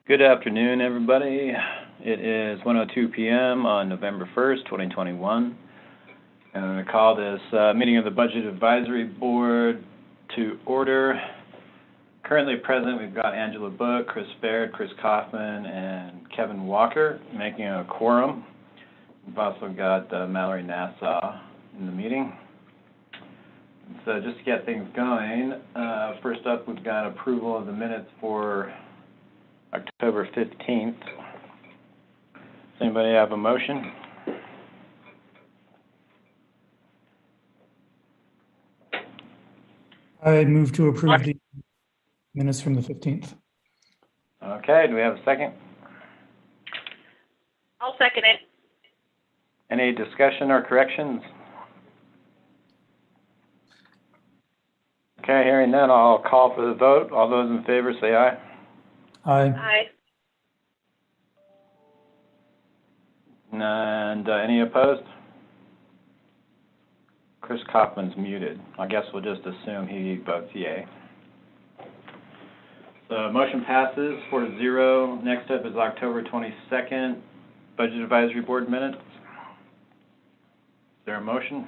Good afternoon, everybody. It is 1:02 p.m. on November 1st, 2021. And I'm going to call this meeting of the Budget Advisory Board to order. Currently present, we've got Angela Book, Chris Baird, Chris Kaufman, and Kevin Walker making a quorum. We've also got Mallory Nassau in the meeting. So just to get things going, first up, we've got approval of the minutes for October 15th. Does anybody have a motion? I move to approve the minutes from the 15th. Okay, do we have a second? I'll second it. Any discussion or corrections? Okay, hearing none, I'll call for the vote. All those in favor say aye. Aye. Aye. And any opposed? Chris Kaufman's muted. I guess we'll just assume he votes yay. So motion passes 4-0. Next up is October 22nd, Budget Advisory Board minutes. Is there a motion?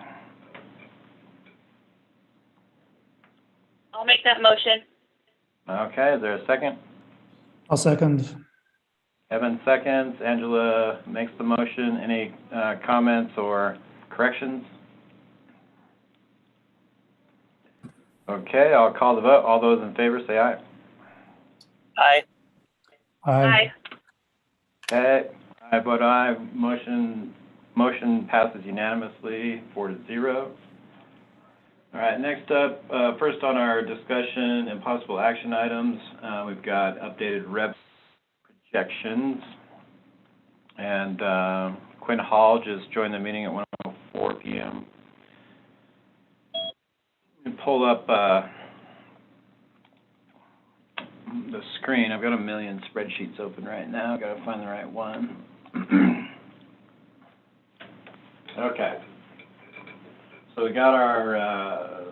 I'll make that motion. Okay, is there a second? I'll second. Evan seconds. Angela makes the motion. Any comments or corrections? Okay, I'll call the vote. All those in favor say aye. Aye. Aye. Okay, I vote aye. Motion passes unanimously 4-0. All right, next up, first on our discussion and possible action items, we've got updated rev projections. And Quinn Hall just joined the meeting at 1:04 p.m. Let me pull up the screen. I've got a million spreadsheets open right now. I've got to find the right one. Okay. So we got our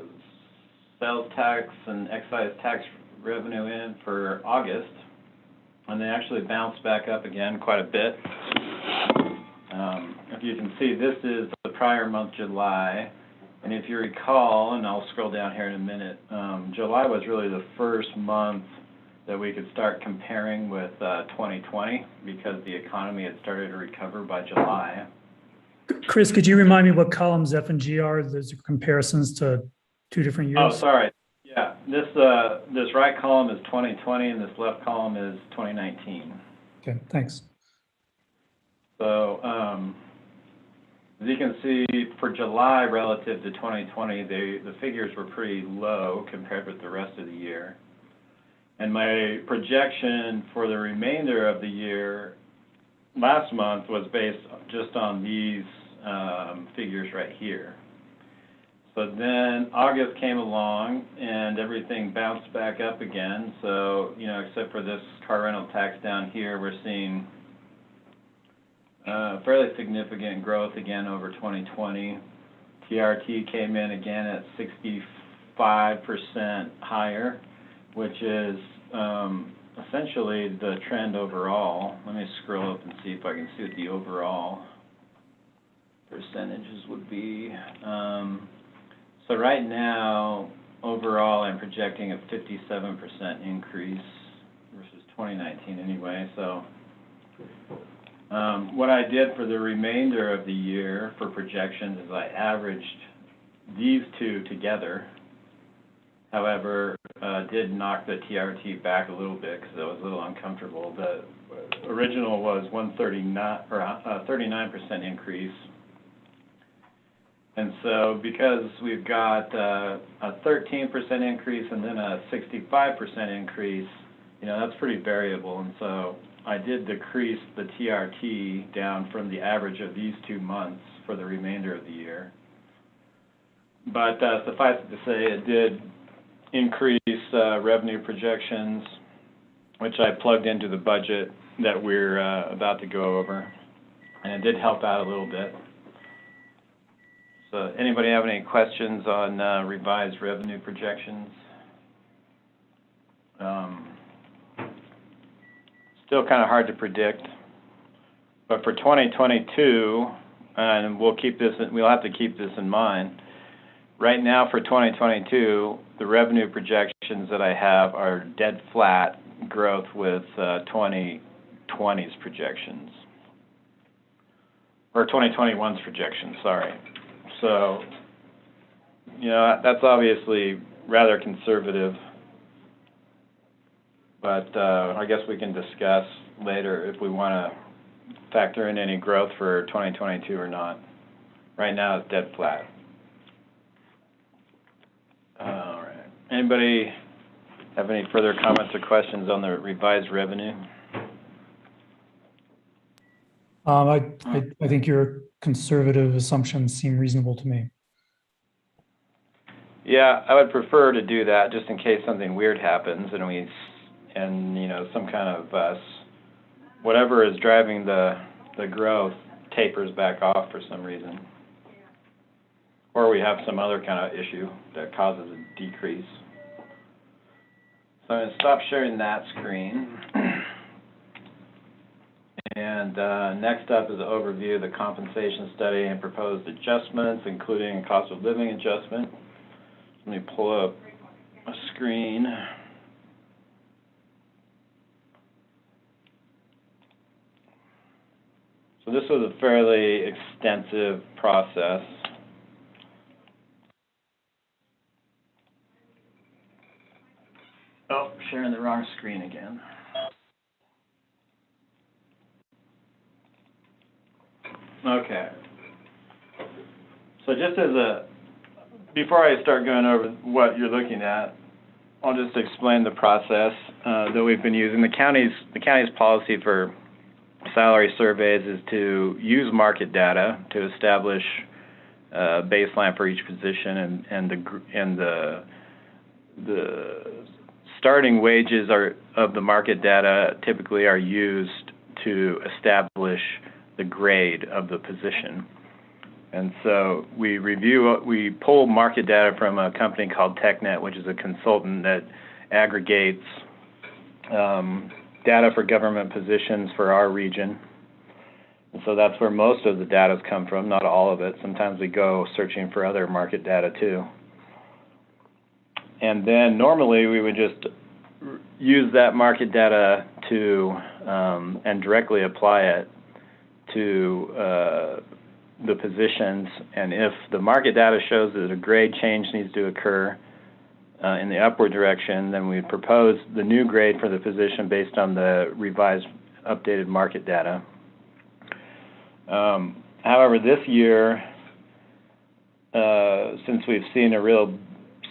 sales tax and excise tax revenue in for August, and they actually bounced back up again quite a bit. If you can see, this is the prior month, July, and if you recall, and I'll scroll down here in a minute, July was really the first month that we could start comparing with 2020 because the economy had started to recover by July. Chris, could you remind me what columns F and G are? Those are comparisons to two different years. Oh, sorry. Yeah, this right column is 2020 and this left column is 2019. Okay, thanks. So as you can see, for July relative to 2020, the figures were pretty low compared with the rest of the year. And my projection for the remainder of the year last month was based just on these figures right here. So then August came along and everything bounced back up again. So, you know, except for this car rental tax down here, we're seeing fairly significant growth again over 2020. TRT came in again at 65% higher, which is essentially the trend overall. Let me scroll up and see if I can see what the overall percentages would be. So right now, overall, I'm projecting a 57% increase versus 2019 anyway. So what I did for the remainder of the year for projections is I averaged these two together. However, did knock the TRT back a little bit because I was a little uncomfortable. The original was 139 or 39% increase. And so because we've got a 13% increase and then a 65% increase, you know, that's pretty variable. And so I did decrease the TRT down from the average of these 2 months for the remainder of the year. But suffice it to say, it did increase revenue projections, which I plugged into the budget that we're about to go over, and it did help out a little bit. So anybody have any questions on revised revenue projections? still kind of hard to predict. But for 2022, and we'll have to keep this in mind. Right now for 2022, the revenue projections that I have are dead flat growth with 2020's projections. Or 2021's projections, sorry. So, that's obviously rather conservative. But I guess we can discuss later if we want to factor in any growth for 2022 or not. Right now it's dead flat. All right. Anybody have any further comments or questions on the revised revenue? I think your conservative assumptions seem reasonable to me. Yeah, I would prefer to do that just in case something weird happens and some kind of whatever is driving the growth tapers back off for some reason. Or we have some other kind of issue that causes a decrease. So I'm going to stop sharing that screen. And next up is an overview of the compensation study and proposed adjustments, including a cost of living adjustment. Let me pull up a screen. So this was a fairly extensive process. Oh, sharing the wrong screen again. Okay. So just before I start going over what you're looking at, I'll just explain the process that we've been using. The county's policy for salary surveys is to use market data to establish a baseline for each position, and the starting wages of the market data typically are used to establish the grade of the position. And so we pull market data from a company called TechNet, which is a consultant that aggregates data for government positions for our region. And so that's where most of the data's come from, not all of it. Sometimes we go searching for other market data too. And then normally we would just use that market data and directly apply it to the positions, and if the market data shows that a grade change needs to occur in the upward direction, then we propose the new grade for the position based on the revised, updated market data. However, this year, since we've seen a real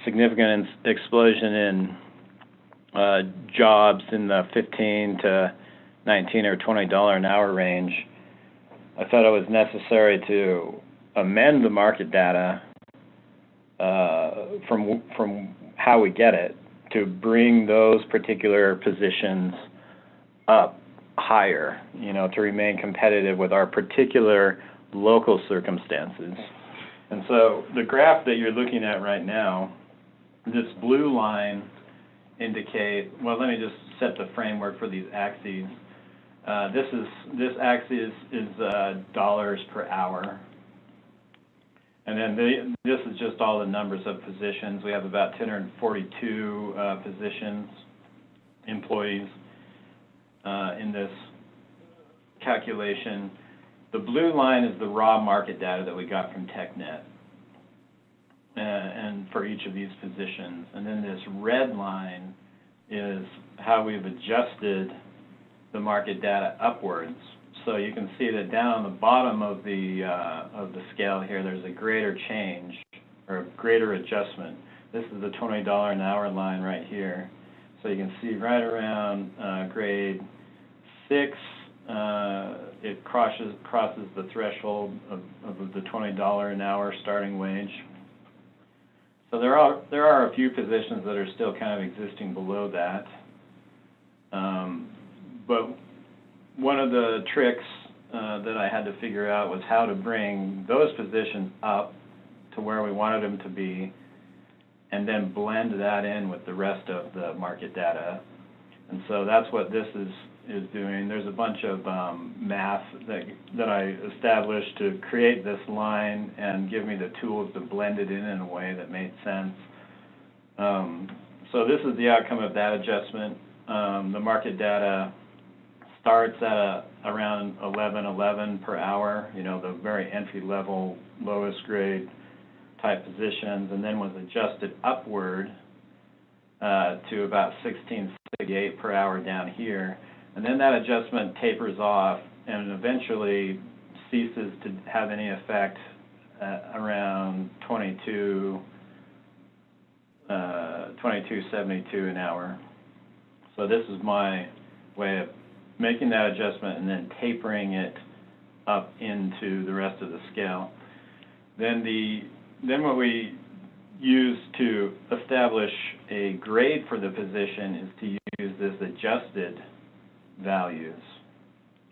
significant explosion in jobs in the $15 to $19 or $20 an hour range, I thought it was necessary to amend the market data from how we get it to bring those particular positions up higher, to remain competitive with our particular local circumstances. And so the graph that you're looking at right now, this blue line let me just set the framework for these axes. This axis is dollars per hour, and then this is just all the numbers of positions. We have about 1042 positions, employees in this calculation. The blue line is the raw market data that we got from TechNet, and for each of these positions. And then this red line is how we've adjusted the market data upwards. So you can see that down on the bottom of the scale here, there's a greater change or a greater adjustment. This is the $20 an hour line right here. So you can see right around grade 6, it crosses the threshold of the $20 an hour starting wage. So there are a few positions that are still kind of existing below that. But one of the tricks that I had to figure out was how to bring those positions up to where we wanted them to be, and then blend that in with the rest of the market data. And so that's what this is is doing. There's a bunch of math that I established to create this line and give me the tools to blend it in a way that made sense. So this is the outcome of that adjustment. The market data starts at around 11.11 per hour, the very entry-level, lowest grade type positions, and then was adjusted upward to about 16.68 per hour down here. And then that adjustment tapers off and eventually ceases to have any effect at around 22.72 an hour. So this is my way of making that adjustment and then tapering it up into the rest of the scale. Then what we use to establish a grade for the position is to use this adjusted values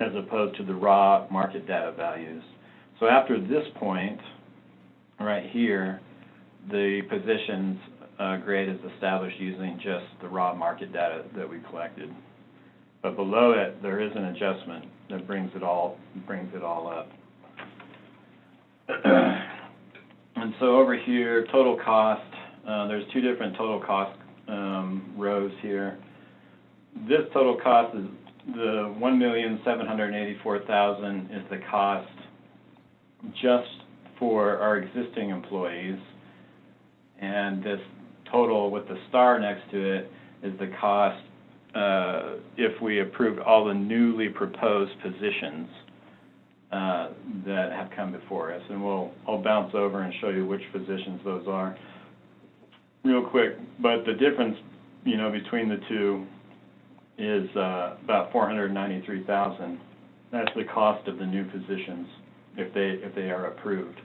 as opposed to the raw market data values. So after this point, right here, the position's grade is established using just the raw market data that we collected. But below it, there is an adjustment that brings it all up. And so over here, total cost, there's two different total cost rows here. This total cost is the $1,784,000 is the cost just for our existing employees, and this total with the star next to it is the cost if we approved all the newly proposed positions that have come before us. And I'll bounce over and show you which positions those are real quick. But the difference, between the two is about $493,000. That's the cost of the new positions if they are approved.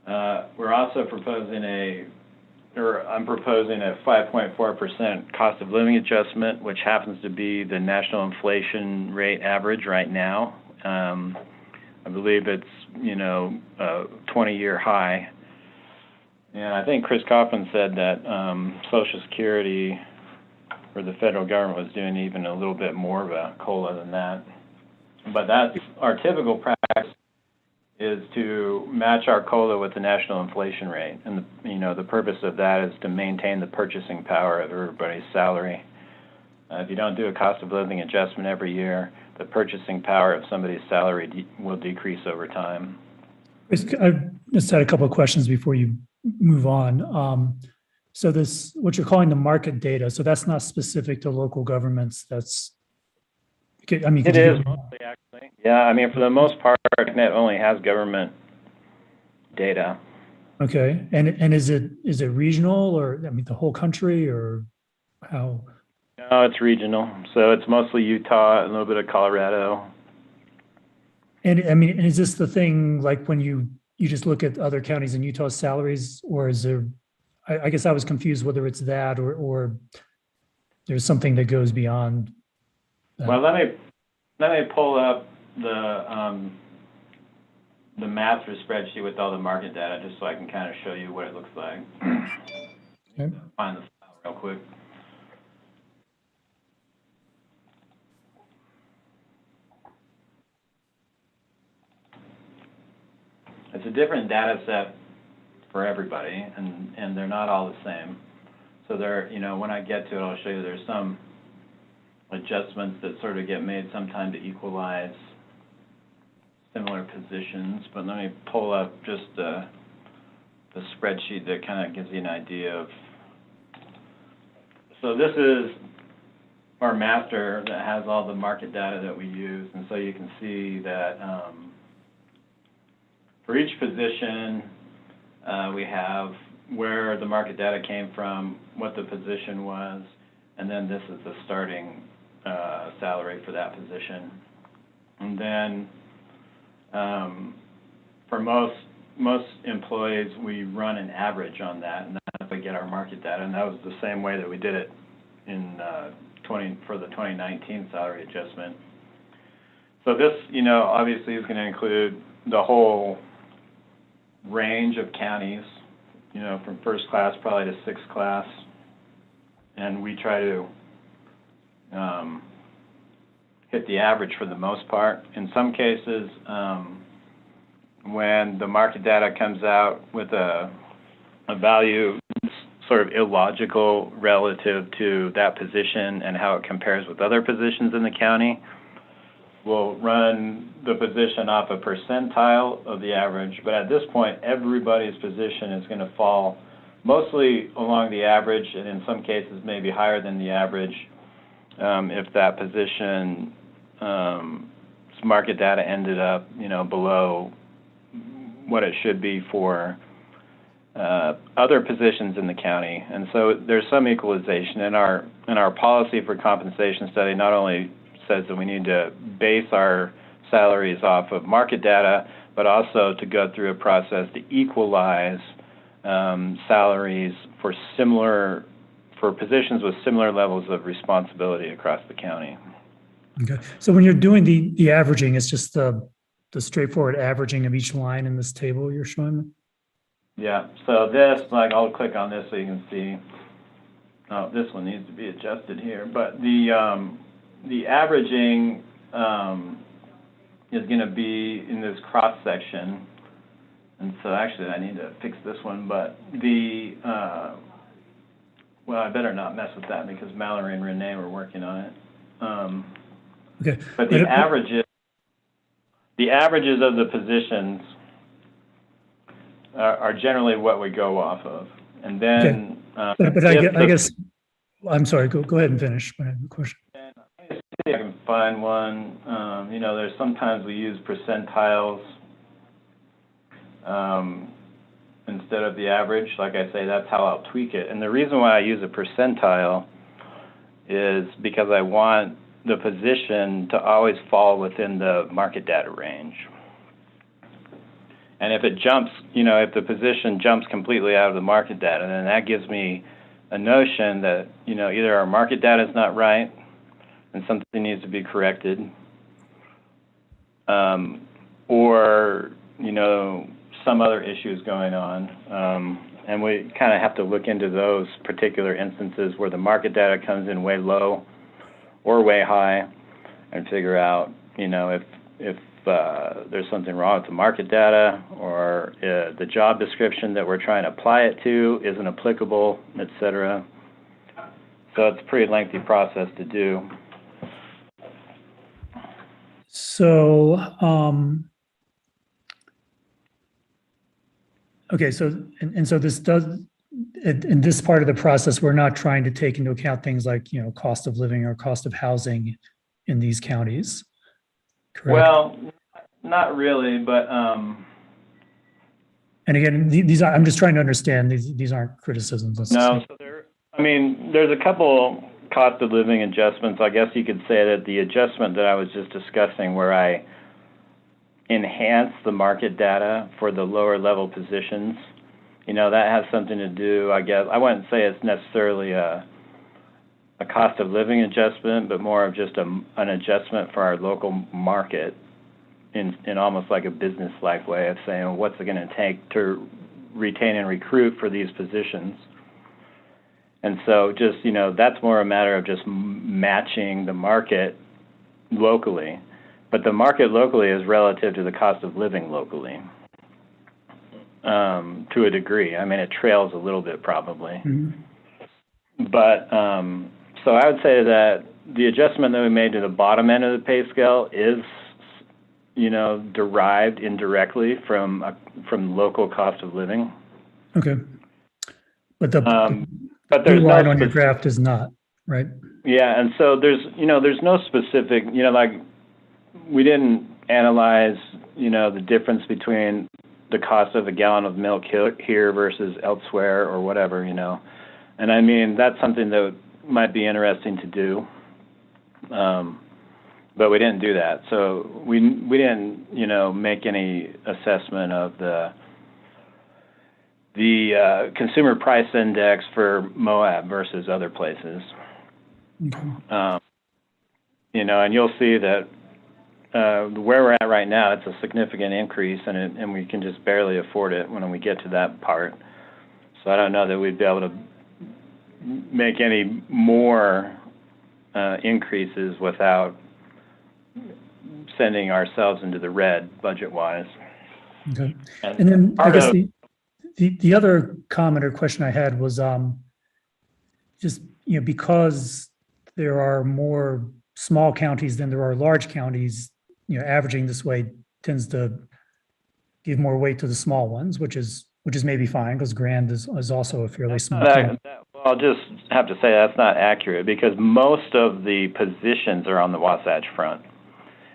We're also I'm proposing a 5.4% cost of living adjustment, which happens to be the national inflation rate average right now. I believe it's, a 20-year high. And I think Chris Kaufman said that Social Security or the federal government was doing even a little bit more of a COLA than that. But that's our typical practice, is to match our COLA with the national inflation rate. And, the purpose of that is to maintain the purchasing power of everybody's salary. If you don't do a cost of living adjustment every year, the purchasing power of somebody's salary will decrease over time. I just had a couple of questions before you move on. So this, what you're calling the market data, so that's not specific to local governments. It is mostly, actually. Yeah, for the most part, ArcNet only has government data. Okay, and is it regional, or the whole country, or how? No, it's regional. So it's mostly Utah, a little bit of Colorado. And is this the thing, like when you just look at other counties in Utah's salaries, or is there? I guess I was confused whether it's that or there's something that goes beyond that. Well, let me pull up the math for spreadsheet with all the market data, just so I can kind of show you what it looks like. Okay. Find the file real quick. It's a different data set for everybody, and they're not all the same. So when I get to it, I'll show you there's some adjustments that sort of get made sometime to equalize similar positions. But let me pull up just the spreadsheet that kind of gives you an idea of. So this is our master that has all the market data that we use, and so you can see that for each position, we have where the market data came from, what the position was, and then this is the starting salary for that position. And then for most employees, we run an average on that, and that's how we get our market data. And that was the same way that we did it in for the 2019 salary adjustment. So this, obviously is going to include the whole range of counties, from first class probably to sixth class, and we try to hit the average for the most part. In some cases, when the market data comes out with a value sort of illogical relative to that position and how it compares with other positions in the county, we'll run the position off a percentile of the average. But at this point, everybody's position is going to fall mostly along the average, and in some cases maybe higher than the average, if that position market data ended up, below what it should be for other positions in the county. And so there's some equalization. In our policy for compensation study not only says that we need to base our salaries off of market data, but also to go through a process to equalize salaries for positions with similar levels of responsibility across the county. Okay. So when you're doing the averaging, it's just the straightforward averaging of each line in this table you're showing me? Yeah. So this, I'll click on this so you can see. Oh, this one needs to be adjusted here. But the averaging is going to be in this cross section. And so actually I need to fix this one, but well, I better not mess with that because Mallory and Renee were working on it. Okay. But the averages of the positions are generally what we go off of. And then, okay. But I guess, I'm sorry, go ahead and finish my question. I can find one. There's sometimes we use percentiles instead of the average. Like I say, that's how I'll tweak it. And the reason why I use a percentile is because I want the position to always fall within the market data range. And if it jumps, if the position jumps completely out of the market data, then that gives me a notion that, either our market data is not right and something needs to be corrected, or, some other issues going on. And we kind of have to look into those particular instances where the market data comes in way low or way high and figure out, if there's something wrong with the market data or the job description that we're trying to apply it to isn't applicable, et cetera. So it's a pretty lengthy process to do. So, okay, so this does, in this part of the process, we're not trying to take into account things like, cost of living or cost of housing in these counties, correct? Well, not really, but and again, these are, I'm just trying to understand, these aren't criticisms. no, so there's a couple cost of living adjustments. I guess you could say that the adjustment that I was just discussing where I enhance the market data for the lower level positions, that has something to do, I guess, I wouldn't say it's necessarily a cost of living adjustment, but more of just an adjustment for our local market in almost like a business-like way of saying, well, what's it going to take to retain and recruit for these positions? And so just, that's more a matter of just matching the market locally. But the market locally is relative to the cost of living locally, to a degree. I mean, it trails a little bit probably. Mm-hmm. But so I would say that the adjustment that we made to the bottom end of the pay scale is, derived indirectly from local cost of living. Okay. But the blue line on your graph is not, right? Yeah, and so there's no specific, we didn't analyze, the difference between the cost of a gallon of milk here versus elsewhere or whatever, And I mean, that's something that might be interesting to do, but we didn't do that. So we didn't, make any assessment of the consumer price index for Moab versus other places. Okay. And you'll see that where we're at right now, it's a significant increase, and we can just barely afford it when we get to that part. So I don't know that we'd be able to make any more increases without sending ourselves into the red budget-wise. Okay. And then I part guess of- the other comment or question I had was just, because there are more small counties than there are large counties, averaging this way tends to give more weight to the small ones, which is maybe fine because Grand is also a fairly small county. Well, I'll just have to say that's not accurate because most of the positions are on the Wasatch Front.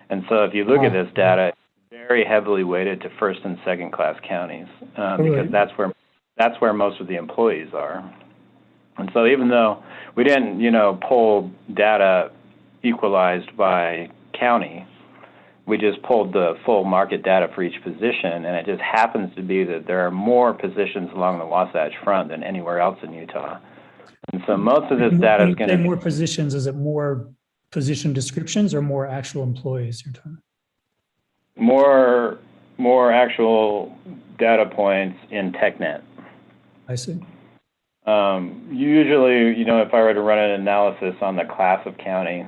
And so if you look at this data, it's very heavily weighted to first and second class counties because that's where most of the employees are. And so even though we didn't, pull data equalized by county, we just pulled the full market data for each position, and it just happens to be that there are more positions along the Wasatch Front than anywhere else in Utah. And so most of this data is going to be more positions. Is it more position descriptions or more actual employees you're talking? More actual data points in TechNet. I see. Usually, if I were to run an analysis on the class of county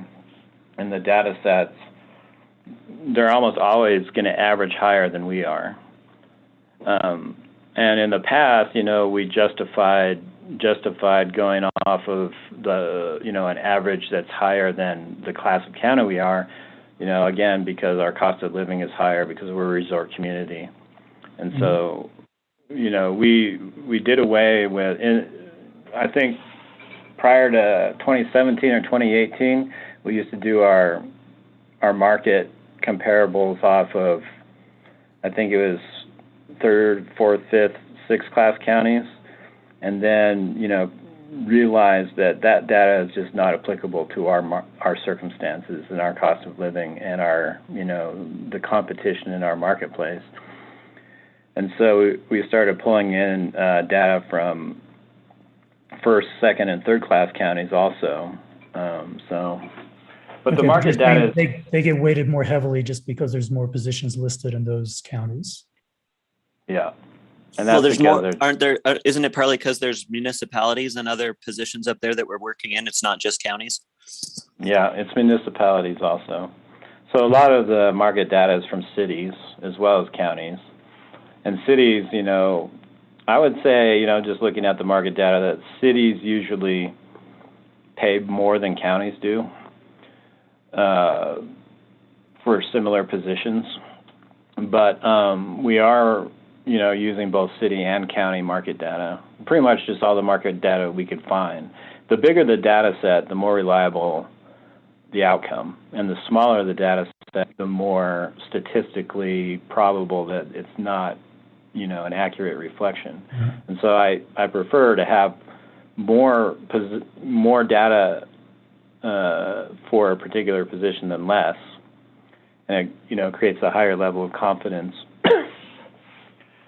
and the data sets, they're almost always going to average higher than we are. And in the past, we justified going off of the, an average that's higher than the class of county we are, again, because our cost of living is higher because we're a resort community. And so, we did away with, I think prior to 2017 or 2018, we used to do our market comparables off of, I think it was third, fourth, fifth, sixth class counties, and then, realized that data is just not applicable to our circumstances and our cost of living and our, the competition in our marketplace. And so we started pulling in data from first, second, and third class counties also. But the market data they get weighted more heavily just because there's more positions listed in those counties. Yeah. And that's there's more, aren't there? Isn't it partly because there's municipalities and other positions up there that we're working in? It's not just counties. Yeah, it's municipalities also. So a lot of the market data is from cities as well as counties. And cities, I would say, just looking at the market data, that cities usually pay more than counties do for similar positions. But we are, using both city and county market data, pretty much just all the market data we could find. The bigger the data set, the more reliable the outcome. And the smaller the data set, the more statistically probable that it's not, an accurate reflection. Mm-hmm. And so I prefer to have more data for a particular position than less. And it, creates a higher level of confidence.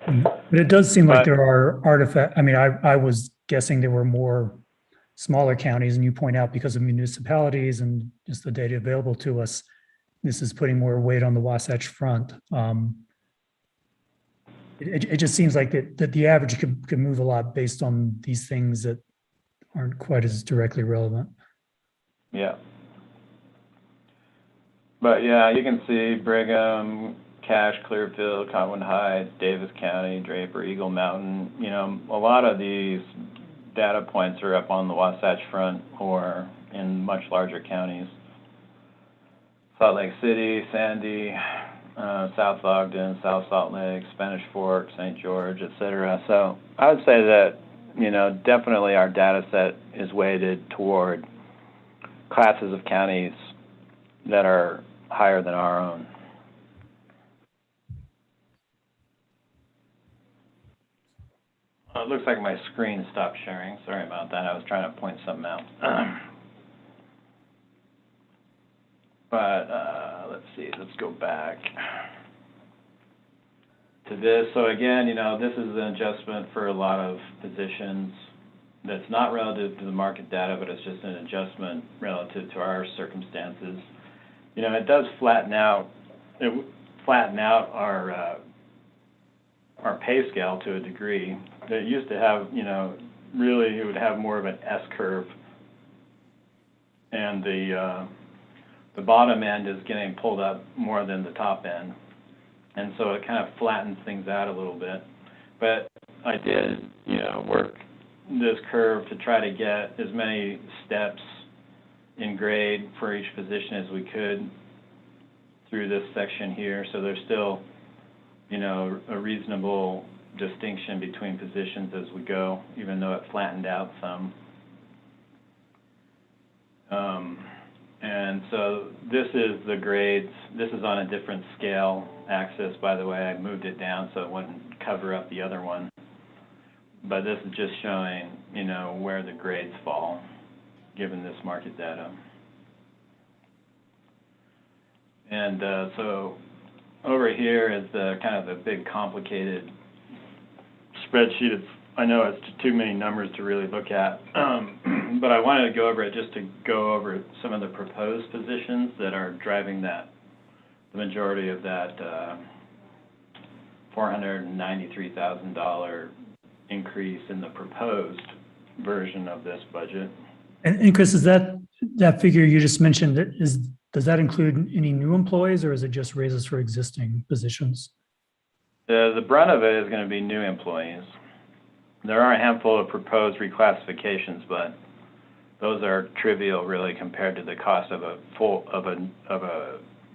But it does seem like there are artifacts. I mean, I was guessing there were more smaller counties, and you point out because of municipalities and just the data available to us, this is putting more weight on the Wasatch Front. It just seems like that the average could move a lot based on these things that aren't quite as directly relevant. Yeah. But yeah, you can see Brigham, Cache, Clearfield, Cottonwood Heights, Davis County, Draper, Eagle Mountain. A lot of these data points are up on the Wasatch Front or in much larger counties. Salt Lake City, Sandy, South Ogden, South Salt Lake, Spanish Fork, St. George, etc. So I would say that, definitely our data set is weighted toward classes of counties that are higher than our own. It looks like my screen stopped sharing. Sorry about that. I was trying to point something out. But let's see. Let's go back to this. So again, this is an adjustment for a lot of positions that's not relative to the market data, but it's just an adjustment relative to our circumstances. It does flatten out our pay scale to a degree. It used to have, really it would have more of an S curve, and the the bottom end is getting pulled up more than the top end. And so it kind of flattens things out a little bit. But I did, work this curve to try to get as many steps in grade for each position as we could through this section here. So there's still, a reasonable distinction between positions as we go, even though it flattened out some. And so this is the grades. This is on a different scale axis, by the way. I moved it down so it wouldn't cover up the other one. But this is just showing, where the grades fall, given this market data. And so over here is the kind of the big complicated spreadsheet. I know it's too many numbers to really look at, but I wanted to go over it just to go over some of the proposed positions that are driving the majority of that $493,000 increase in the proposed version of this budget. And Chris, is that figure you just mentioned, does that include any new employees, or is it just raises for existing positions? The brunt of it is going to be new employees. There are a handful of proposed reclassifications, but those are trivial really compared to the cost of a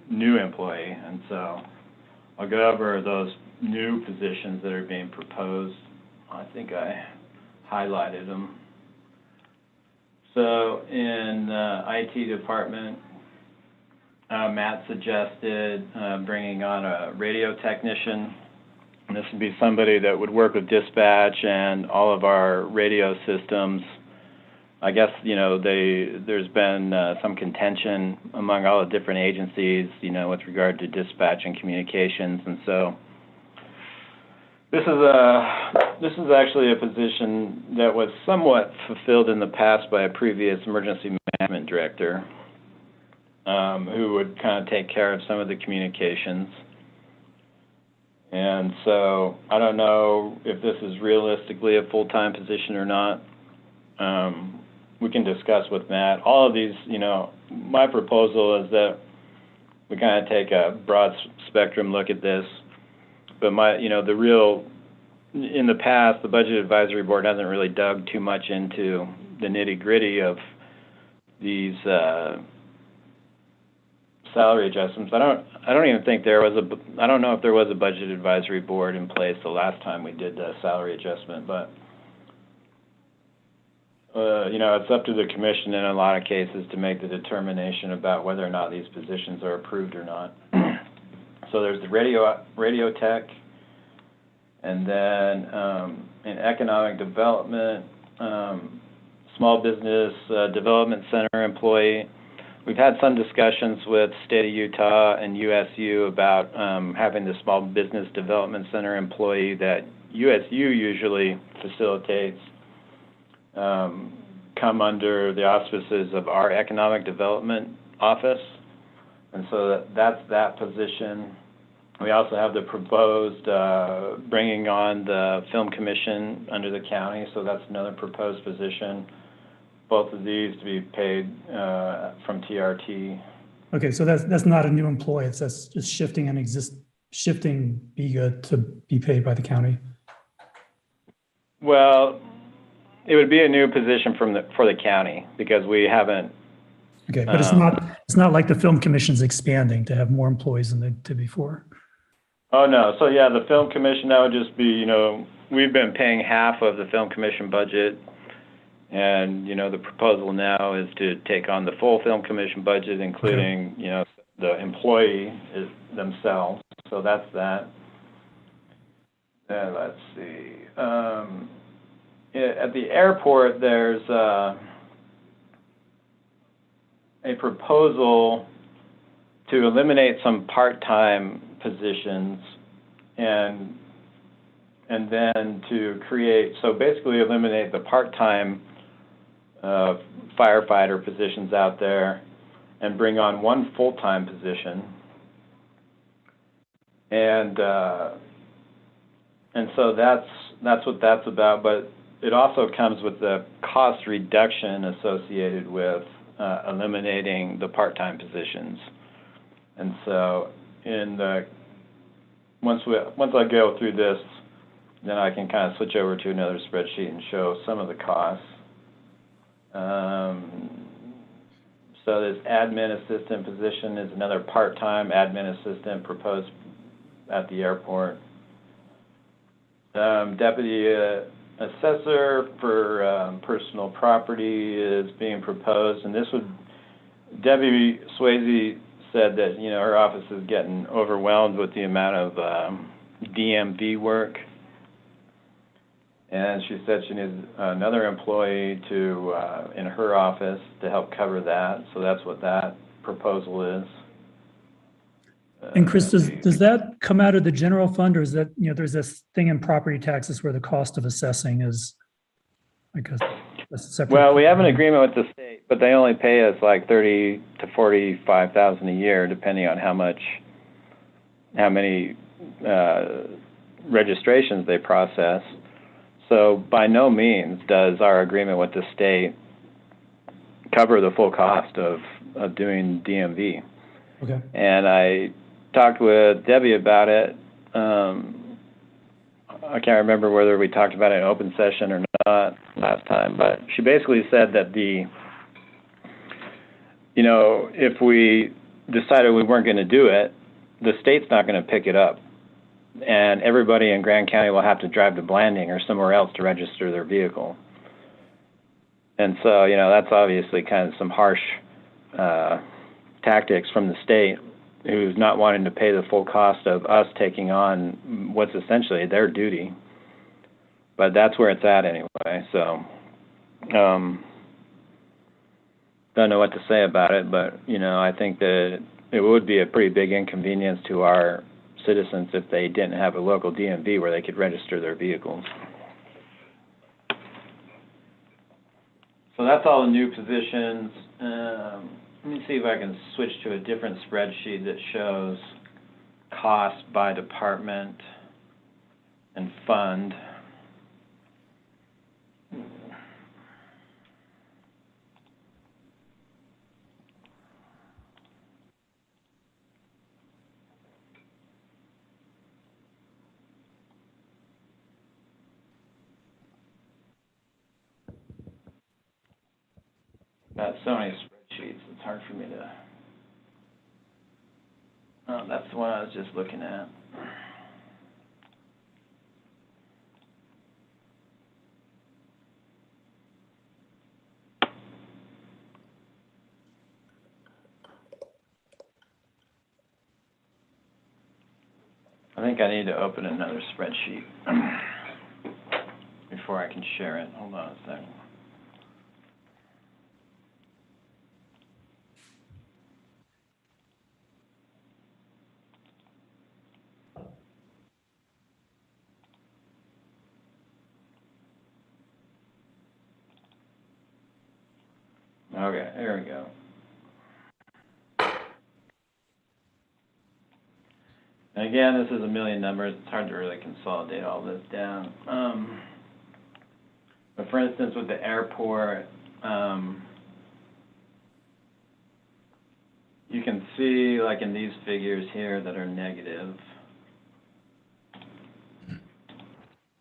new employee. And so I'll go over those new positions that are being proposed. I think I highlighted them. So in IT department, Matt suggested bringing on a radio technician. And this would be somebody that would work with dispatch and all of our radio systems. I guess, there's been some contention among all the different agencies, with regard to dispatch and communications. And so this is actually a position that was somewhat fulfilled in the past by a previous emergency management director, who would kind of take care of some of the communications. And so I don't know if this is realistically a full-time position or not. We can discuss with Matt. All of these, my proposal is that we kind of take a broad spectrum look at this. But in the past, the Budget Advisory Board hasn't really dug too much into the nitty-gritty of these salary adjustments. I don't even think I don't know if there was a Budget Advisory Board in place the last time we did the salary adjustment, but it's up to the commission in a lot of cases to make the determination about whether or not these positions are approved or not. So there's the radio tech, and then in economic development, small business development center employee. We've had some discussions with State of Utah and USU about having the small business development center employee that USU usually facilitates come under the auspices of our economic development office. And so that's that position. We also have the proposed bringing on the film commission under the county, so that's another proposed position. Both of these to be paid from TRT. Okay, so that's not a new employee. That's just shifting BIGA to be paid by the county. Well, it would be a new position for the county because we haven't. Okay, but it's not like the film commission's expanding to have more employees than they did before. Oh no, so yeah, the film commission, that would just be, we've been paying half of the film commission budget. And, the proposal now is to take on the full film commission budget, including, the employee themselves. So that's that. And let's see. At the airport, there's a proposal to eliminate some part-time positions and then to create, so basically eliminate the part-time firefighter positions out there and bring on one full-time position. And so that's what that's about, but it also comes with the cost reduction associated with eliminating the part-time positions. And so once I go through this, then I can kind of switch over to another spreadsheet and show some of the costs. So this admin assistant position is another part-time admin assistant proposed at the airport. Deputy assessor for personal property is being proposed, and Debbie Swayze said that, her office is getting overwhelmed with the amount of DMV work. And she said she needs another employee in her office to help cover that. So that's what that proposal is. And Chris, does that come out of the general fund, or is that, there's this thing in property taxes where the cost of assessing is, I guess, a separate? Well, we have an agreement with the state, but they only pay us like $30,000 to $45,000 a year, depending on how many registrations they process. So by no means does our agreement with the state cover the full cost of doing DMV. Okay. And I talked with Debbie about it. I can't remember whether we talked about it in open session or not last time, but she basically said that if we decided we weren't going to do it, the state's not going to pick it up. And everybody in Grand County will have to drive to Blanding or somewhere else to register their vehicle. And so, that's obviously kind of some harsh tactics from the state, who's not wanting to pay the full cost of us taking on what's essentially their duty. But that's where it's at anyway. So, don't know what to say about it, but, I think that it would be a pretty big inconvenience to our citizens if they didn't have a local DMV where they could register their vehicles. So that's all the new positions. Let me see if I can switch to a different spreadsheet that shows costs by department and fund. Got so many spreadsheets, it's hard for me to... Oh, that's the one I was just looking at. I think I need to open another spreadsheet before I can share it. Hold on a second. Okay, there we go. And again, this is a million numbers. It's hard to really consolidate all this down. But for instance, with the airport, you can see, like in these figures here that are negative,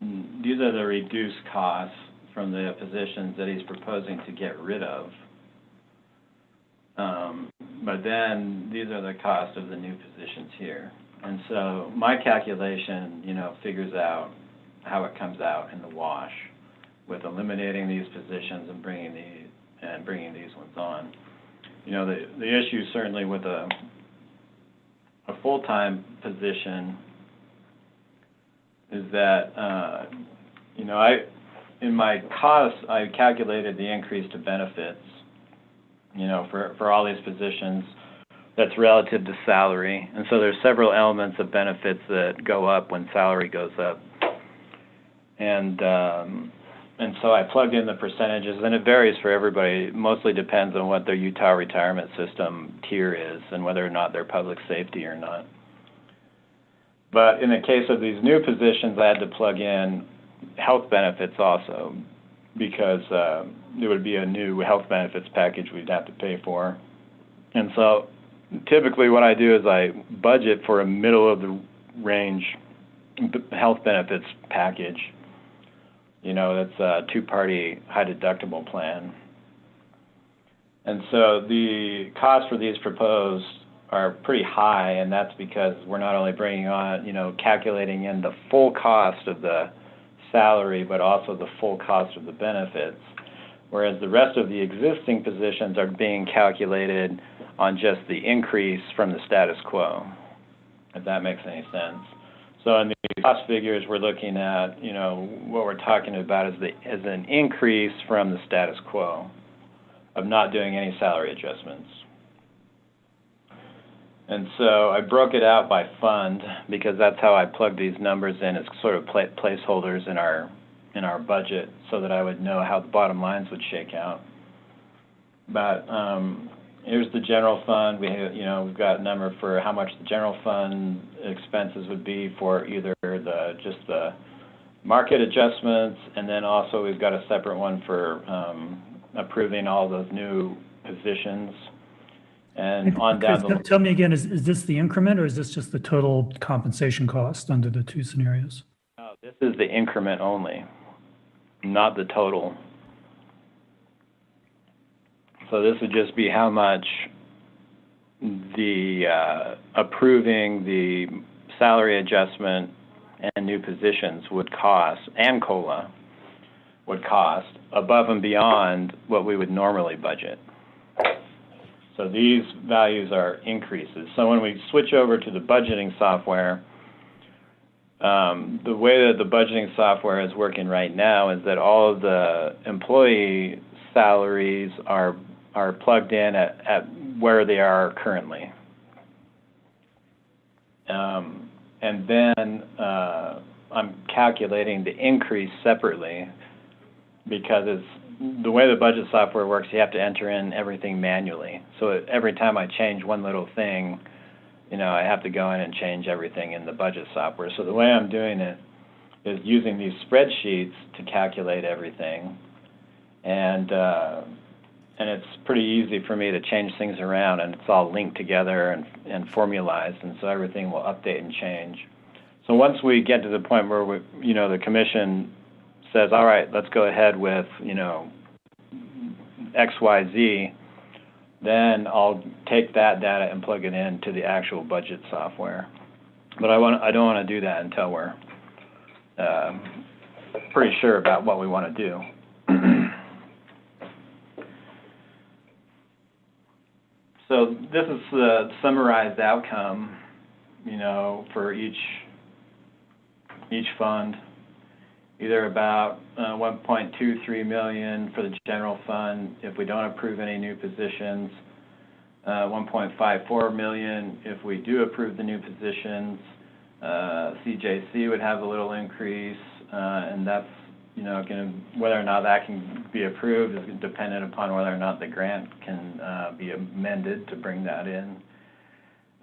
these are the reduced costs from the positions that he's proposing to get rid of. But then these are the cost of the new positions here. And so my calculation, figures out how it comes out in the wash with eliminating these positions and bringing these ones on. The issue certainly with a full-time position is that, in my costs, I calculated the increase to benefits, for all these positions, that's relative to salary. And so there's several elements of benefits that go up when salary goes up. And so I plugged in the percentages, and it varies for everybody. It mostly depends on what their Utah retirement system tier is and whether or not they're public safety or not. But in the case of these new positions, I had to plug in health benefits also. because there would be a new health benefits package we'd have to pay for. And so typically what I do is I budget for a middle of the range health benefits package. You know, that's a two-party high deductible plan. And so the costs for these proposed are pretty high, and that's because we're not only bringing on, you know, calculating in the full cost of the salary, but also the full cost of the benefits, whereas the rest of the existing positions are being calculated on just the increase from the status quo, if that makes any sense. So in the cost figures, we're looking at, you know, what we're talking about is an increase from the status quo of not doing any salary adjustments. And so I broke it out by fund because that's how I plug these numbers in as sort of placeholders in our budget, so that I would know how the bottom lines would shake out. But here's the general fund. We've got a number for how much the general fund expenses would be for either just the market adjustments, and then also we've got a separate one for approving all those new positions. And on down the... Tell me again, is this the increment, or is this just the total compensation cost under the two scenarios? This is the increment only, not the total. So this would just be how much the approving the salary adjustment and new positions would cost, and COLA would cost, above and beyond what we would normally budget. So these values are increases. So when we switch over to the budgeting software, the way that the budgeting software is working right now is that all of the employee salaries are plugged in at where they are currently. And then I'm calculating the increase separately, because it's the way the budget software works. You have to enter in everything manually. So every time I change one little thing, you know, I have to go in and change everything in the budget software. So the way I'm doing it is using these spreadsheets to calculate everything, and it's pretty easy for me to change things around, and it's all linked together and formalized, and so everything will update and change. So once we get to the point where the commission says, all right, let's go ahead with, XYZ, then I'll take that data and plug it into the actual budget software. But I don't want to do that until we're pretty sure about what we want to do. So this is the summarized outcome, for each fund. Either about 1.23 million for the general fund if we don't approve any new positions, 1.54 million if we do approve the new positions. CJC would have a little increase, and that's whether or not that can be approved is dependent upon whether or not the grant can be amended to bring that in.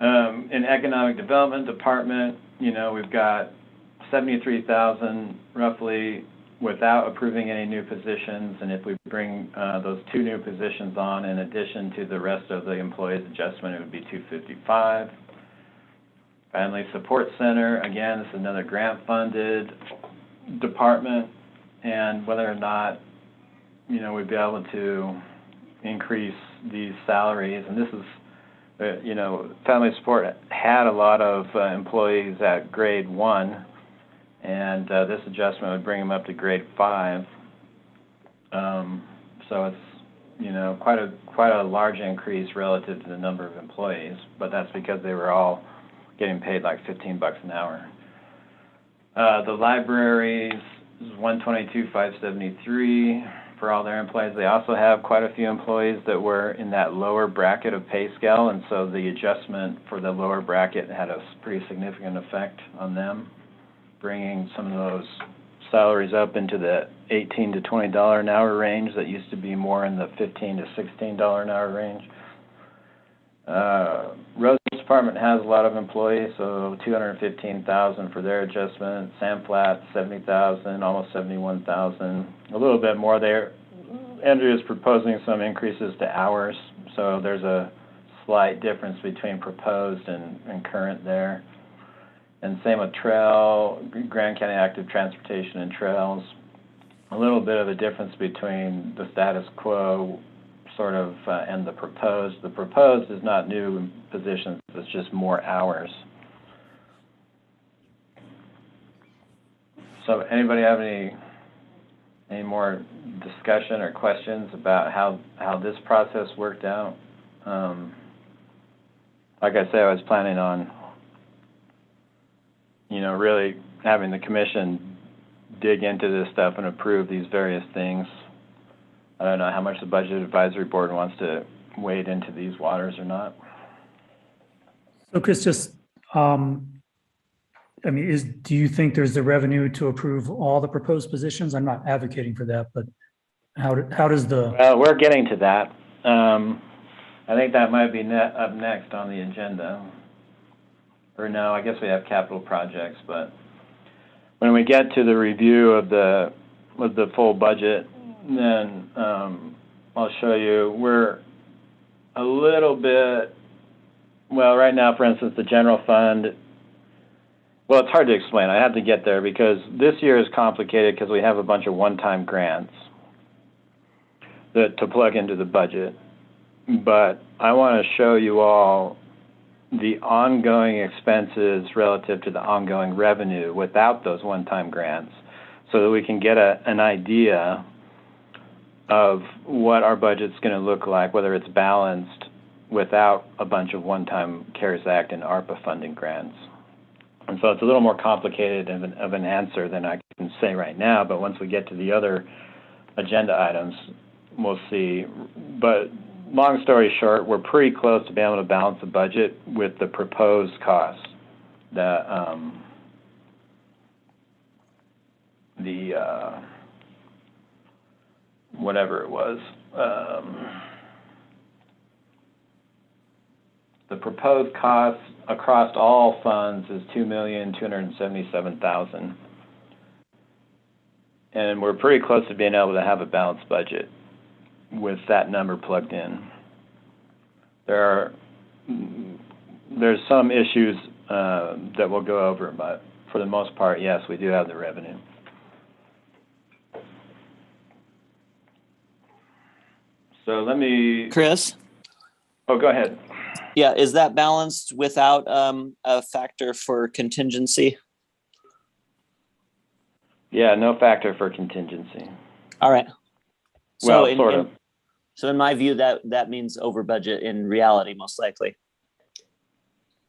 In Economic Development Department, we've got 73,000 roughly without approving any new positions, and if we bring those two new positions on in addition to the rest of the employees adjustment, it would be 255. Family Support Center, again, this is another grant funded department, and whether or not we'd be able to increase these salaries, and this is Family Support had a lot of employees at grade 1, and this adjustment would bring them up to grade 5. So it's quite a large increase relative to the number of employees, but that's because they were all getting paid like $15 an hour. The libraries is $122,573 for all their employees. They also have quite a few employees that were in that lower bracket of pay scale, and so the adjustment for the lower bracket had a pretty significant effect on them, bringing some of those salaries up into the $18 to $20 an hour range that used to be more in the $15 to $16 an hour range. Roads Department has a lot of employees, so 215,000 for their adjustment. Sam Flat, 70,000, almost 71,000. A little bit more there. Andrew is proposing some increases to hours, so there's a slight difference between proposed and current there. And same with trail, Grand County Active Transportation and Trails. A little bit of a difference between the status quo sort of and the proposed. The proposed is not new positions, it's just more hours. So anybody have any more discussion or questions about how this process worked out? Like I say, I was planning on, really having the commission dig into this stuff and approve these various things. I don't know how much the Budget Advisory Board wants to wade into these waters or not. So Chris, just, do you think there's the revenue to approve all the proposed positions? I'm not advocating for that, but how does the... Well, we're getting to that. I think that might be up next on the agenda. Or no, I guess we have capital projects, but when we get to the review of the full budget, then I'll show you. We're a little bit, well, right now, for instance, the general fund, well, it's hard to explain. I have to get there because this year is complicated because we have a bunch of one-time grants to plug into the budget. But I want to show you all the ongoing expenses relative to the ongoing revenue without those one-time grants so that we can get an idea of what our budget's going to look like, whether it's balanced without a bunch of one-time CARES Act and ARPA funding grants. And so it's a little more complicated of an answer than I can say right now, but once we get to the other agenda items, we'll see. But long story short, we're pretty close to being able to balance the budget with the proposed costs. Whatever it was. The proposed cost across all funds is $2,277,000. And we're pretty close to being able to have a balanced budget with that number plugged in. There's some issues that we'll go over, but for the most part, yes, we do have the revenue. So let me... Chris? Oh, go ahead. Yeah, is that balanced without a factor for contingency? Yeah, no factor for contingency. All right. So well, sort of. So in my view, that means over budget in reality, most likely.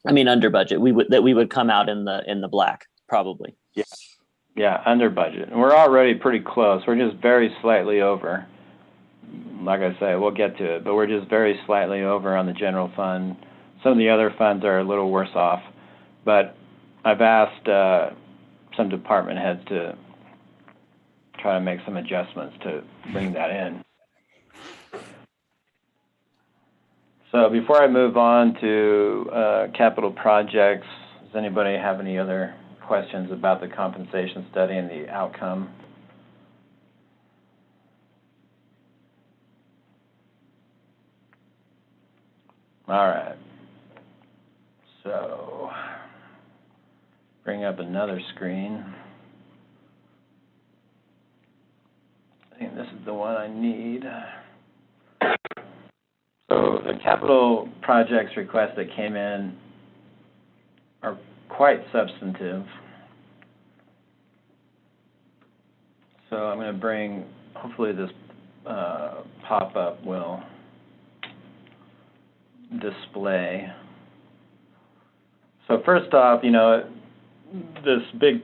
I mean, under budget. We would come out in the black, probably. Yeah, under budget. And we're already pretty close. We're just very slightly over. Like I say, we'll get to it, but we're just very slightly over on the general fund. Some of the other funds are a little worse off, but I've asked some department heads to try to make some adjustments to bring that in. So before I move on to capital projects, does anybody have any other questions about the compensation study and the outcome? All right. So bring up another screen. I think this is the one I need. So the capital projects requests that came in are quite substantive. So I'm going to bring, hopefully this pop-up will display. So first off, this big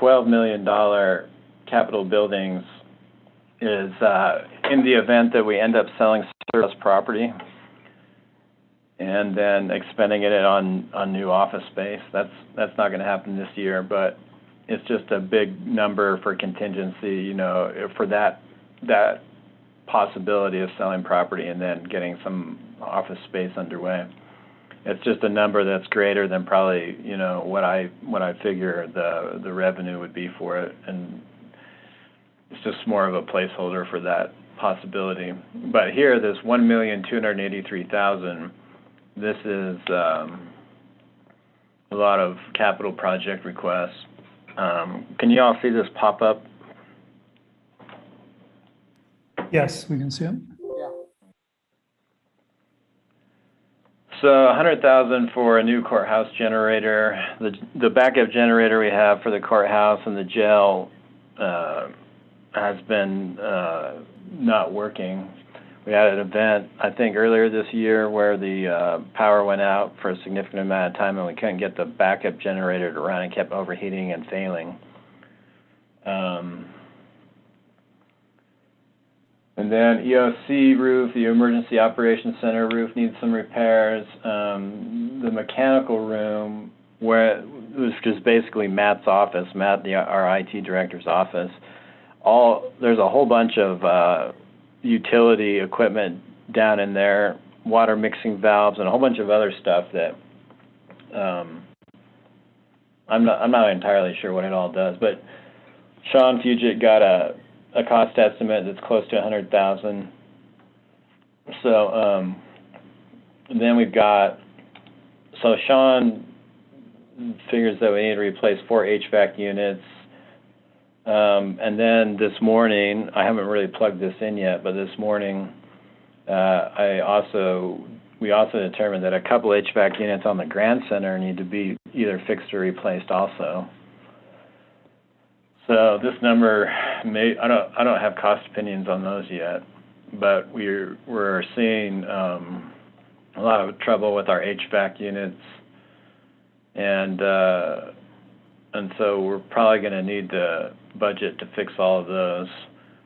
$12 million capital buildings is in the event that we end up selling surplus property and then expending it on new office space. That's not going to happen this year, but it's just a big number for contingency, for that possibility of selling property and then getting some office space underway. It's just a number that's greater than probably, you know, what I figure the revenue would be for it, and it's just more of a placeholder for that possibility. But here, this 1,283,000, this is a lot of capital project requests. Can you all see this pop up? Yes, we can see it. So 100,000 for a new courthouse generator. The backup generator we have for the courthouse and the jail has been not working. We had an event, I think, earlier this year where the power went out for a significant amount of time and we couldn't get the backup generator to run. It kept overheating and failing. And then EOC roof, the Emergency Operations Center roof needs some repairs. The mechanical room, where it was just basically Matt's office, our IT director's office. There's a whole bunch of utility equipment down in there, water mixing valves, and a whole bunch of other stuff that I'm not entirely sure what it all does. But Sean Fugit got a cost estimate that's close to 100,000. So then we've got, so Sean figures that we need to replace 4 HVAC units. And then this morning, I haven't really plugged this in yet, but this morning we also determined that a couple HVAC units on the Grand Center need to be either fixed or replaced also. So this number I don't have cost opinions on those yet, but we're seeing a lot of trouble with our HVAC units, and so we're probably going to need the budget to fix all of those,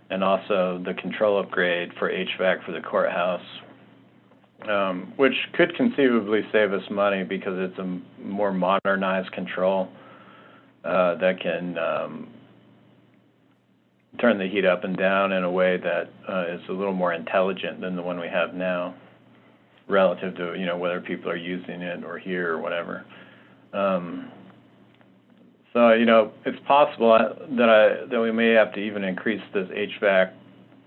and also the control upgrade for HVAC for the courthouse, which could conceivably save us money because it's a more modernized control that can turn the heat up and down in a way that is a little more intelligent than the one we have now, relative to, you know, whether people are using it or here or whatever. So, you know, it's possible that we may have to even increase this HVAC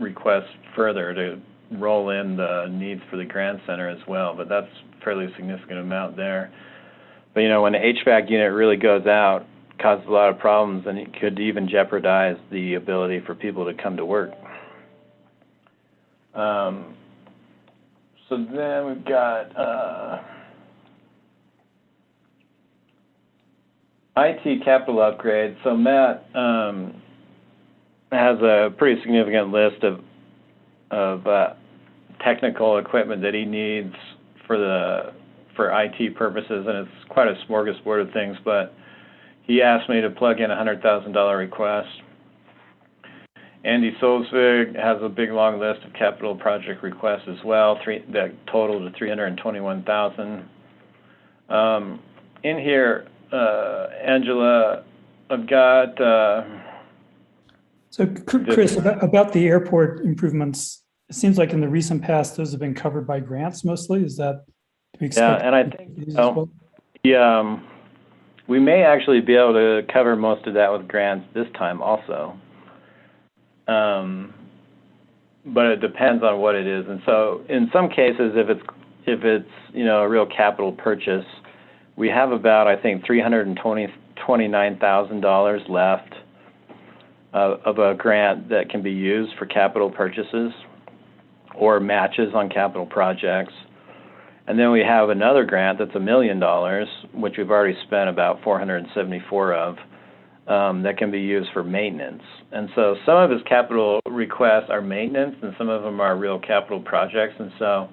request further to roll in the needs for the Grand Center as well, but that's a fairly significant amount there. But, you know, when the HVAC unit really goes out, causes a lot of problems, and it could even jeopardize the ability for people to come to work. So then we've got IT capital upgrade. So Matt has a pretty significant list of technical equipment that he needs for IT purposes, and it's quite a smorgasbord of things, but he asked me to plug in a $100,000 request. Andy Solzvig has a big long list of capital project requests as well, that total to $321,000. In here, Angela, I've got. So, Chris, about the airport improvements, it seems like in the recent past those have been covered by grants mostly. Is that? Do we expect? Yeah, and I think we may actually be able to cover most of that with grants this time also. But it depends on what it is. And so in some cases, if it's you know, a real capital purchase, we have about, I think, $329,000 left of a grant that can be used for capital purchases or matches on capital projects. And then we have another grant that's $1 million, which we've already spent about 474 of, that can be used for maintenance. And so some of his capital requests are maintenance, and some of them are real capital projects. And so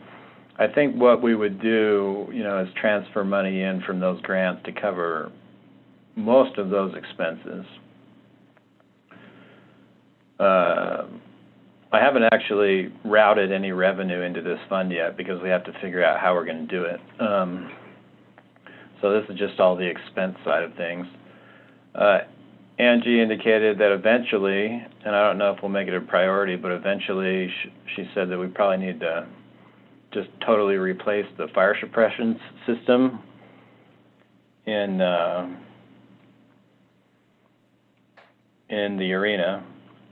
I think what we would do, you know, is transfer money in from those grants to cover most of those expenses. I haven't actually routed any revenue into this fund yet because we have to figure out how we're going to do it. So this is just all the expense side of things. Angie indicated that eventually, and I don't know if we'll make it a priority, but eventually she said that we probably need to just totally replace the fire suppression system in the arena.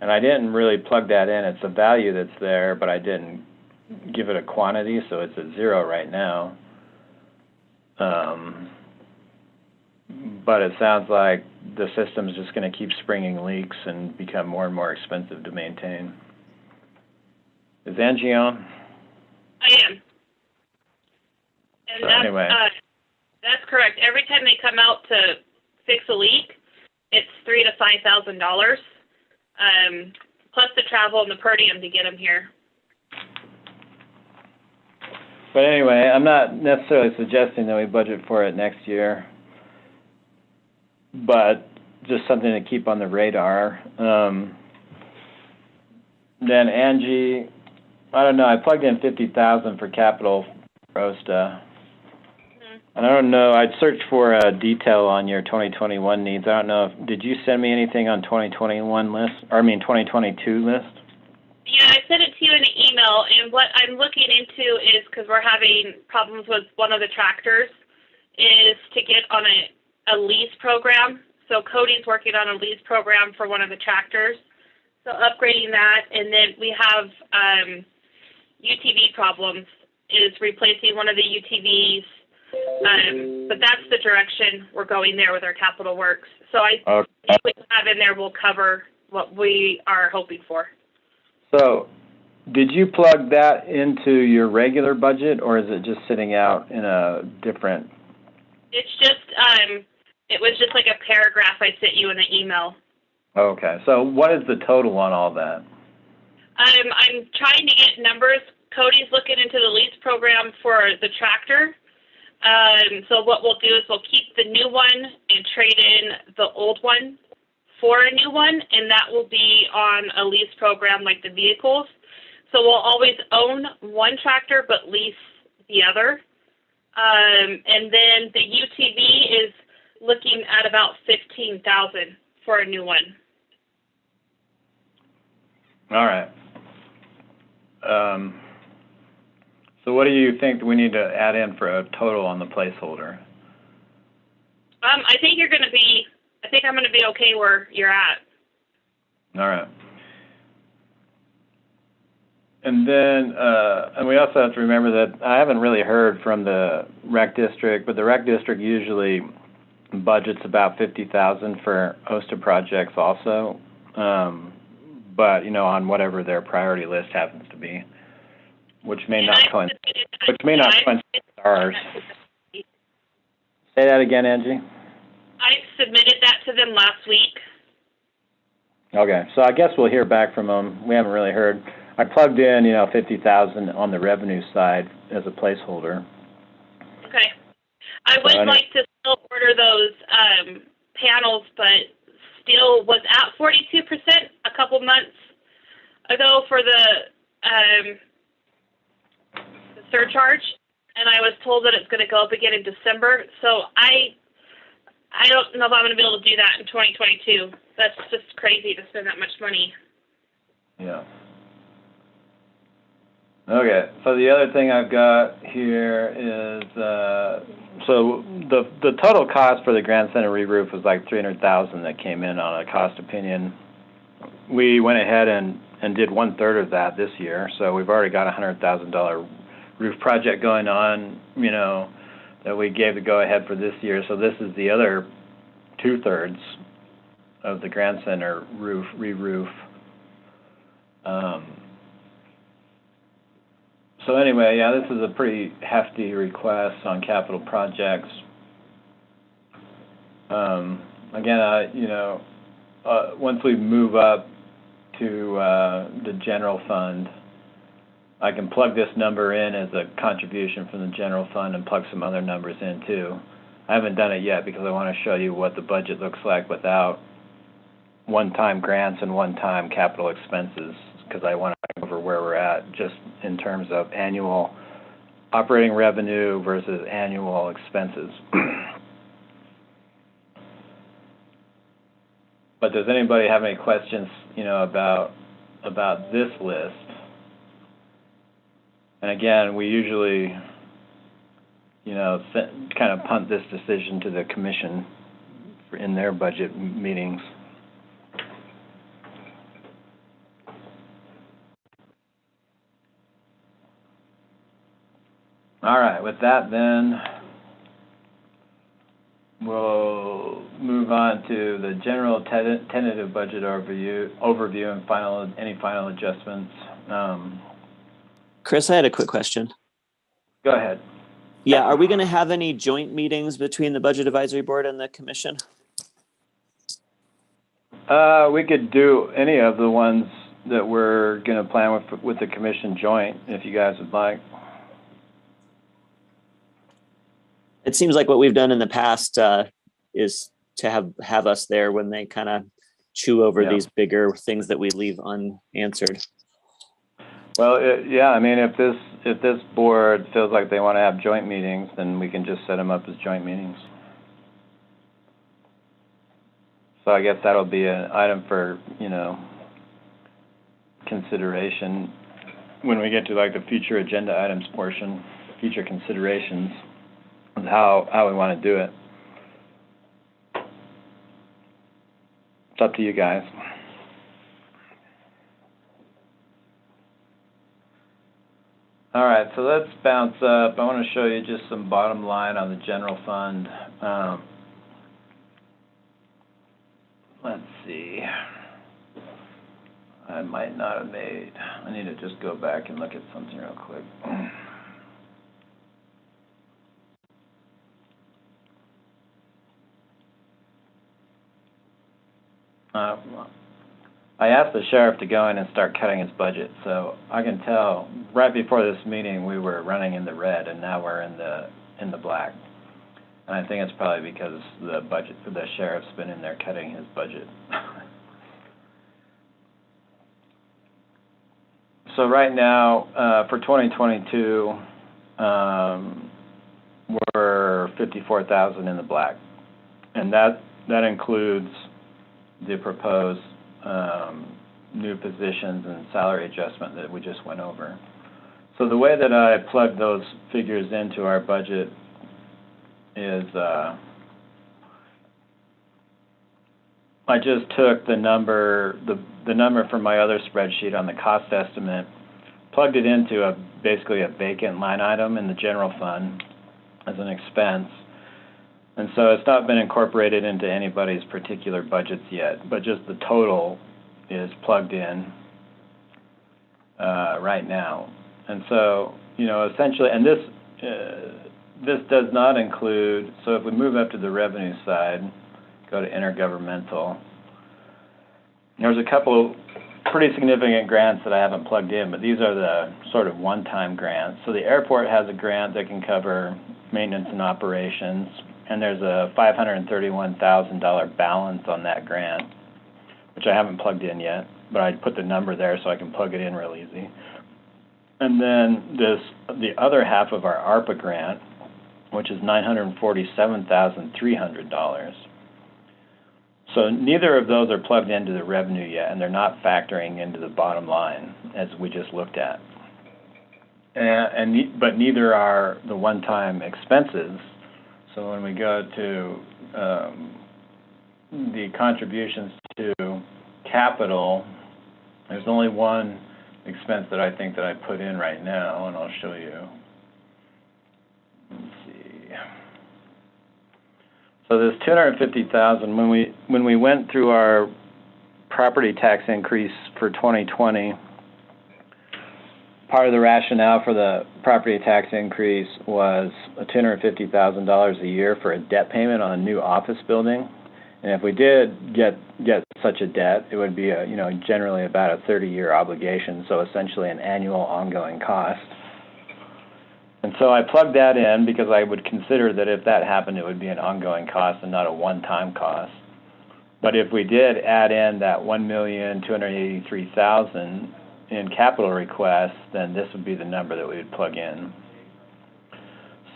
And I didn't really plug that in. It's a value that's there, but I didn't give it a quantity, so it's at 0 right now. But it sounds like the system's just going to keep springing leaks and become more and more expensive to maintain. Is Angie on? I am. And So that's, anyway. That's correct. Every time they come out to fix a leak, it's $3,000 to $5,000, plus the travel and the per diem to get them here. But anyway, I'm not necessarily suggesting that we budget for it next year, but just something to keep on the radar. Then Angie, I don't know, I plugged in 50,000 for capital for OSTA. And I don't know, I'd search for detail on your 2021 needs. I don't know, did you send me anything on 2021 list, or 2022 list? Yeah, I sent it to you in an email, and what I'm looking into is, because we're having problems with one of the tractors, is to get on a lease program. So Cody's working on a lease program for one of the tractors. So upgrading that, and then we have UTV problems, is replacing one of the UTVs. But that's the direction we're going there with our capital works. So I think what we have in there will cover what we are hoping for. So, did you plug that into your regular budget, or is it just sitting out in a different? It's just, it was just like a paragraph I sent you in an email. Okay, so what is the total on all that? I'm trying to get numbers. Cody's looking into the lease program for the tractor. So what we'll do is we'll keep the new one and trade in the old one for a new one, and that will be on a lease program like the vehicles. So we'll always own one tractor but lease the other. And then the UTV is looking at about $15,000 for a new one. All right. So what do you think we need to add in for a total on the placeholder? I think I'm going to be okay where you're at. All right. And then, and we also have to remember that I haven't really heard from the rec district, but the rec district usually budgets about $50,000 for OSTA projects also, but on whatever their priority list happens to be, which may not coincide with ours. Say that again, Angie. I submitted that to them last week. Okay, so I guess we'll hear back from them. We haven't really heard. I plugged in, $50,000 on the revenue side as a placeholder. Okay. I would like to still order those panels, but still was at 42% a couple months ago for the surcharge, and I was told that it's going to go up again in December. So I don't know if I'm going to be able to do that in 2022. That's just crazy to spend that much money. Yeah. Okay, so the other thing I've got here is, so the total cost for the Grand Center re-roof was like $300,000 that came in on a cost opinion. We went ahead and did 1/3 of that this year, so we've already got a $100,000 roof project going on, that we gave the go-ahead for this year. So this is the other 2/3 of the Grand Center roof, re-roof. So anyway, yeah, this is a pretty hefty request on capital projects. Again, once we move up to the general fund, I can plug this number in as a contribution from the general fund and plug some other numbers in too. I haven't done it yet because I want to show you what the budget looks like without one-time grants and one-time capital expenses, because I want to go over where we're at just in terms of annual operating revenue versus annual expenses. But does anybody have any questions, about this list? And again, we usually, kind of punt this decision to the commission in their budget meetings. All right, with that then, we'll move on to the general tentative budget overview and any final adjustments. Chris, I had a quick question. Go ahead. Yeah, are we going to have any joint meetings between the Budget Advisory Board and the Commission? We could do any of the ones that we're going to plan with the Commission joint, if you guys would like. It seems like what we've done in the past is to have us there when they kind of chew over these bigger things that we leave unanswered. Well, if this board feels like they want to have joint meetings, then we can just set them up as joint meetings. So I guess that'll be an item for, consideration when we get to like the future agenda items portion, future considerations of how we want to do it. It's up to you guys. All right, so let's bounce up. I want to show you just some bottom line on the general fund. Let's see. I might not have made. I need to just go back and look at something real quick. I asked the sheriff to go in and start cutting his budget, so I can tell right before this meeting we were running in the red, and now we're in the black. And I think it's probably because the sheriff's been in there cutting his budget. So right now, for 2022, we're 54,000 in the black, and that includes the proposed new positions and salary adjustment that we just went over. So the way that I plug those figures into our budget is I just took the number from my other spreadsheet on the cost estimate, plugged it into basically a vacant line item in the general fund as an expense. And so it's not been incorporated into anybody's particular budgets yet, but just the total is plugged in right now. And so, essentially, and this does not include, so if we move up to the revenue side, go to intergovernmental, there's a couple of pretty significant grants that I haven't plugged in, but these are the sort of one-time grants. So the airport has a grant that can cover maintenance and operations, and there's a $531,000 balance on that grant, which I haven't plugged in yet, but I put the number there so I can plug it in real easy. And then the other half of our ARPA grant, which is $947,300. So neither of those are plugged into the revenue yet, and they're not factoring into the bottom line as we just looked at. But neither are the one-time expenses. So when we go to the contributions to capital, there's only one expense that I think that I put in right now, and I'll show you. Let's see. So this $250,000, when we went through our property tax increase for 2020, part of the rationale for the property tax increase was $250,000 a year for a debt payment on a new office building. And if we did get such a debt, it would be generally about a 30-year obligation, so essentially an annual ongoing cost. And so I plugged that in because I would consider that if that happened, it would be an ongoing cost and not a one-time cost. But if we did add in that $1,283,000 in capital requests, then this would be the number that we would plug in.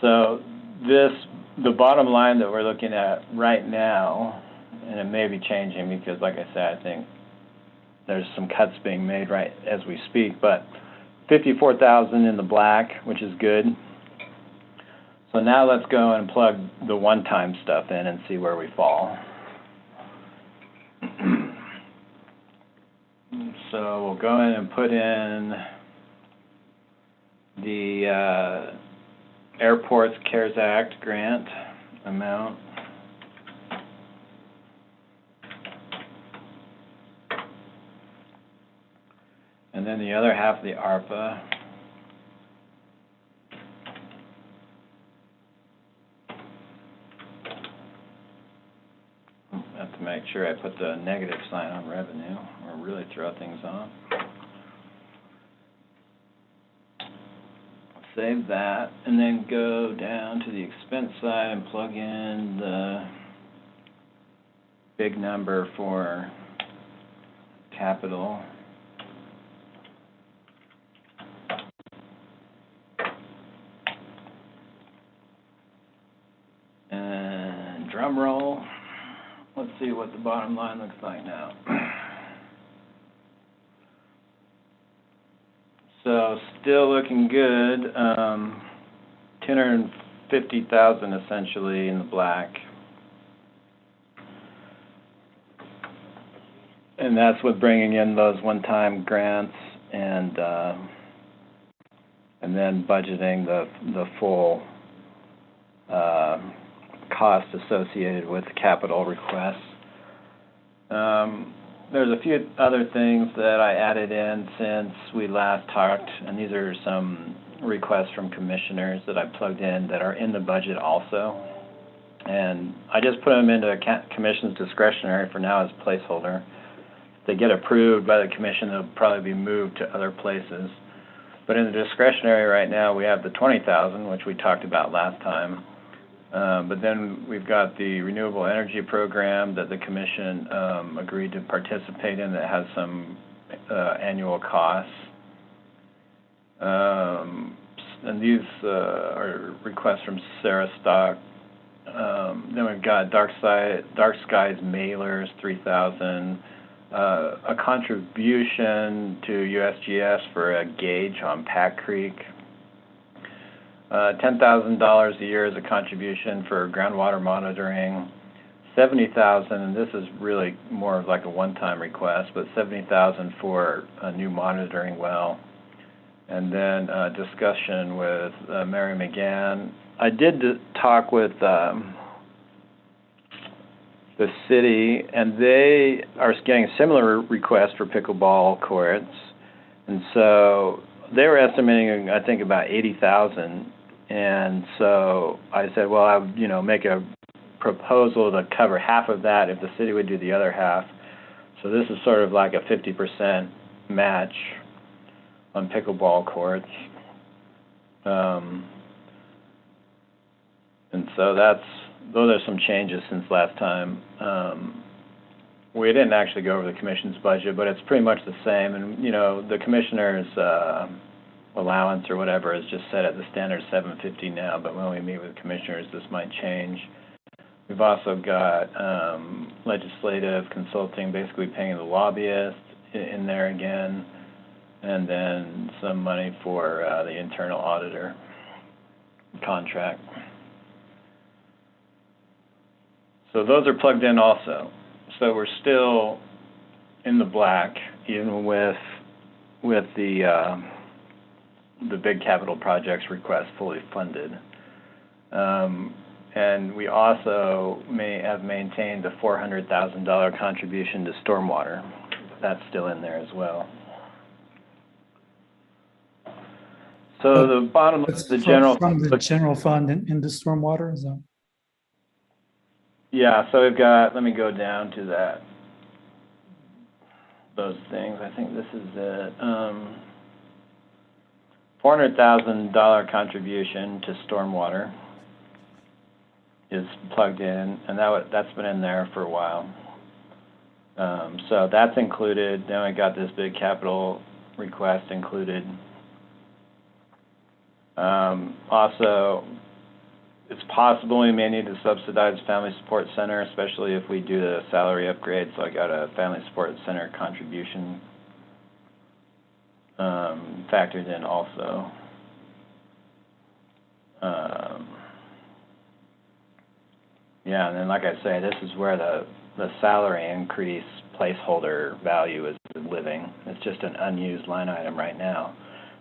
So the bottom line that we're looking at right now, and it may be changing because, like I said, I think there's some cuts being made right as we speak, but 54,000 in the black, which is good. So now let's go and plug the one-time stuff in and see where we fall. So we'll go in and put in the Airports CARES Act grant amount. And then the other half of the ARPA. I have to make sure I put the negative sign on revenue, or really throw things off. Save that, and then go down to the expense side and plug in the big number for capital. And drum roll. Let's see what the bottom line looks like now. So still looking good. 250,000 essentially in the black. And that's with bringing in those one-time grants and then budgeting the full cost associated with capital requests. There's a few other things that I added in since we last talked, and these are some requests from commissioners that I plugged in that are in the budget also. And I just put them into commission's discretionary for now as placeholder. If they get approved by the commission, they'll probably be moved to other places. But in the discretionary right now, we have the 20,000, which we talked about last time. But then we've got the renewable energy program that the commission agreed to participate in that has some annual costs. And these are requests from Sarah Stock. Then we've got Dark Skies mailers, 3,000. A contribution to USGS for a gauge on Pack Creek. $10,000 a year as a contribution for groundwater monitoring. $70,000, and this is really more of like a one-time request, but $70,000 for a new monitoring well. And then discussion with Mary McGann. I did talk with the city, and they are getting similar requests for pickleball courts. And so they were estimating, I think, about 80,000. And so I said, well, I would, make a proposal to cover half of that if the city would do the other half. So this is sort of like a 50% match on pickleball courts. And so those are some changes since last time. We didn't actually go over the commission's budget, but it's pretty much the same. And, the commissioner's allowance or whatever is just set at the standard $750 now, but when we meet with commissioners, this might change. We've also got legislative consulting, basically paying the lobbyist in there again, and then some money for the internal auditor contract. So those are plugged in also. So we're still in the black, even with the big capital projects request fully funded. And we also may have maintained the $400,000 contribution to stormwater. That's still in there as well. So the bottom of the general... From the general fund into stormwater, is that? Yeah, so we've got, let me go down to that, those things. I think this is it. $400,000 contribution to stormwater is plugged in, and that's been in there for a while. So that's included. Then we got this big capital request included. Also, it's possible we may need to subsidize Family Support Center, especially if we do the salary upgrade. So I got a Family Support Center contribution factored in also. Yeah, and then like I say, this is where the salary increase placeholder value is living. It's just an unused line item right now.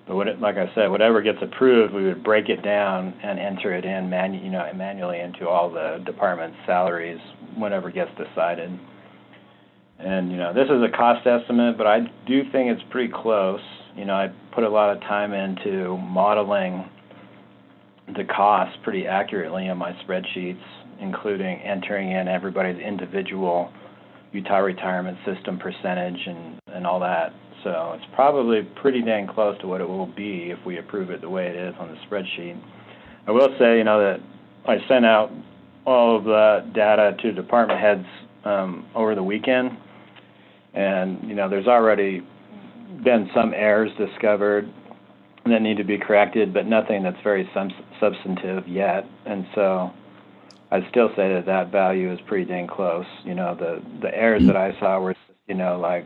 But like I said, whatever gets approved, we would break it down and enter it in manually into all the department's salaries whenever gets decided. And, this is a cost estimate, but I do think it's pretty close. I put a lot of time into modeling the costs pretty accurately in my spreadsheets, including entering in everybody's individual Utah retirement system percentage and all that. So it's probably pretty dang close to what it will be if we approve it the way it is on the spreadsheet. I will say, that I sent out all of the data to department heads over the weekend, and, there's already been some errors discovered that need to be corrected, but nothing that's very substantive yet. And so I'd still say that value is pretty dang close. The errors that I saw were, like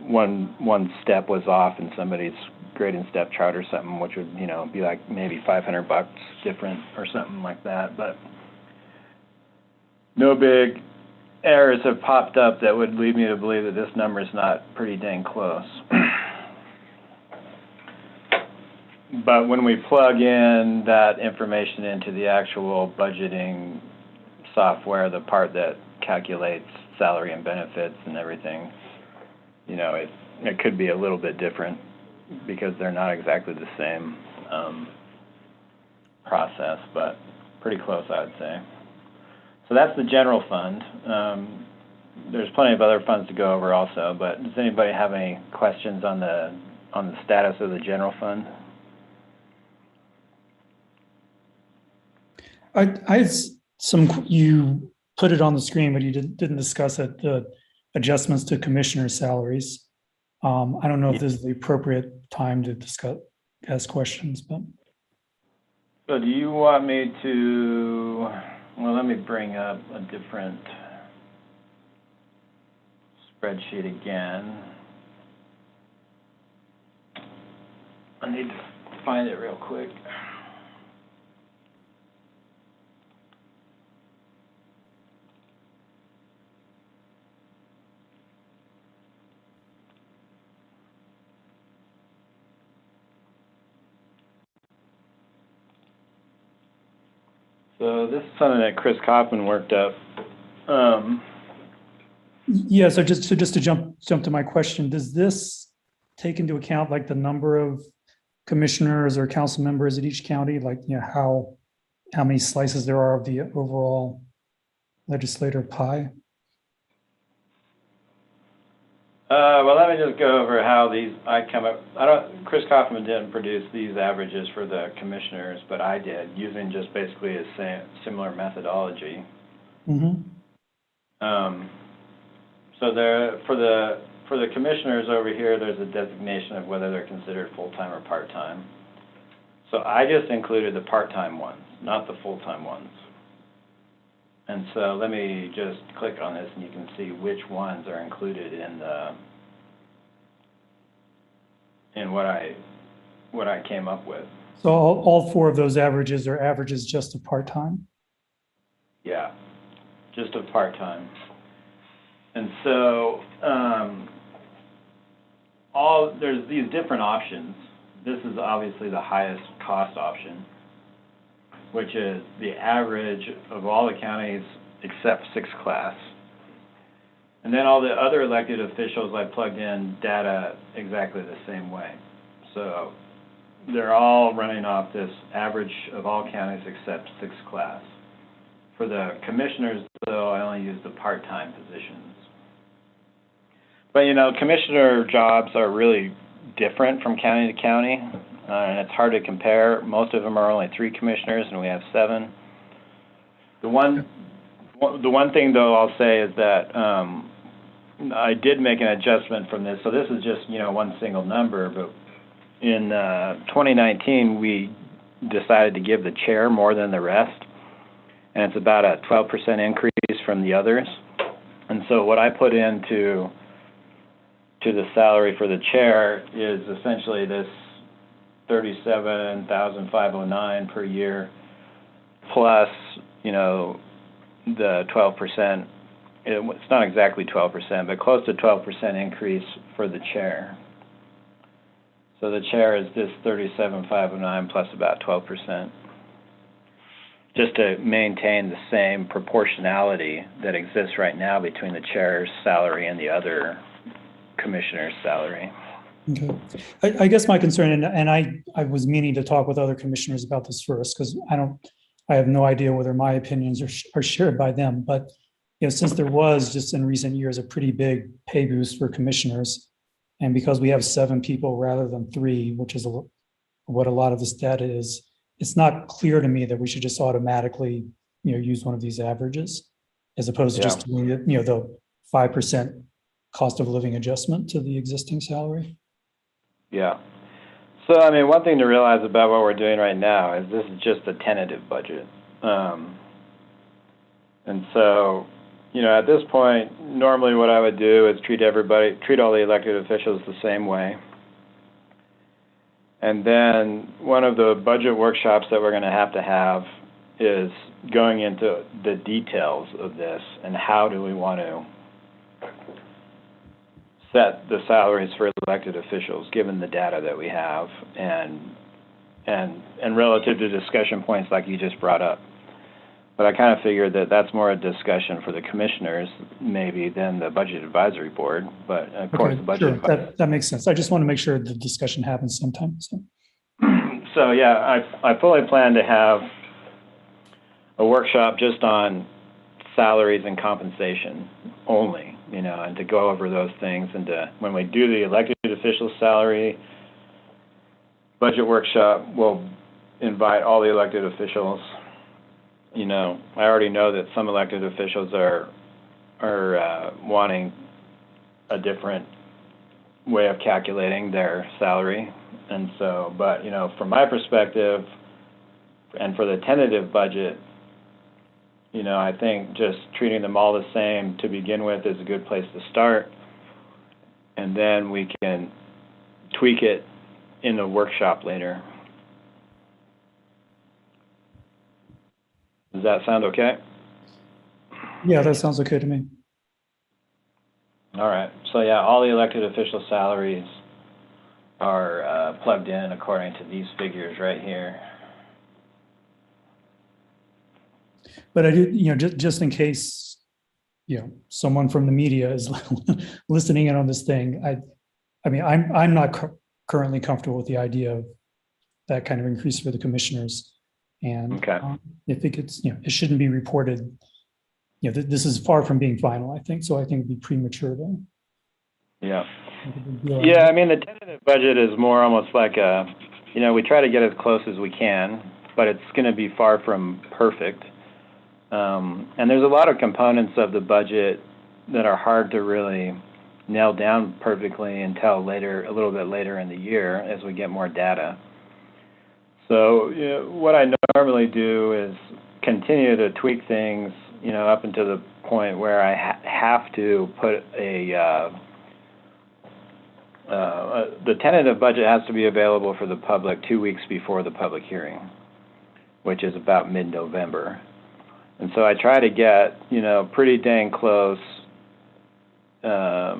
one step was off in somebody's grading step chart or something, which would, be like maybe $500 different or something like that. But no big errors have popped up that would lead me to believe that this number is not pretty dang close. But when we plug in that information into the actual budgeting software, the part that calculates salary and benefits and everything, it could be a little bit different because they're not exactly the same process, but pretty close, I would say. So that's the general fund. There's plenty of other funds to go over also, but does anybody have any questions on the status of the general fund? I had you put it on the screen, but you didn't discuss it, the adjustments to commissioner salaries. I don't know if this is the appropriate time to ask questions, but. So do you want me to, well, let me bring up a different spreadsheet again. I need to find it real quick. So this is something that Chris Kaufman worked up. Yeah, so just to jump to my question, does this take into account like the number of commissioners or council members at each county, like how many slices there are of the overall legislator pie? Well, let me just go over how these Chris Kaufman didn't produce these averages for the commissioners, but I did, using just basically a similar methodology. Mm-hmm. So for the commissioners over here, there's a designation of whether they're considered full-time or part-time. So I just included the part-time ones, not the full-time ones. And so let me just click on this, and you can see which ones are included in what I came up with. So all four of those averages are averages just of part-time? Yeah, just of part-time. And so there's these different options. This is obviously the highest cost option, which is the average of all the counties except 6th class. And then all the other elected officials, I plugged in data exactly the same way. So they're all running off this average of all counties except 6th class. For the commissioners, though, I only use the part-time positions. But, commissioner jobs are really different from county to county, and it's hard to compare. Most of them are only 3 commissioners, and we have 7. The one thing, though, I'll say is that I did make an adjustment from this. So this is just, one single number, but in 2019, we decided to give the chair more than the rest, and it's about a 12% increase from the others. And so what I put into to the salary for the chair is essentially this $37,509 per year plus, the 12%. It's not exactly 12%, but close to 12% increase for the chair. So the chair is this 37,509 plus about 12%, just to maintain the same proportionality that exists right now between the chair's salary and the other commissioner's salary. Okay. I guess my concern, and I was meaning to talk with other commissioners about this first, because I have no idea whether my opinions are shared by them, but since there was just in recent years a pretty big pay boost for commissioners, and because we have 7 people rather than 3, which is what a lot of this data is, it's not clear to me that we should just automatically, use one of these averages, as opposed to just doing the 5% cost of living adjustment to the existing salary. Yeah. So, one thing to realize about what we're doing right now is this is just a tentative budget. And so, at this point, normally what I would do is treat all the elected officials the same way. And then one of the budget workshops that we're going to have is going into the details of this and how do we want to set the salaries for elected officials, given the data that we have and relative to discussion points like you just brought up. But I kind of figured that that's more a discussion for the commissioners, maybe, than the Budget Advisory Board. But of course, the budget. Sure. That makes sense. I just want to make sure the discussion happens sometime. So yeah, I fully plan to have a workshop just on salaries and compensation only, and to go over those things. And when we do the elected official salary budget workshop, we'll invite all the elected officials. I already know that some elected officials are wanting a different way of calculating their salary. And so, but, from my perspective, and for the tentative budget, I think just treating them all the same to begin with is a good place to start. And then we can tweak it in the workshop later. Does that sound okay? Yeah, that sounds okay to me. All right. So yeah, all the elected official salaries are plugged in according to these figures right here. But I do, just in case, someone from the media is listening in on this thing, I'm not currently comfortable with the idea of that kind of increase for the commissioners. And okay. I think it shouldn't be reported. This is far from being final, I think. So I think it'd be premature to. Yeah. Yeah, the tentative budget is more almost like we try to get as close as we can, but it's going to be far from perfect. And there's a lot of components of the budget that are hard to really nail down perfectly until a little bit later in the year as we get more data. So what I normally do is continue to tweak things, up until the point where I have to put the tentative budget has to be available for the public 2 weeks before the public hearing, which is about mid-November. And so I try to get, pretty dang close, as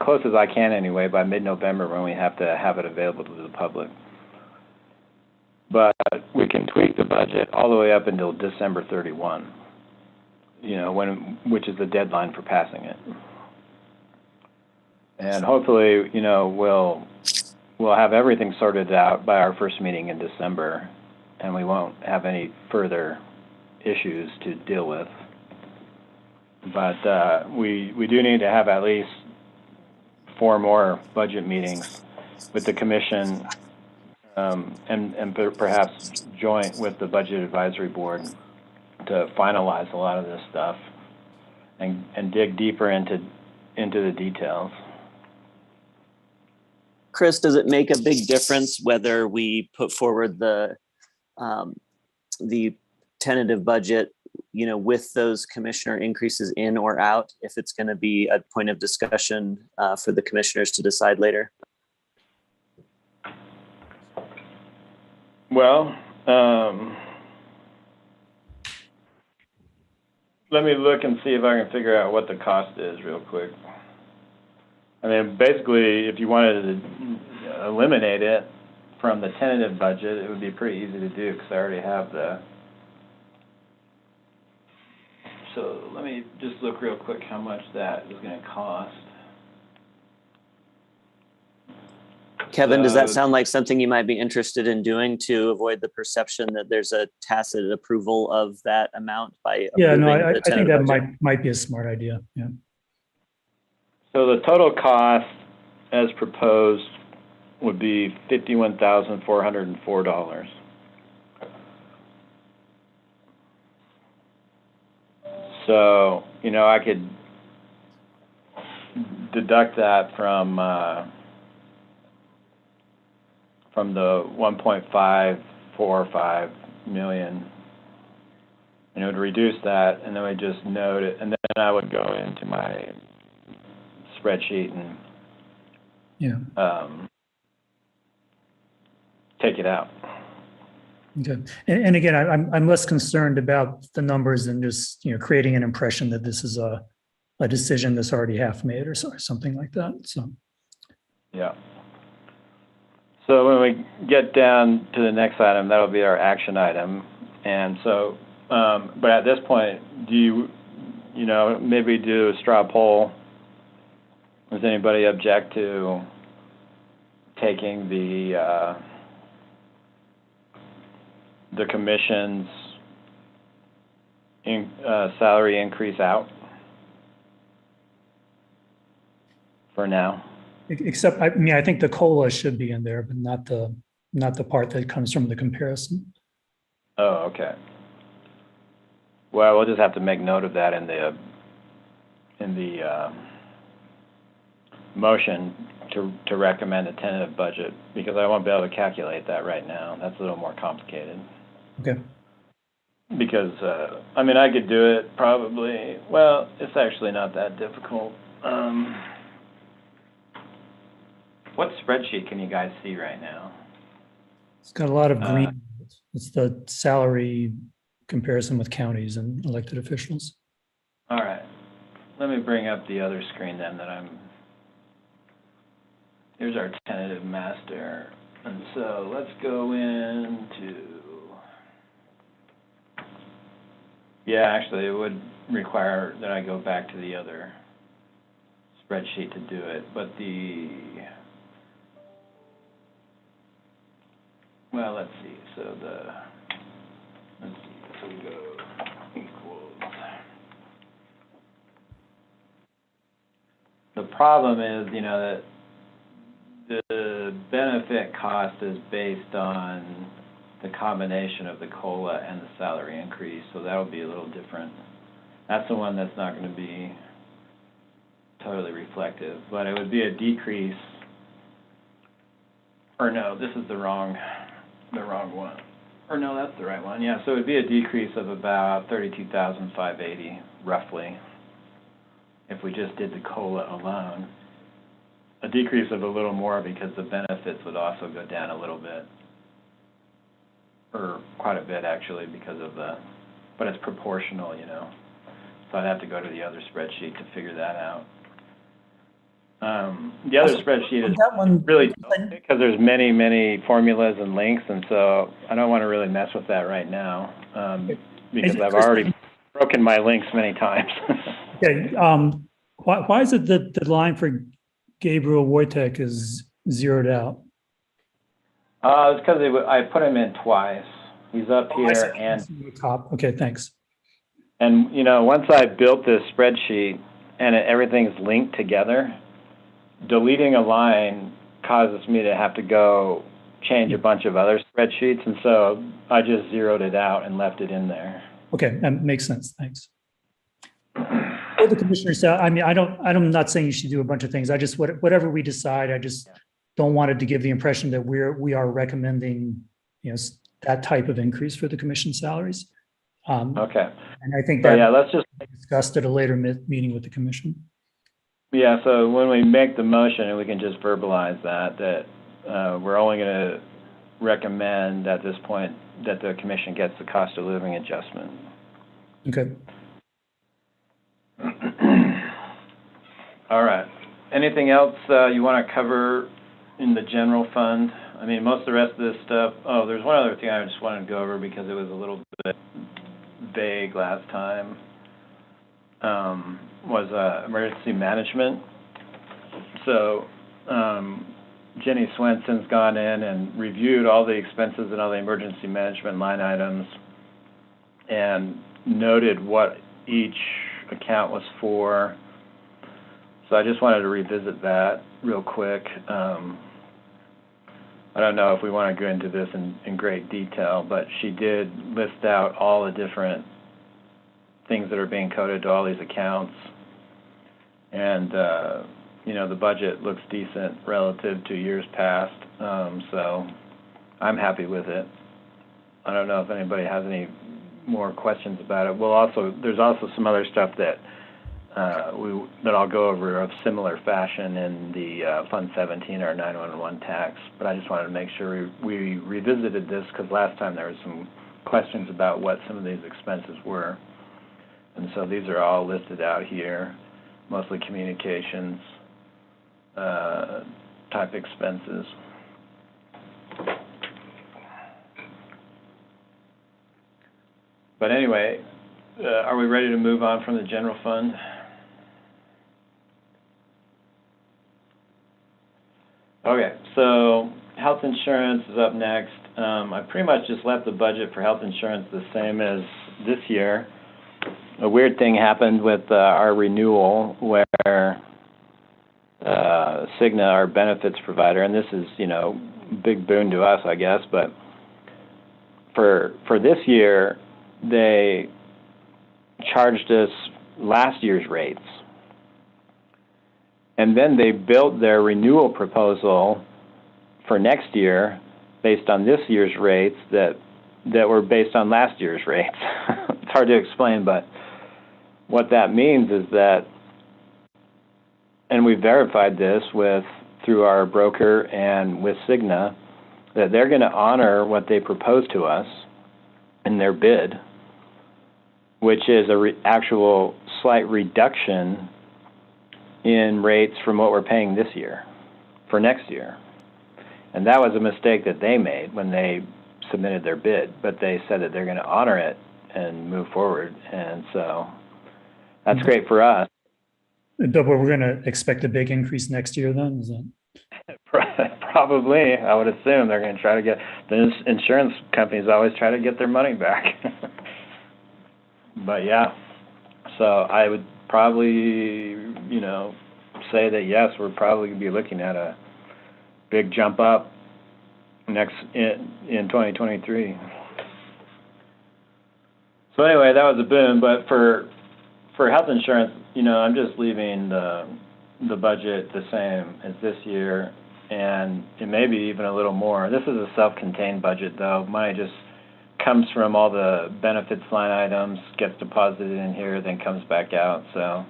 close as I can anyway, by mid-November when we have to have it available to the public. But we can tweak the budget all the way up until December 31, which is the deadline for passing it. And hopefully, we'll have everything sorted out by our first meeting in December, and we won't have any further issues to deal with. But we do need to have at least 4 more budget meetings with the commission, and perhaps joint with the Budget Advisory Board to finalize a lot of this stuff and dig deeper into the details. Chris, does it make a big difference whether we put forward the tentative budget with those commissioner increases in or out, if it's going to be a point of discussion for the commissioners to decide later? Well, let me look and see if I can figure out what the cost is real quick. I mean, basically, if you wanted to eliminate it from the tentative budget, it would be pretty easy to do because I already have the. So let me just look real quick how much that is going to cost. Kevin, does that sound like something you might be interested in doing to avoid the perception that there's a tacit approval of that amount by Yeah, no, approving I the think tentative that budget? might be a smart idea. Yeah. So the total cost as proposed would be $51,404. So, I could deduct that from the 1.545 million, and it would reduce that, and then we just note it, and then I would go into my spreadsheet and take it out. Okay. And again, I'm less concerned about the numbers than just, creating an impression that this is a decision that's already half made or something like that. So. Yeah. So when we get down to the next item, that'll be our action item. And so, but at this point, do you maybe do a straw poll? Does anybody object to taking the commission's salary increase out for now? Except, I think the COLA should be in there, but not the part that comes from the comparison. Oh, okay. Well, we'll just have to make note of that in the motion to recommend a tentative budget, because I won't be able to calculate that right now. That's a little more complicated. Okay. Because, I could do it probably, well, it's actually not that difficult. What spreadsheet can you guys see right now? It's got a lot of green. It's the salary comparison with counties and elected officials. All right. Let me bring up the other screen then here's our tentative master. And so let's go into, actually it would require that I go back to the other spreadsheet to do it, but let's see, so we go equals. The problem is, that the benefit cost is based on the combination of the COLA and the salary increase, so that'll be a little different. That's the one that's not going to be totally reflective, but it would be a decrease, or no, this is the wrong one. Or no, that's the right one. Yeah, so it would be a decrease of about $32,580, roughly, if we just did the COLA alone. A decrease of a little more because the benefits would also go down a little bit. Or quite a bit, actually, because of but it's proportional, So I'd have to go to the other spreadsheet to figure that out. The other spreadsheet is really because there's many, many formulas and links, and so I don't want to really mess with that right now because I've already broken my links many times. Okay. Why is it that the line for Gabriel Wojtek is zeroed out? It's because I put him in twice. He's up here and top. Okay, thanks. And once I built this spreadsheet and everything's linked together, deleting a line causes me to have to go change a bunch of other spreadsheets, and so I just zeroed it out and left it in there. Okay, that makes sense. Thanks. For the commissioner's, I'm not saying you should do a bunch of things. I just whatever we decide, I just don't want it to give the impression that we are recommending that type of increase for the commission salaries. Okay. And I think So that yeah, let's just, discussed at a later meeting with the commission. yeah, so when we make the motion, we can just verbalize that we're only going to recommend at this point that the commission gets the cost of living adjustment. Okay. All right. Anything else you want to cover in the general fund? I mean, most of the rest of this stuff, oh, there's one other thing I just wanted to go over because it was a little bit vague last time, was emergency management. So Jenny Swenson's gone in and reviewed all the expenses and all the emergency management line items and noted what each account was for. So I just wanted to revisit that real quick. I don't know if we want to go into this in great detail, but she did list out all the different things that are being coded to all these accounts. And, you know, the budget looks decent relative to years past, so I'm happy with it. I don't know if anybody has any more questions about it. There's also some other stuff that that I'll go over of similar fashion in the Fund 17 or 911 tax, but I just wanted to make sure we revisited this because last time there was some questions about what some of these expenses were. And so these are all listed out here, mostly communications type expenses. But anyway, are we ready to move on from the general fund? Okay, so health insurance is up next. I pretty much just left the budget for health insurance the same as this year. A weird thing happened with our renewal where Cigna, our benefits provider, and this is, you know, big boon to us, I guess, but for this year, they charged us last year's rates. And then they built their renewal proposal for next year based on this year's rates that were based on last year's rates. It's hard to explain, but what that means is that, and we verified this through our broker and with Cigna, that they're going to honor what they proposed to us in their bid, which is actual slight reduction in rates from what we're paying this year for next year. And that was a mistake that they made when they submitted their bid, but they said that they're going to honor it and move forward. And so that's great for us. But we're going to expect a big increase next year then, is that? Probably. I would assume they're going to try to get, the insurance companies always try to get their money back. But yeah, so I would probably, you know, say that yes, we're probably going to be looking at a big jump up in 2023. So anyway, that was a boom. But for health insurance, you know, I'm just leaving the budget the same as this year, and it may be even a little more. This is a self-contained budget, though. Money just comes from all the benefits line items, gets deposited in here, then comes back out. So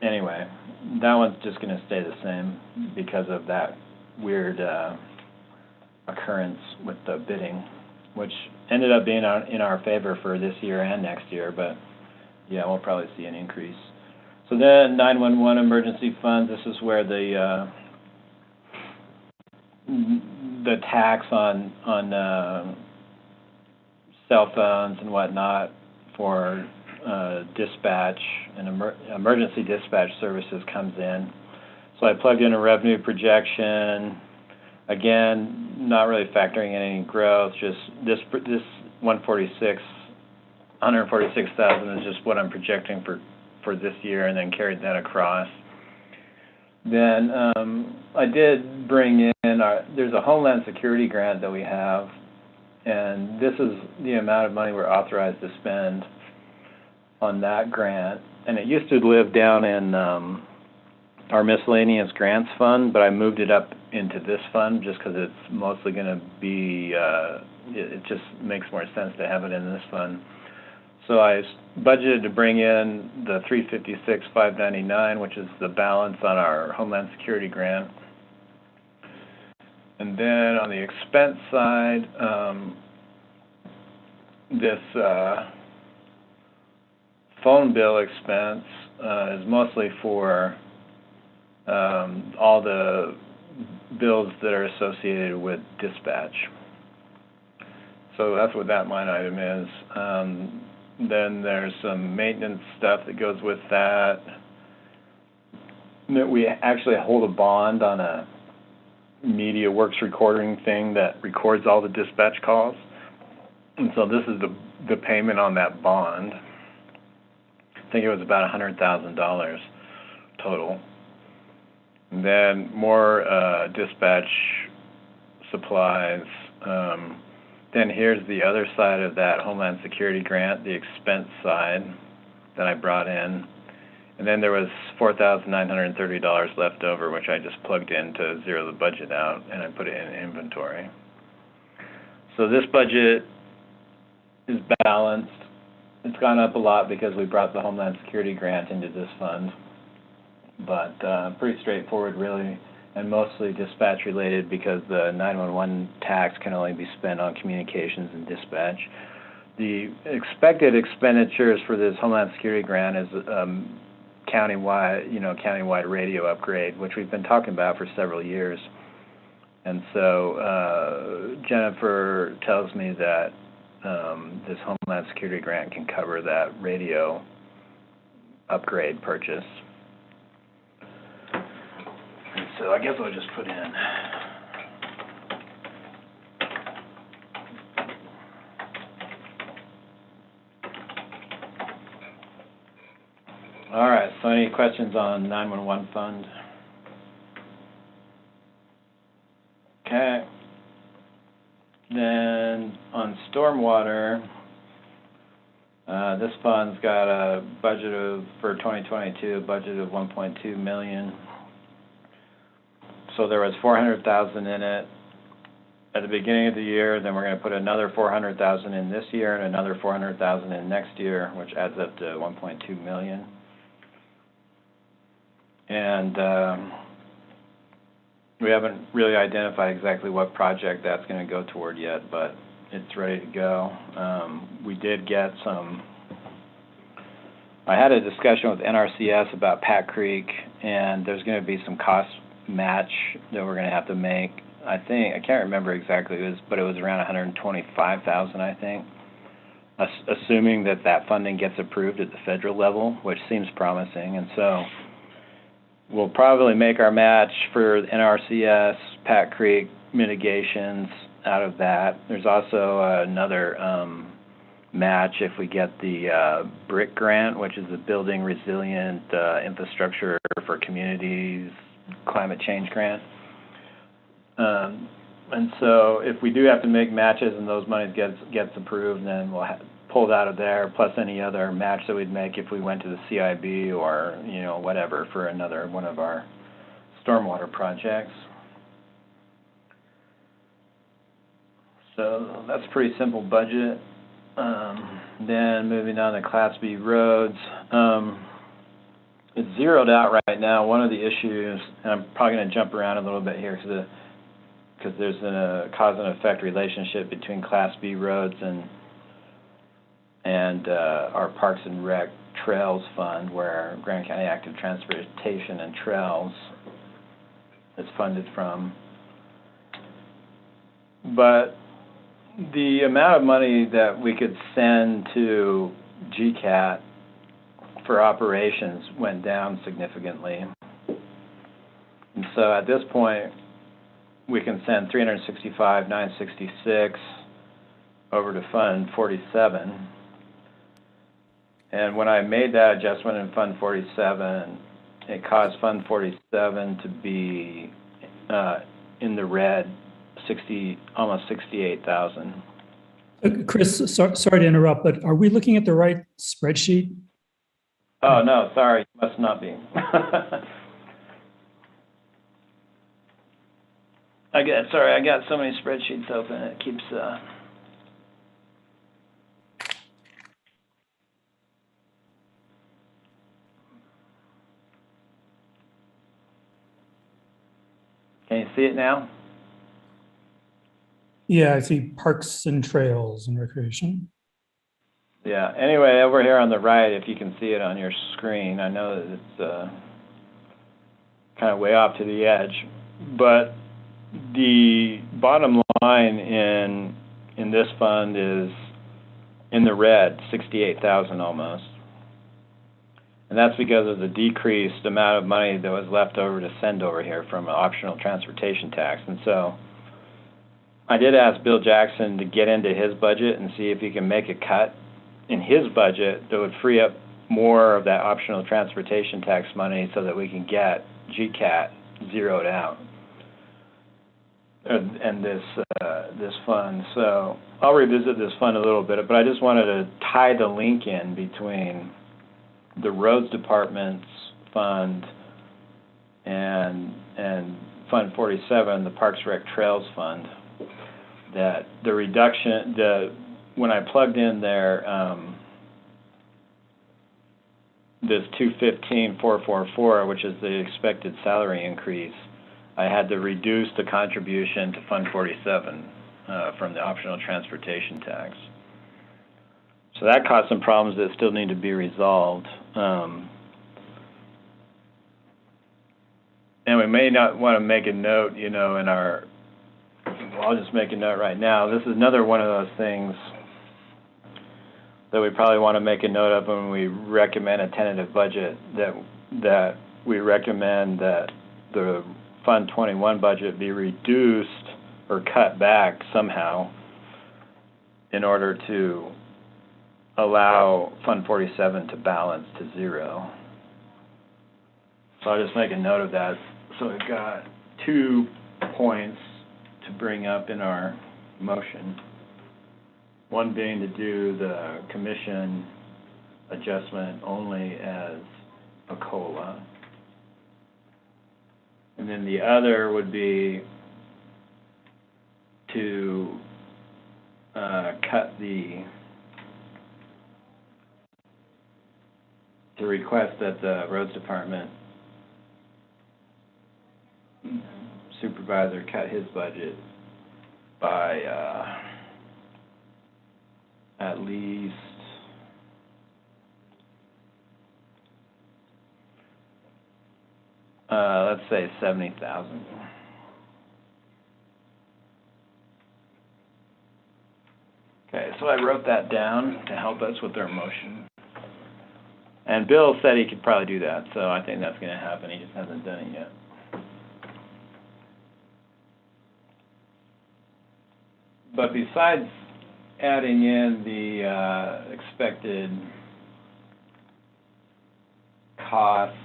anyway, that one's just going to stay the same because of that weird occurrence with the bidding, which ended up being in our favor for this year and next year. But yeah, we'll probably see an increase. So then 911 emergency funds, this is where the tax on cell phones and whatnot for dispatch and emergency dispatch services comes in. So I plugged in a revenue projection. Again, not really factoring in any growth. Just this 146,000 is just what I'm projecting for this year, and then carried that across. Then I did bring in there's a Homeland Security grant that we have, and this is the amount of money we're authorized to spend on that grant. And it used to live down in our miscellaneous grants fund, but I moved it up into this fund just because it's mostly going to be, it just makes more sense to have it in this fund. So I budgeted to bring in the $356,599, which is the balance on our Homeland Security grant. And then on the expense side, this phone bill expense is mostly for all the bills that are associated with dispatch. So that's what that line item is. Then there's some maintenance stuff that goes with that. We actually hold a bond on a media works recording thing that records all the dispatch calls. And so this is the payment on that bond. I think it was about $100,000 total. And then more dispatch supplies. Then here's the other side of that Homeland Security grant, the expense side that I brought in. And then there was $4,930 left over, which I just plugged in to zero the budget out, and I put it in inventory. So this budget is balanced. It's gone up a lot because we brought the Homeland Security grant into this fund, but pretty straightforward, really, and mostly dispatch related because the 911 tax can only be spent on communications and dispatch. The expected expenditures for this Homeland Security grant is countywide radio upgrade, which we've been talking about for several years. And so Jennifer tells me that this Homeland Security grant can cover that radio upgrade purchase. And so I guess I'll just put in. All right, so any questions on 911 fund? Okay. Then on stormwater, this fund's got a budget for 2022, a budget of 1.2 million. So there was 400,000 in it at the beginning of the year. Then we're going to put another 400,000 in this year and another 400,000 in next year, which adds up to 1.2 million. And we haven't really identified exactly what project that's going to go toward yet, but it's ready to go. We did get some. I had a discussion with NRCS about Pat Creek, and there's going to be some cost match that we're going to have to make. I can't remember exactly, but it was around 125,000, I think, assuming that funding gets approved at the federal level, which seems promising. And so we'll probably make our match for NRCS, Pat Creek mitigations out of that. There's also another match if we get the BRIC grant, which is the Building Resilient Infrastructure for Communities Climate Change grant. And so if we do have to make matches and those monies gets approved, then we'll pull it out of there, plus any other match that we'd make if we went to the CIB or, whatever for another one of our stormwater projects. So that's a pretty simple budget. Then moving on to Class B roads. It's zeroed out right now. One of the issues, and I'm probably going to jump around a little bit here because there's a cause and effect relationship between Class B roads and our Parks and Rec Trails Fund, where Grand County Active Transportation and Trails is funded from. But the amount of money that we could send to GCAT for operations went down significantly. And so at this point, we can send $365,966 over to Fund 47. And when I made that adjustment in Fund 47, it caused Fund 47 to be in the red, almost 68,000. Chris, sorry to interrupt, but are we looking at the right spreadsheet? Oh, no, sorry, must not be. I got so many spreadsheets open, it keeps, Can you see it now? Yeah, I see parks and trails and recreation. Yeah, anyway, over here on the right, if you can see it on your screen, I know that it's kind of way off to the edge, but the bottom line in this fund is in the red, 68,000 almost. And that's because of the decreased amount of money that was left over to send over here from an optional transportation tax. And so I did ask Bill Jackson to get into his budget and see if he can make a cut in his budget that would free up more of that optional transportation tax money so that we can get GCAT zeroed out and this fund. So I'll revisit this fund a little bit, but I just wanted to tie the link in between the roads department's fund and Fund 47, the Parks Rec Trails Fund. That the reduction, when I plugged in there this 215,444, which is the expected salary increase, I had to reduce the contribution to Fund 47 from the optional transportation tax. So that caused some problems that still need to be resolved. And we may not want to make a note, in our, well, I'll just make a note right now. This is another one of those things that we probably want to make a note of when we recommend a tentative budget, that we recommend that the Fund 21 budget be reduced or cut back somehow in order to allow Fund 47 to balance to zero. So I'll just make a note of that. So we've got 2 points to bring up in our motion. One being to do the commission adjustment only as a COLA. And then the other would be to to request that the roads department supervisor cut his budget by at least let's say 70,000. Okay, so I wrote that down to help us with our motion. And Bill said he could probably do that, so I think that's going to happen. He just hasn't done it yet. But besides adding in the expected costs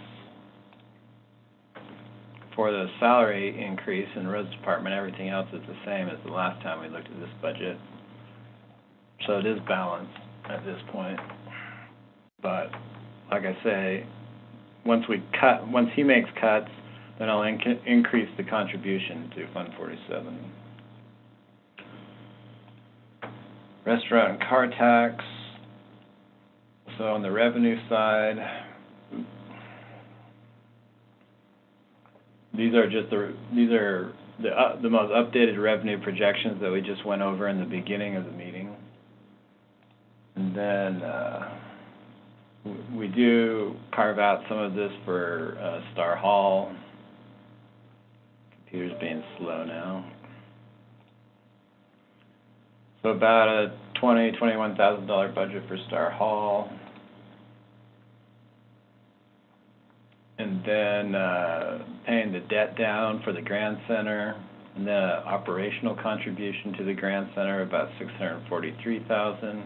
for the salary increase in roads department, everything else is the same as the last time we looked at this budget. So it is balanced at this point. But like I say, once he makes cuts, then I'll increase the contribution to Fund 47. Restaurant and car tax. So on the revenue side, these are the most updated revenue projections that we just went over in the beginning of the meeting. And then we do carve out some of this for Star Hall. Computer's being slow now. So about a $21,000 budget for Star Hall. And then paying the debt down for the Grand Center. And then an operational contribution to the Grand Center, about $643,000.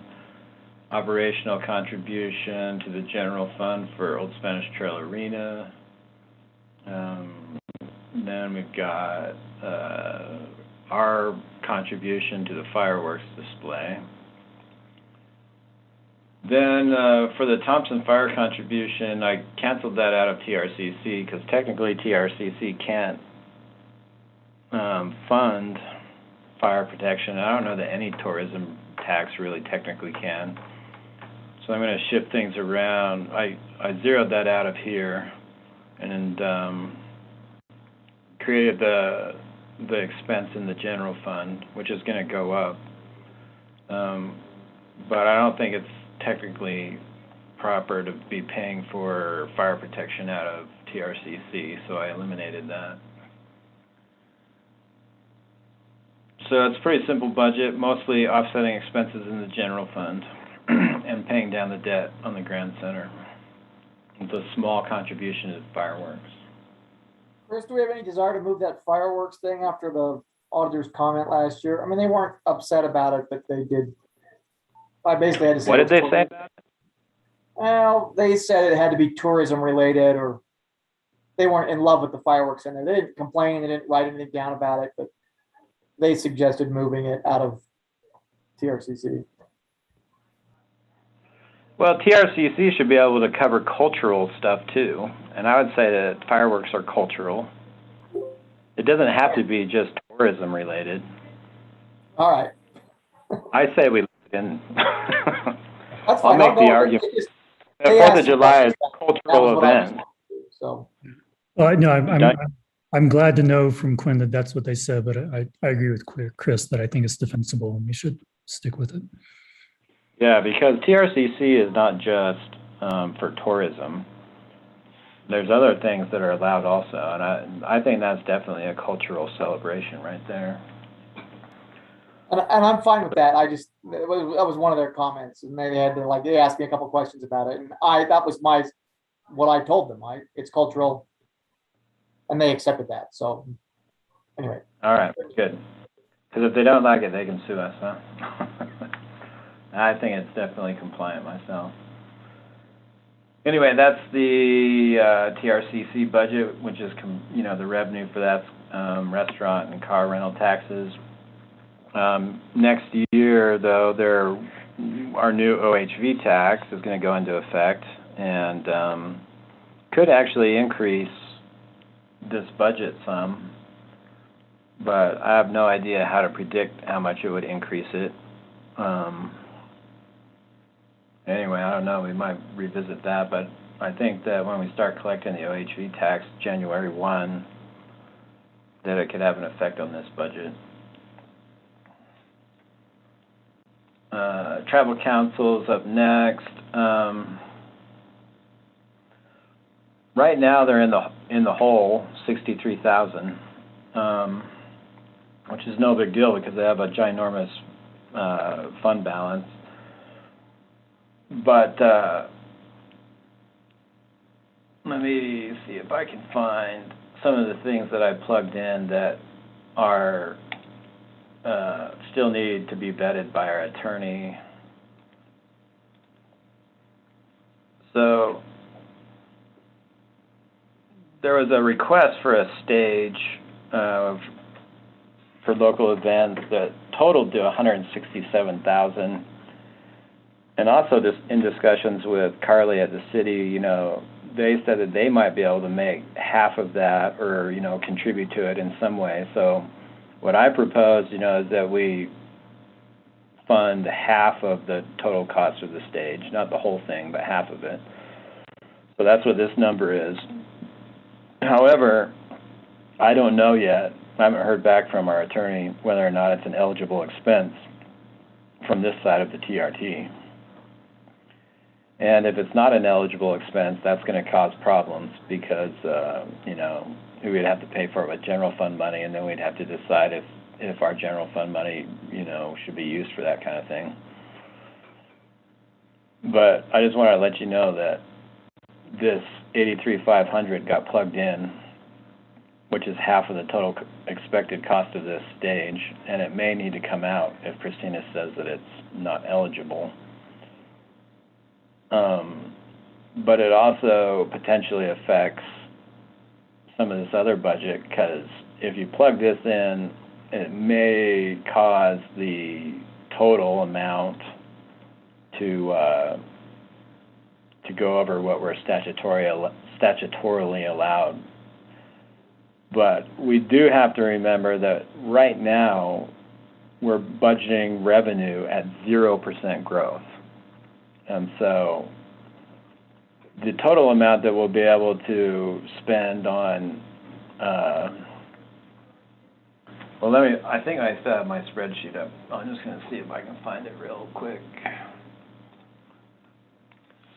Operational contribution to the general fund for Old Spanish Trail Arena. Then we've got our contribution to the fireworks display. Then for the Thompson Fire contribution, I canceled that out of TRCC because technically TRCC can't fund fire protection. I don't know that any tourism tax really technically can. So I'm going to shift things around. I zeroed that out of here and created the expense in the general fund, which is going to go up. But I don't think it's technically proper to be paying for fire protection out of TRCC, so I eliminated that. So it's a pretty simple budget, mostly offsetting expenses in the general fund and paying down the debt on the Grand Center. It's a small contribution to fireworks. Chris, do we have any desire to move that fireworks thing after the auditor's comment last year? I mean, they weren't upset about it, but they did. I basically had to say. What did they say about it? Well, they said it had to be tourism related, or they weren't in love with the fireworks center. They didn't complain. They didn't write anything down about it, but they suggested moving it out of TRCC. Well, TRCC should be able to cover cultural stuff too, and I would say that fireworks are cultural. It doesn't have to be just tourism related. All right. I say we leave it in. That's fine. I'll make the argument. The 4th of July is a cultural event. So. No, I'm glad to know from Quinn that that's what they said, but I agree with Chris that I think it's defensible and we should stick with it. Yeah, because TRCC is not just for tourism. There's other things that are allowed also, and I think that's definitely a cultural celebration right there. And I'm fine with that. That was one of their comments, and they asked me a couple questions about it, and that was what I told them. It's cultural, and they accepted that. So anyway. All right, good. Because if they don't like it, they can sue us, huh? I think it's definitely compliant myself. Anyway, that's the TRCC budget, which is the revenue for that restaurant and car rental taxes. Next year, though, our new OHV tax is going to go into effect and could actually increase this budget some, but I have no idea how to predict how much it would increase it. Anyway, I don't know. We might revisit that, but I think that when we start collecting the OHV tax January 1, that it could have an effect on this budget. Travel council's up next. Right now they're in the hole, 63,000, which is no big deal because they have a ginormous fund balance. But let me see if I can find some of the things that I plugged in that are still need to be vetted by our attorney. So there was a request for a stage for local events that totaled to $167,000. And also just in discussions with Carly at the city, they said that they might be able to make half of that or, contribute to it in some way. So what I proposed, is that we fund half of the total cost of the stage, not the whole thing, but half of it. So that's what this number is. However, I don't know yet. I haven't heard back from our attorney whether or not it's an eligible expense from this side of the TRT. And if it's not an eligible expense, that's going to cause problems because, we'd have to pay for it with general fund money, and then we'd have to decide if our general fund money, should be used for that kind of thing. But I just want to let you know that this $83,500 got plugged in, which is half of the total expected cost of this stage, and it may need to come out if Christina says that it's not eligible. But it also potentially affects some of this other budget because if you plug this in, it may cause the total amount to go over what we're statutorily allowed. But we do have to remember that right now, we're budgeting revenue at 0% growth. And so the total amount that we'll be able to spend on, I think I still have my spreadsheet up. I'm just going to see if I can find it real quick.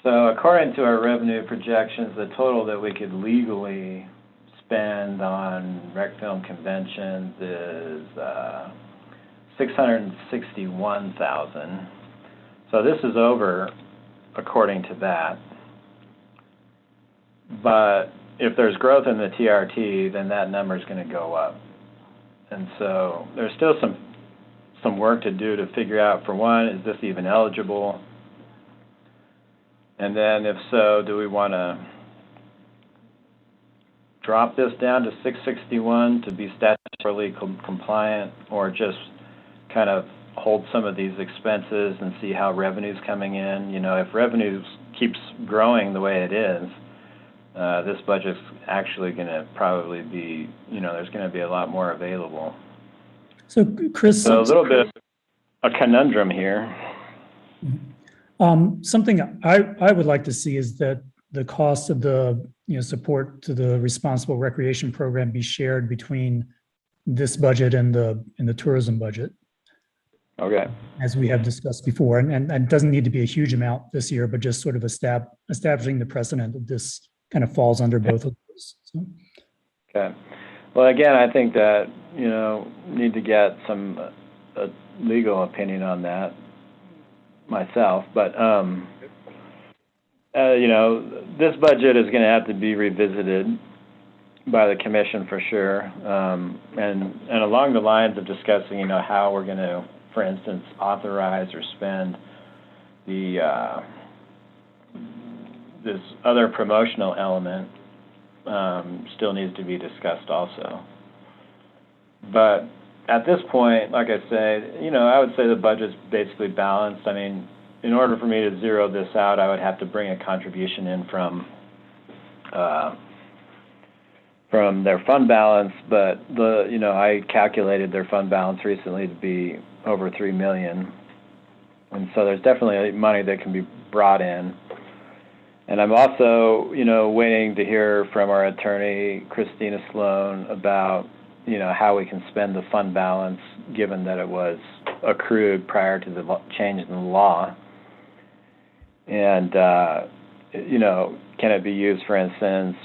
So according to our revenue projections, the total that we could legally spend on rec film conventions is $661,000. So this is over according to that. But if there's growth in the TRT, then that number is going to go up. And so there's still some work to do to figure out, for one, is this even eligible? And then if so, do we want to drop this down to 661 to be statutorily compliant, or just kind of hold some of these expenses and see how revenue's coming in? You know, if revenue keeps growing the way it is, this budget's actually going to probably be, you know, there's going to be a lot more available. So, Chris, So a little bit a conundrum here. something I would like to see is that the cost of the support to the responsible recreation program be shared between this budget and the tourism budget. Okay. As we have discussed before, and it doesn't need to be a huge amount this year, but just sort of establishing the precedent that this kind of falls under both of those. So. Okay. Well, again, I think that, need to get some legal opinion on that myself, but, this budget is going to have to be revisited by the commission for sure. And along the lines of discussing, how we're going to, for instance, authorize or spend this other promotional element still needs to be discussed also. But at this point, like I say, I would say the budget's basically balanced. I mean, in order for me to zero this out, I would have to bring a contribution in from their fund balance, but I calculated their fund balance recently to be over $3 million. And so there's definitely money that can be brought in. And I'm also, waiting to hear from our attorney, Christina Sloan, about, how we can spend the fund balance, given that it was accrued prior to the change in the law. And, can it be used, for instance,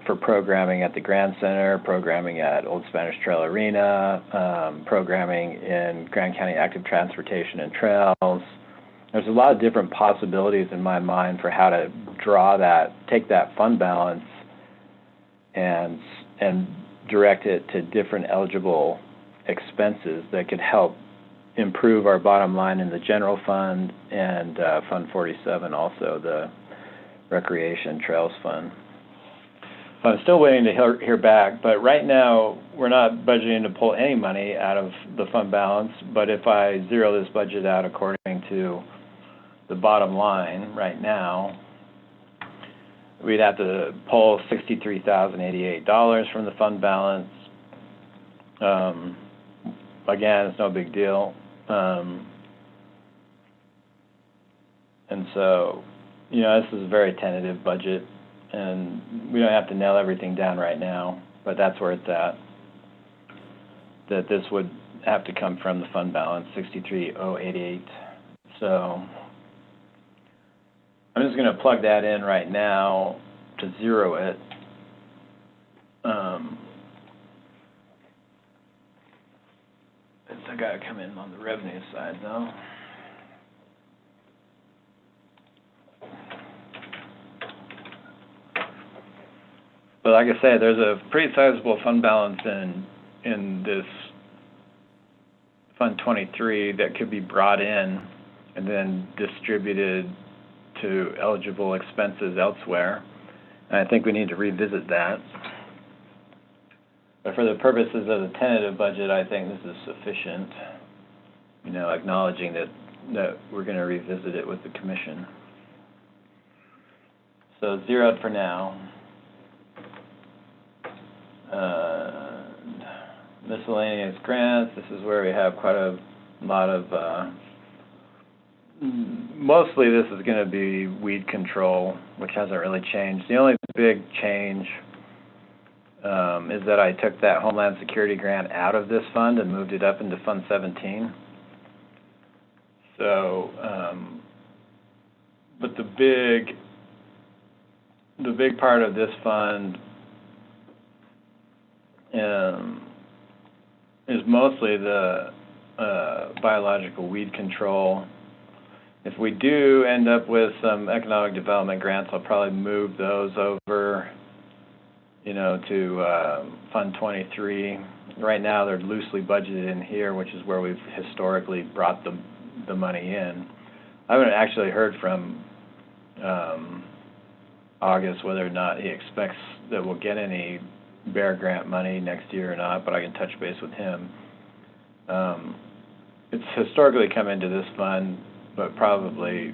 for programming at the Grand Center, programming at Old Spanish Trail Arena, programming in Grand County Active Transportation and Trails. There's a lot of different possibilities in my mind for how to take that fund balance and direct it to different eligible expenses that could help improve our bottom line in the general fund and Fund 47, also the Recreation Trails Fund. So I'm still waiting to hear back, but right now we're not budgeting to pull any money out of the fund balance, but if I zero this budget out according to the bottom line right now, we'd have to pull $63,088 from the fund balance. Again, it's no big deal. And so, this is a very tentative budget, and we don't have to nail everything down right now, but that's where it's at. That this would have to come from the fund balance, $63,088. So I'm just going to plug that in right now to zero it. It's got to come in on the revenue side, though. But like I said, there's a pretty sizable fund balance in this Fund 23 that could be brought in and then distributed to eligible expenses elsewhere. And I think we need to revisit that. But for the purposes of the tentative budget, I think this is sufficient, acknowledging that we're going to revisit it with the commission. So zeroed for now. Miscellaneous grants, this is where we have quite a lot of, mostly this is going to be weed control, which hasn't really changed. The only big change is that I took that Homeland Security grant out of this fund and moved it up into Fund 17. So, but the big part of this fund is mostly the biological weed control. If we do end up with some economic development grants, I'll probably move those over, to Fund 23. Right now, they're loosely budgeted in here, which is where we've historically brought the money in. I haven't actually heard from August whether or not he expects that we'll get any Bear Grant money next year or not, but I can touch base with him. It's historically come into this fund, but probably,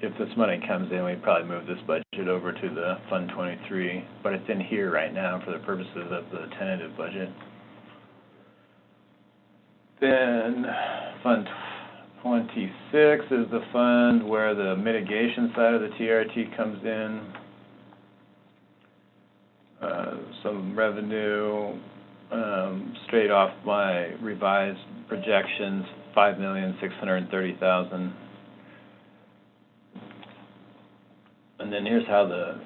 if this money comes in, we'd probably move this budget over to the Fund 23, but it's in here right now for the purposes of the tentative budget. Then Fund 26 is the fund where the mitigation side of the TRT comes in. Some revenue straight off my revised projections, $5,630,000. And then here's how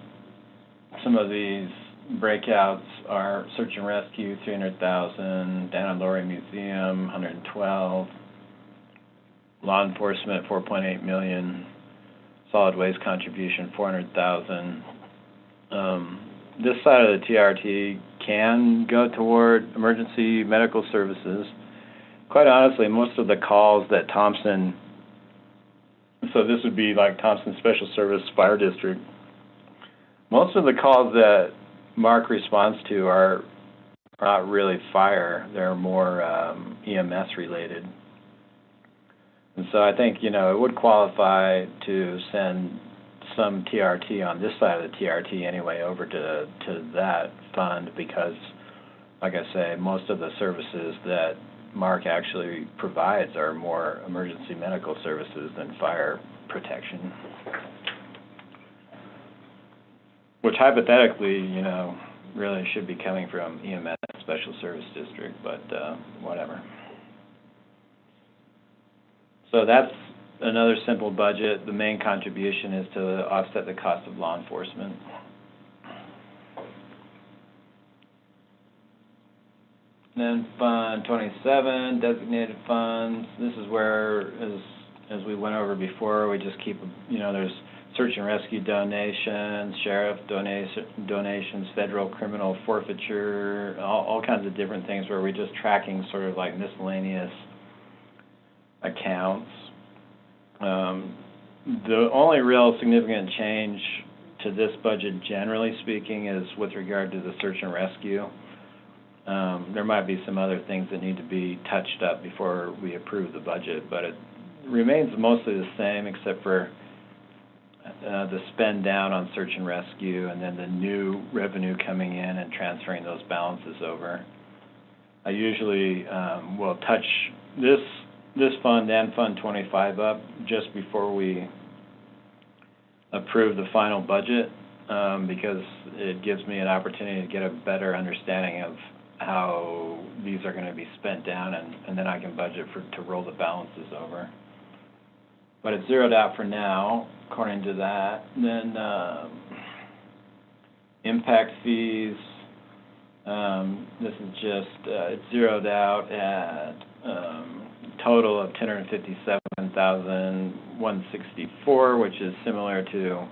some of these breakouts are: search and rescue, $300,000, down at Lowry Museum, $112,000, law enforcement, $4.8 million, solid waste contribution, $400,000. This side of the TRT can go toward emergency medical services. Quite honestly, most of the calls that Thompson, so this would be like Thompson Special Service Fire District, most of the calls that Mark responds to are not really fire, they're more EMS related. And so I think, it would qualify to send some TRT on this side of the TRT anyway over to that fund, because, like I say, most of the services that Mark actually provides are more emergency medical services than fire protection. Which hypothetically, really should be coming from EMS Special Service District, but whatever. So that's another simple budget. The main contribution is to offset the cost of law enforcement. Then Fund 27, designated funds. This is where, as we went over before, we just keep, there's search and rescue donations, sheriff donations, federal criminal forfeiture, all kinds of different things where we're just tracking sort of like miscellaneous accounts. The only real significant change to this budget, generally speaking, is with regard to the search and rescue. There might be some other things that need to be touched up before we approve the budget, but it remains mostly the same except for the spend down on search and rescue, and then the new revenue coming in and transferring those balances over. I usually will touch this fund and Fund 25 up just before we approve the final budget, because it gives me an opportunity to get a better understanding of how these are going to be spent down, and then I can budget to roll the balances over. But it's zeroed out for now, according to that. Then impact fees, this is just, it's zeroed out at total of $157,164, which is similar to,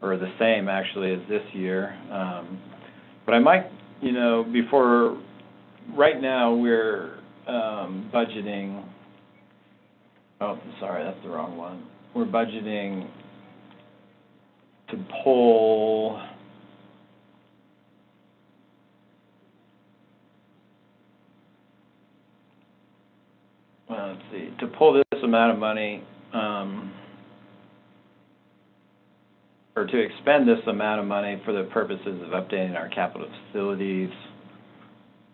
or the same actually as this year. But I might, before, right now we're budgeting, oh, sorry, that's the wrong one. We're budgeting to pull let's see, to pull this amount of money or to expend this amount of money for the purposes of updating our capital facilities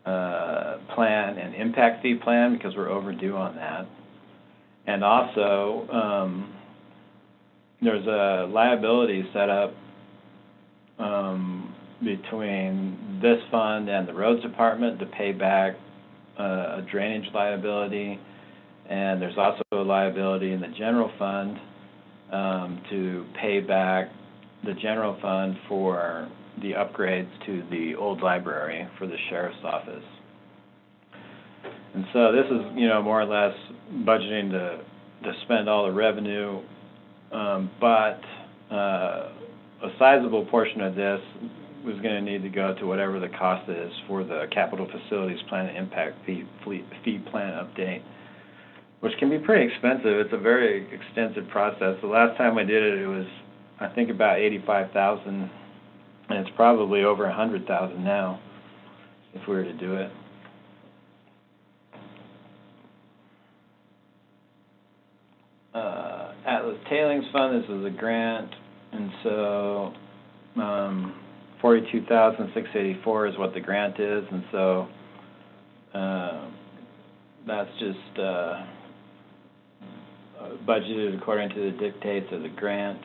plan and impact fee plan, because we're overdue on that. And also, there's a liability set up between this fund and the roads department to pay back a drainage liability. And there's also a liability in the general fund to pay back the general fund for the upgrades to the old library for the sheriff's office. And so this is, more or less budgeting to spend all the revenue, but a sizable portion of this was going to need to go to whatever the cost is for the capital facilities plan and impact fee plan update, which can be pretty expensive. It's a very extensive process. The last time I did it, it was, I think, about $85,000, and it's probably over $100,000 now if we were to do it. Atlas Tailings Fund, this is a grant, and so $42,684 is what the grant is, and so that's just budgeted according to the dictates of the grant.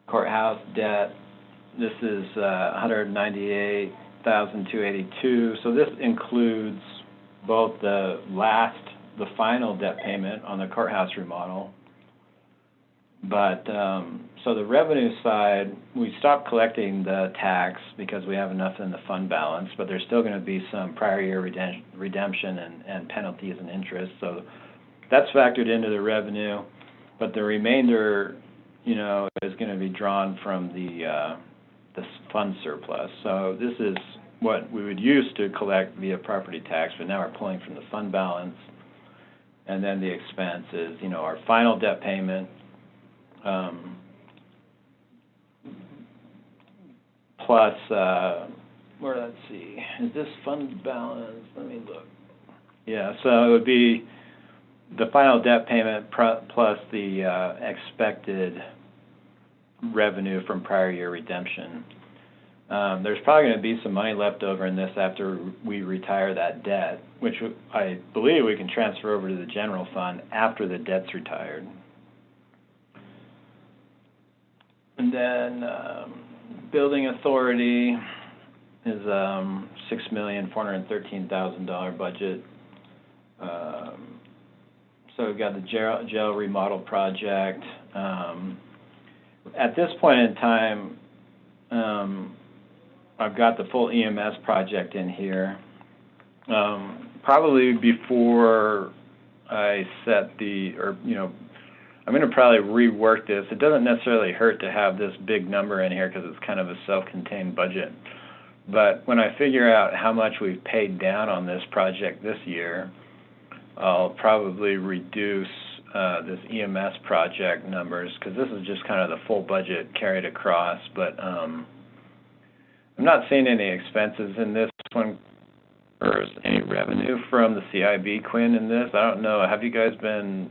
Courthouse debt, this is $198,282. So this includes both the final debt payment on the courthouse remodel. But so the revenue side, we stopped collecting the tax because we have enough in the fund balance, but there's still going to be some prior year redemption and penalties and interest. So that's factored into the revenue, but the remainder, is going to be drawn from the fund surplus. So this is what we would use to collect via property tax, but now we're pulling from the fund balance. And then the expense is, our final debt payment, plus, let's see, is this fund balance? Let me look. Yeah, so it would be the final debt payment plus the expected revenue from prior year redemption. There's probably going to be some money left over in this after we retire that debt, which I believe we can transfer over to the general fund after the debt's retired. And then building authority is $6,413,000 budget. So we've got the jail remodel project. At this point in time, I've got the full EMS project in here. Probably before I set I'm going to probably rework this. It doesn't necessarily hurt to have this big number in here because it's kind of a self-contained budget. But when I figure out how much we've paid down on this project this year, I'll probably reduce this EMS project numbers, because this is just kind of the full budget carried across. But I'm not seeing any expenses in this one, or any revenue from the CIB, Quinn, in this. I don't know. Have you guys been?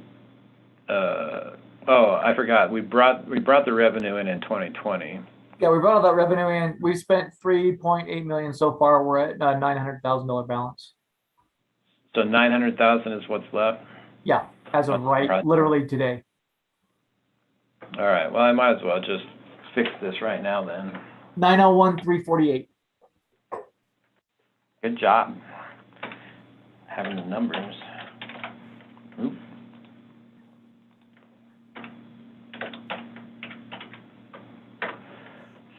I forgot. We brought the revenue in 2020. Yeah, we brought all that revenue in. We spent $3.8 million so far. We're at $900,000 balance. So $900,000 is what's left? Yeah, as of literally today. All right. Well, I might as well just fix this right now then. 901,348. Good job having the numbers. Oop.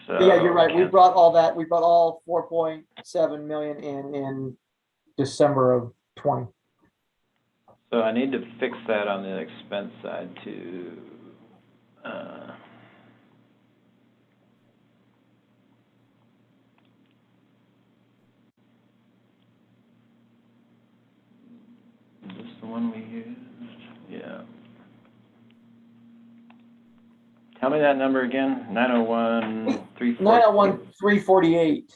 So, yeah, you're right. We brought all that. We brought all 4.7 million in December of 20. So I need to fix that on the expense side too. Is this the one we used? Yeah. Tell me that number again. 901,348.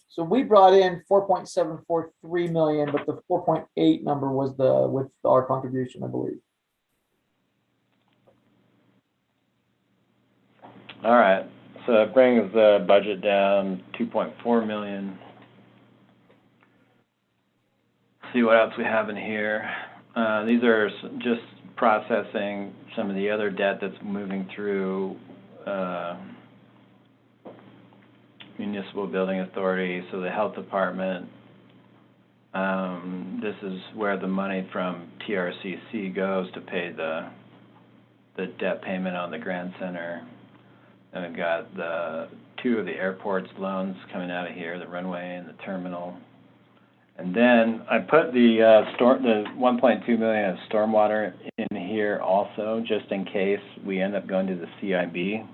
So we brought in 4.743 million, but the 4.8 number was with our contribution, I believe. All right, so that brings the budget down 2.4 million. See what else we have in here. These are just processing some of the other debt that's moving through municipal building authority. So the health department, this is where the money from TRCC goes to pay the debt payment on the Grand Center. And we've got the two of the airport's loans coming out of here, the runway and the terminal. And then I put the 1.2 million of stormwater in here also, just in case we end up going to the CIB.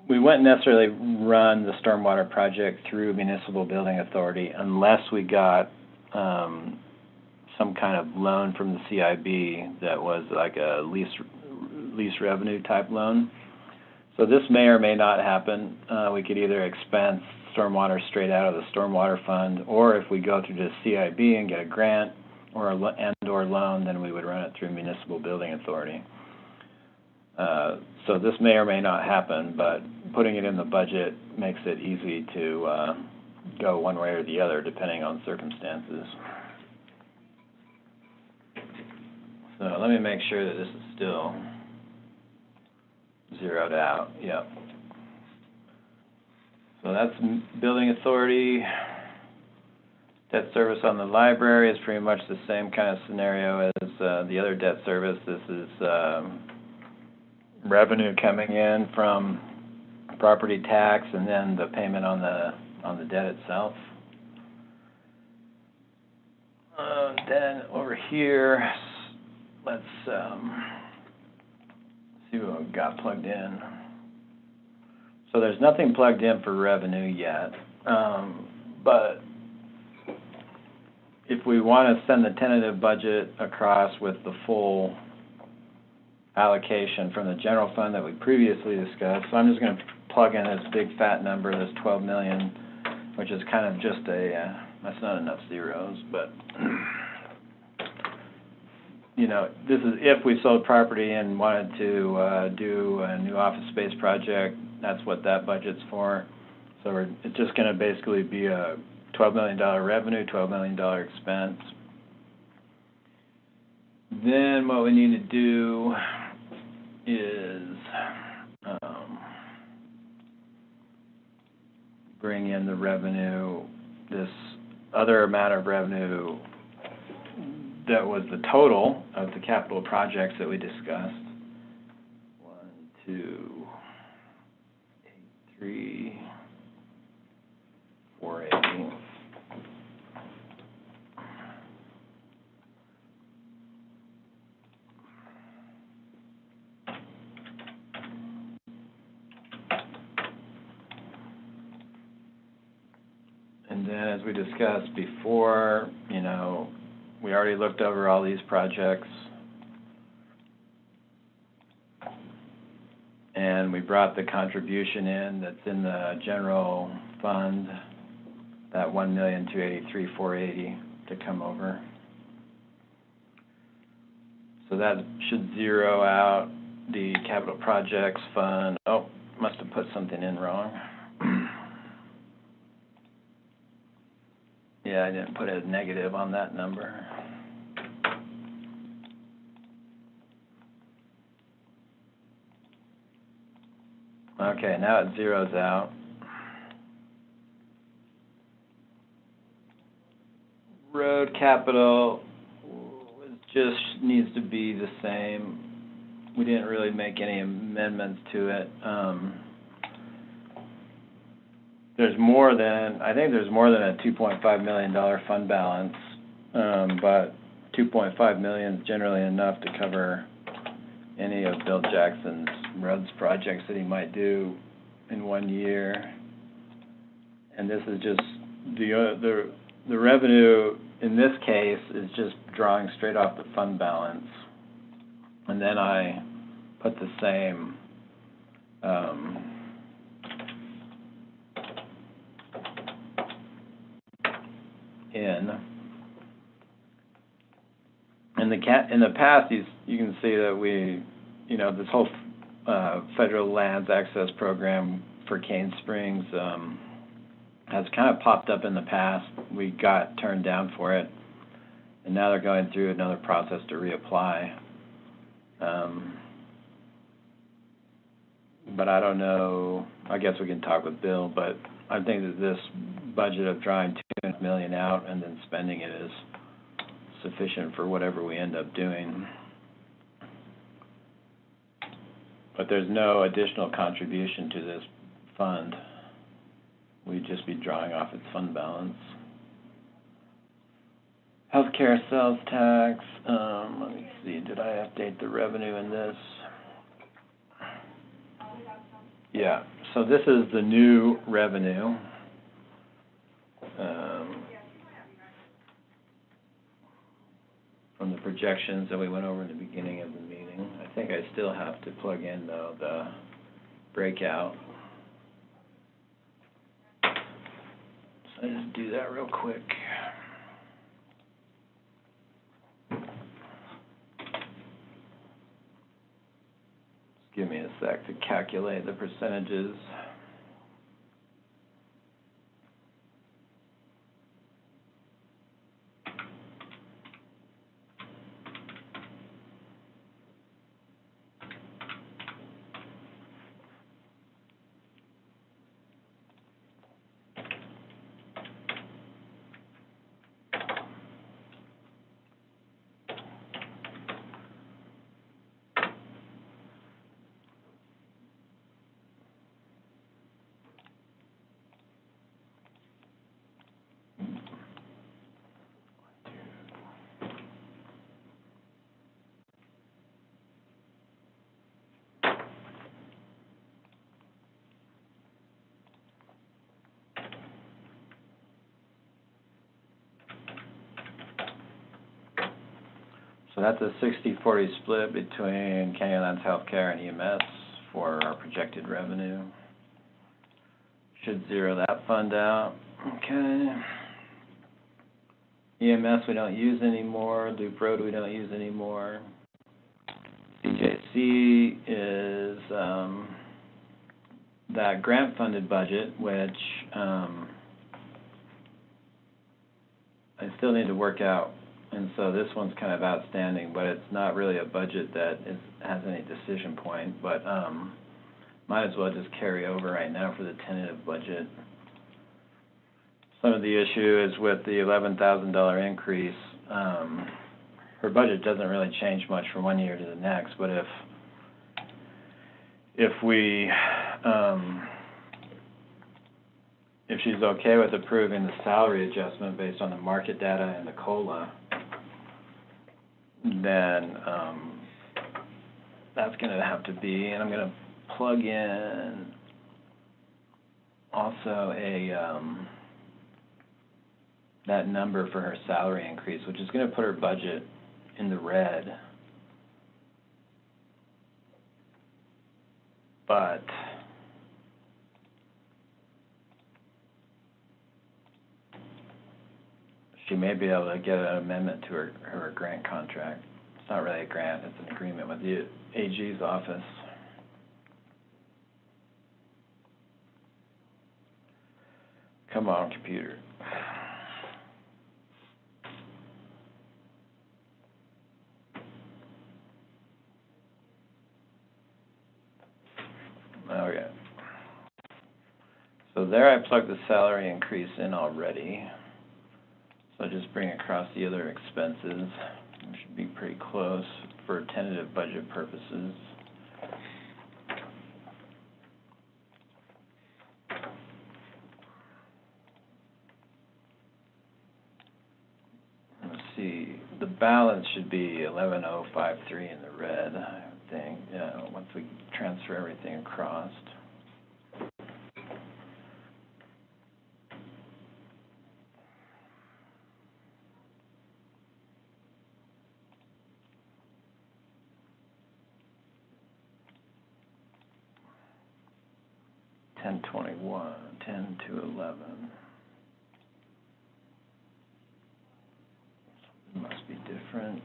We wouldn't necessarily run the stormwater project through municipal building authority unless we got some kind of loan from the CIB that was like a lease revenue type loan. So this may or may not happen. We could either expense stormwater straight out of the stormwater fund, or if we go through the CIB and get a grant or or loan, then we would run it through municipal building authority. So this may or may not happen, but putting it in the budget makes it easy to go one way or the other depending on circumstances. So let me make sure that this is still zeroed out. Yep. So that's building authority. Debt service on the library is pretty much the same kind of scenario as the other debt service. This is revenue coming in from property tax and then the payment on the debt itself. Then over here, let's see what we've got plugged in. So there's nothing plugged in for revenue yet, but if we want to send the tentative budget across with the full allocation from the general fund that we previously discussed, so I'm just going to plug in this big fat number, this 12 million, which is kind of just a, that's not enough zeros, but you know, this is if we sold property and wanted to do a new office space project. That's what that budget's for. So it's just going to basically be a $12 million revenue, $12 million expense. Then what we need to do is bring in the revenue, this other amount of revenue that was the total of the capital projects that we discussed. 1, 2, 8, 3, 480. And then as we discussed before, you know, we already looked over all these projects, and we brought the contribution in that's in the general fund, that 1,283,480 to come over. So that should zero out the capital projects fund. Oh, must have put something in wrong. Yeah, I didn't put a negative on that number. Okay, now it zeroes out. Road capital just needs to be the same. We didn't really make any amendments to it. There's more than, I think there's more than a $2.5 million fund balance, but 2.5 million is generally enough to cover any of Bill Jackson's roads projects that he might do in 1 year. And this is just, the revenue in this case is just drawing straight off the fund balance. And then I put the same in the past, you can see that we, you know, this whole Federal Lands Access Program for Cane Springs has kind of popped up in the past. We got turned down for it, and now they're going through another process to reapply. But I don't know, I guess we can talk with Bill, but I think that this budget of drawing $2 million out and then spending it is sufficient for whatever we end up doing. But there's no additional contribution to this fund. We'd just be drawing off its fund balance. Healthcare sales tax, let me see, did I update the revenue in this? Yeah, so this is the new revenue. From the projections that we went over in the beginning of the meeting. I think I still have to plug in, though, the breakout. So I just do that real quick. Just give me a sec to calculate the percentages. So that's a 60-40 split between Canyonlands Healthcare and EMS for our projected revenue. Should zero that fund out. Okay. EMS we don't use anymore. Loop Road we don't use anymore. CJC is that grant-funded budget, which I still need to work out. And so this one's kind of outstanding, but it's not really a budget that has any decision point, but might as well just carry over right now for the tentative budget. Some of the issue is with the $11,000 increase. Her budget doesn't really change much from one year to the next, but if she's okay with approving the salary adjustment based on the market data and the COLA, then that's going to have to be, and I'm going to plug in also that number for her salary increase, which is going to put her budget in the red. But she may be able to get an amendment to her grant contract. It's not really a grant, it's an agreement with the AG's office. Come on, computer. Okay. So there I plugged the salary increase in already. So I'll just bring across the other expenses. It should be pretty close for tentative budget purposes. Let's see, the balance should be 11,053 in the red, I think, once we transfer everything across. $10.21, 10 to 11. It must be different.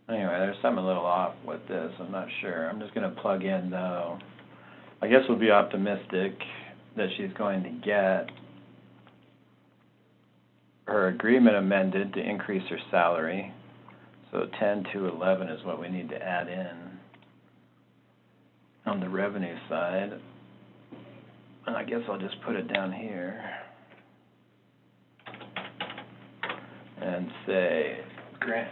Anyway, there's something a little off with this, I'm not sure. I'm just gonna plug in though. I guess we'll be optimistic that she's going to get her agreement amended to increase her salary. So 10 to 11 is what we need to add in on the revenue side. And I guess I'll just put it down here and say grant,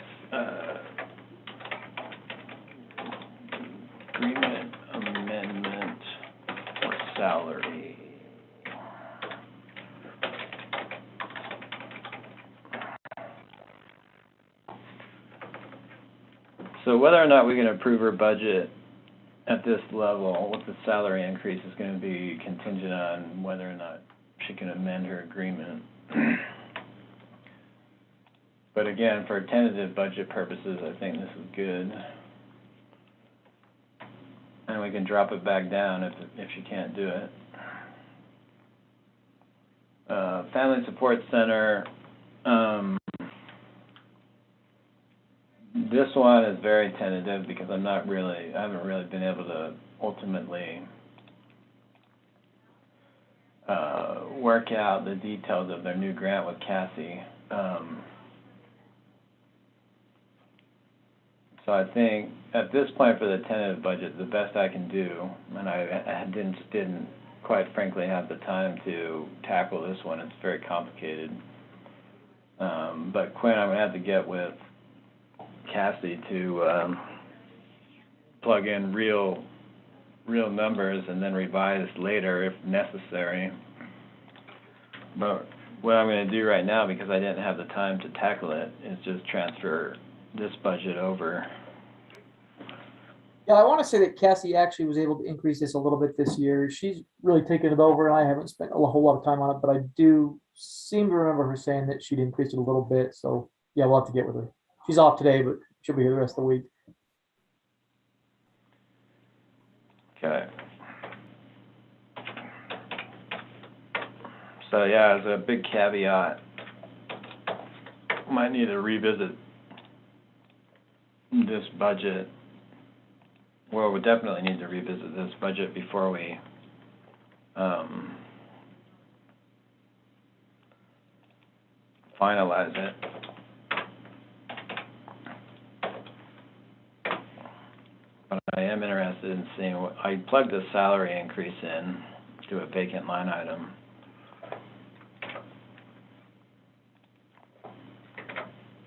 agreement amendment for salary. So whether or not we can approve her budget at this level with the salary increase is going to be contingent on whether or not she can amend her agreement. But again, for tentative budget purposes, I think this is good. And we can drop it back down if she can't do it. Family Support Center, this one is very tentative because I haven't really been able to ultimately work out the details of their new grant with Cassie. So I think at this point for the tentative budget, the best I can do, and I didn't quite frankly have the time to tackle this one. It's very complicated. But Quinn, I'm gonna have to get with Cassie to plug in real numbers and then revise later if necessary. But what I'm going to do right now, because I didn't have the time to tackle it, is just transfer this budget over. Yeah, I want to say that Cassie actually was able to increase this a little bit this year. She's really taken it over, and I haven't spent a whole lot of time on it, but I do seem to remember her saying that she'd increased it a little bit. So yeah, we'll have to get with her. She's off today, but she'll be here the rest of the week. Okay. So yeah, as a big caveat, might need to revisit this budget. Well, we definitely need to revisit this budget before we finalize it. But I am interested in seeing what I plugged the salary increase in to a vacant line item.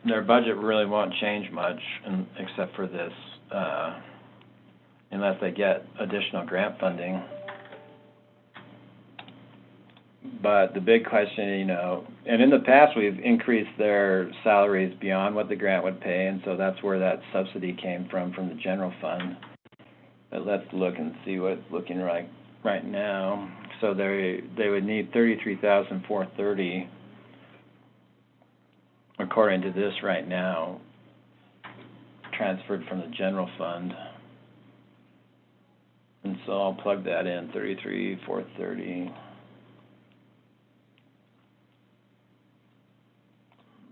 Their budget really won't change much except for this, unless they get additional grant funding. But the big question, and in the past we've increased their salaries beyond what the grant would pay, and so that's where that subsidy came from the general fund. But let's look and see what it's looking like right now. So they would need $33,430 according to this right now, transferred from the general fund. And so I'll plug that in, $33,430.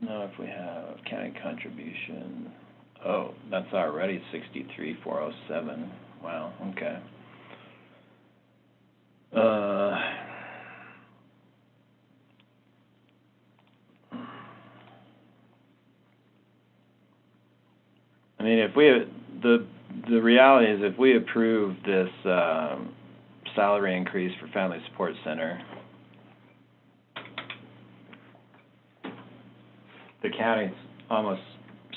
Now if we have county contribution, oh, that's already $63,407. Wow, okay. I mean, if we the reality is if we approve this salary increase for Family Support Center, the county's almost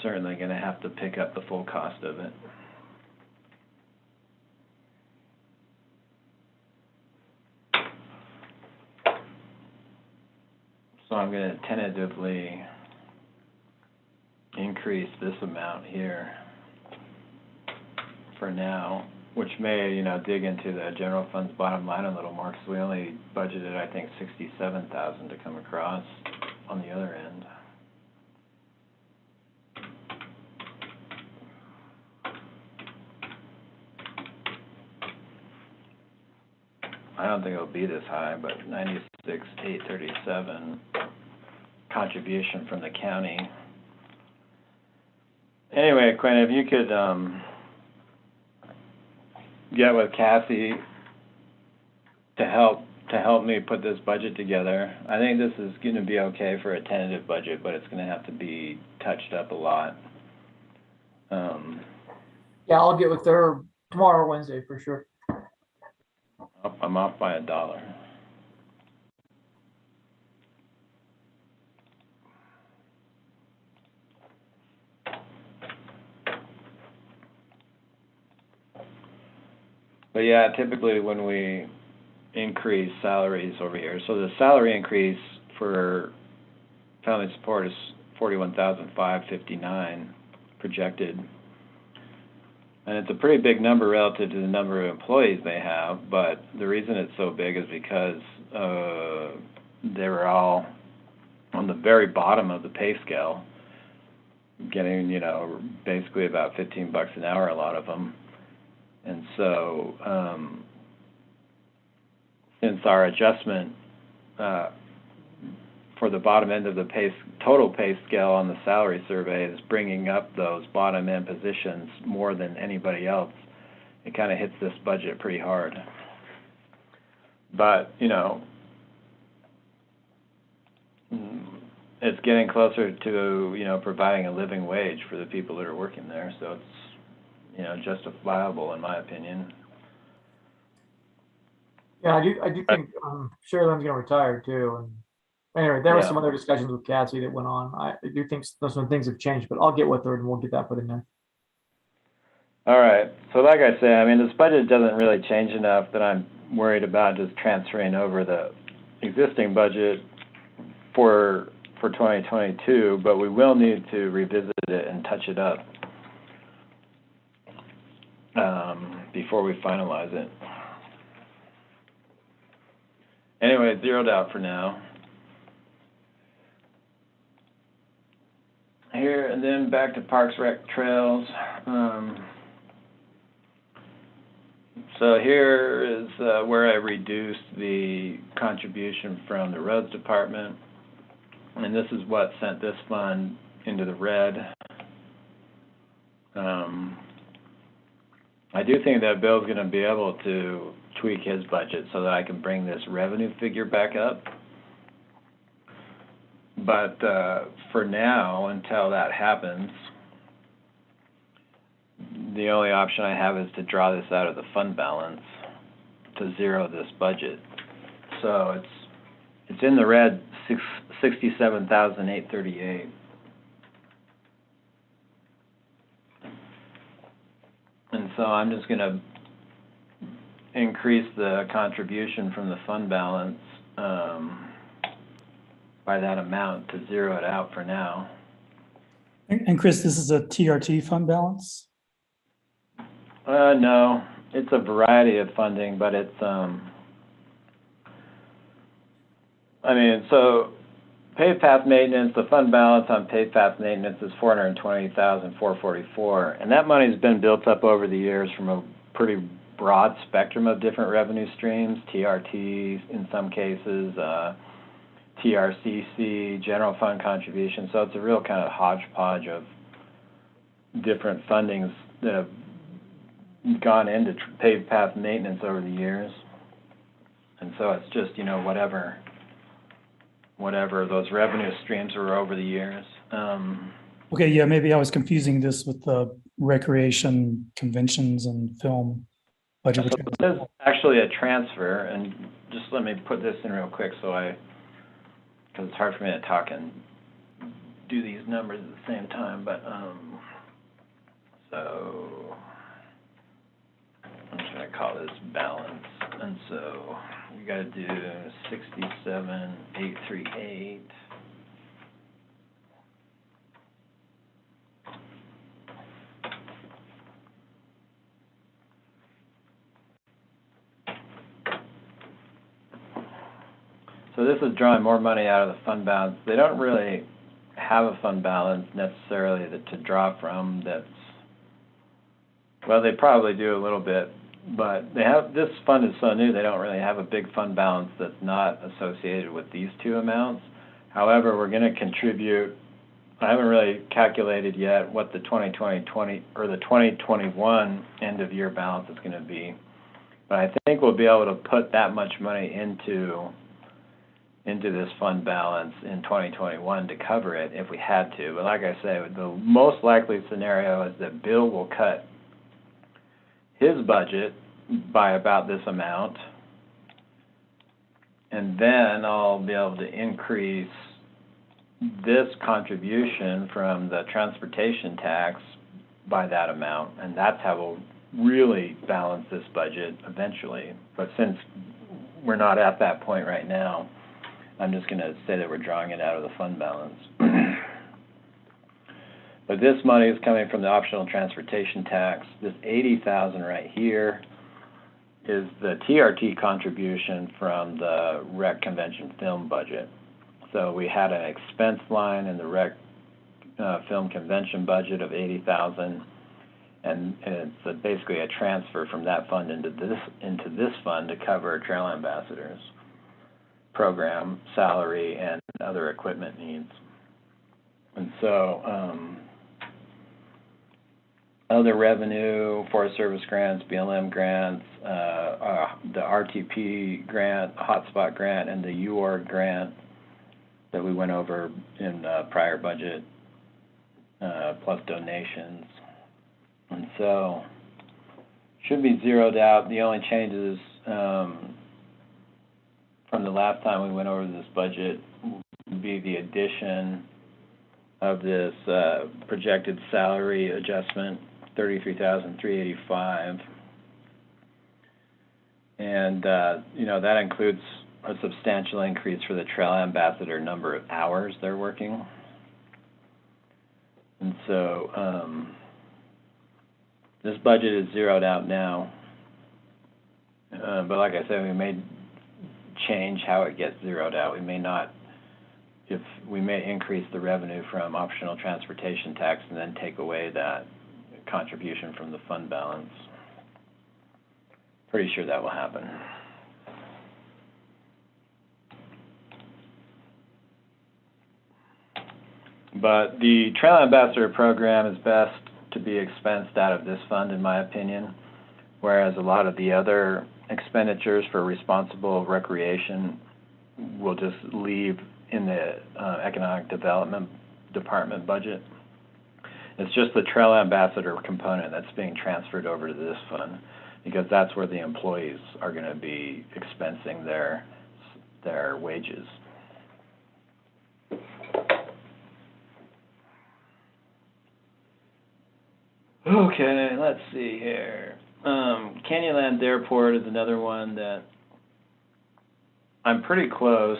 certainly going to have to pick up the full cost of it. So I'm going to tentatively increase this amount here for now, which may, dig into the general fund's bottom line a little more, because we only budgeted, I think, $67,000 to come across on the other end. I don't think it'll be this high, but $96,837 contribution from the county. Anyway, Quinn, if you could, get with Cassie to help me put this budget together. I think this is gonna be okay for a tentative budget, but it's gonna have to be touched up a lot. Yeah, I'll get with her tomorrow or Wednesday for sure. I'm off by $1. But yeah, typically when we increase salaries over here, so the salary increase for family support is 41,559 projected. And it's a pretty big number relative to the number of employees they have, but the reason it's so big is because they were all on the very bottom of the pay scale, getting, basically about $15 an hour, a lot of them. And so, since our adjustment for the bottom end of the total pay scale on the salary survey is bringing up those bottom end positions more than anybody else, it kind of hits this budget pretty hard. But, it's getting closer to, providing a living wage for the people that are working there, so it's, justifiable in my opinion. Yeah, I do think Sherilyn's gonna retire too. And anyway, there were Yeah. some other discussions with Cassie that went on. I do think some things have changed, but I'll get with her and we'll get that put in there. All right. So like I say, I mean, this budget doesn't really change enough that I'm worried about just transferring over the existing budget for 2022, but we will need to revisit it and touch it up before we finalize it. Anyway, zeroed out for now. Here, and then back to Parks, Rec, Trails. So here is where I reduced the contribution from the roads department, and this is what sent this fund into the red. I do think that Bill's going to be able to tweak his budget so that I can bring this revenue figure back up. But for now, until that happens, the only option I have is to draw this out of the fund balance to zero this budget. So it's in the red, 67,838. And so I'm just going to increase the contribution from the fund balance by that amount to zero it out for now. And Chris, this is a TRT fund balance? No, it's a variety of funding, but it's, so paved path maintenance, the fund balance on paved path maintenance is $420,444, and that money's been built up over the years from a pretty broad spectrum of different revenue streams, TRT in some cases, TRCC, general fund contributions. So it's a real kind of hodgepodge of different fundings that have gone into paved path maintenance over the years. And so it's just, whatever those revenue streams were over the years. Okay, yeah, maybe I was confusing this with the recreation, conventions, and film budget. So this is actually a transfer, and just let me put this in real quick because it's hard for me to talk and do these numbers at the same time, but so I'm just going to call this balance, and so we got to do 67,838. So this is drawing more money out of the fund balance. They don't really have a fund balance necessarily to draw from. Well, they probably do a little bit, but this fund is so new, they don't really have a big fund balance that's not associated with these two amounts. However, we're going to contribute I haven't really calculated yet what the 2020 or the 2021 end of year balance is going to be, but I think we'll be able to put that much money into this fund balance in 2021 to cover it if we had to. But like I say, the most likely scenario is that Bill will cut his budget by about this amount, and then I'll be able to increase this contribution from the transportation tax by that amount, and that's how we'll really balance this budget eventually. But since we're not at that point right now, I'm just going to say that we're drawing it out of the fund balance. But this money is coming from the optional transportation tax. This $80,000 right here is the TRT contribution from the rec convention film budget. So we had an expense line in the rec film convention budget of $80,000, and it's basically a transfer from that fund into this fund to cover Trail Ambassadors program salary and other equipment needs. And so other revenue, Forest Service grants, BLM grants, the RTP grant, hotspot grant, and the UORG grant that we went over in prior budget, plus donations. And so should be zeroed out. The only changes from the last time we went over this budget would be the addition of this projected salary adjustment, $33,385, and that includes a substantial increase for the Trail Ambassador number of hours they're working. And so this budget is zeroed out now, but like I said, we may change how it gets zeroed out. We may not, if we may increase the revenue from optional transportation tax and then take away that contribution from the fund balance. Pretty sure that will happen. But the Trail Ambassador program is best to be expensed out of this fund, in my opinion, whereas a lot of the other expenditures for responsible recreation will just leave in the Economic Development Department budget. It's just the Trail Ambassador component that's being transferred over to this fund, because that's where the employees are going to be expensing their wages. Okay, let's see here. Canyonlands Airport is another one that I'm pretty close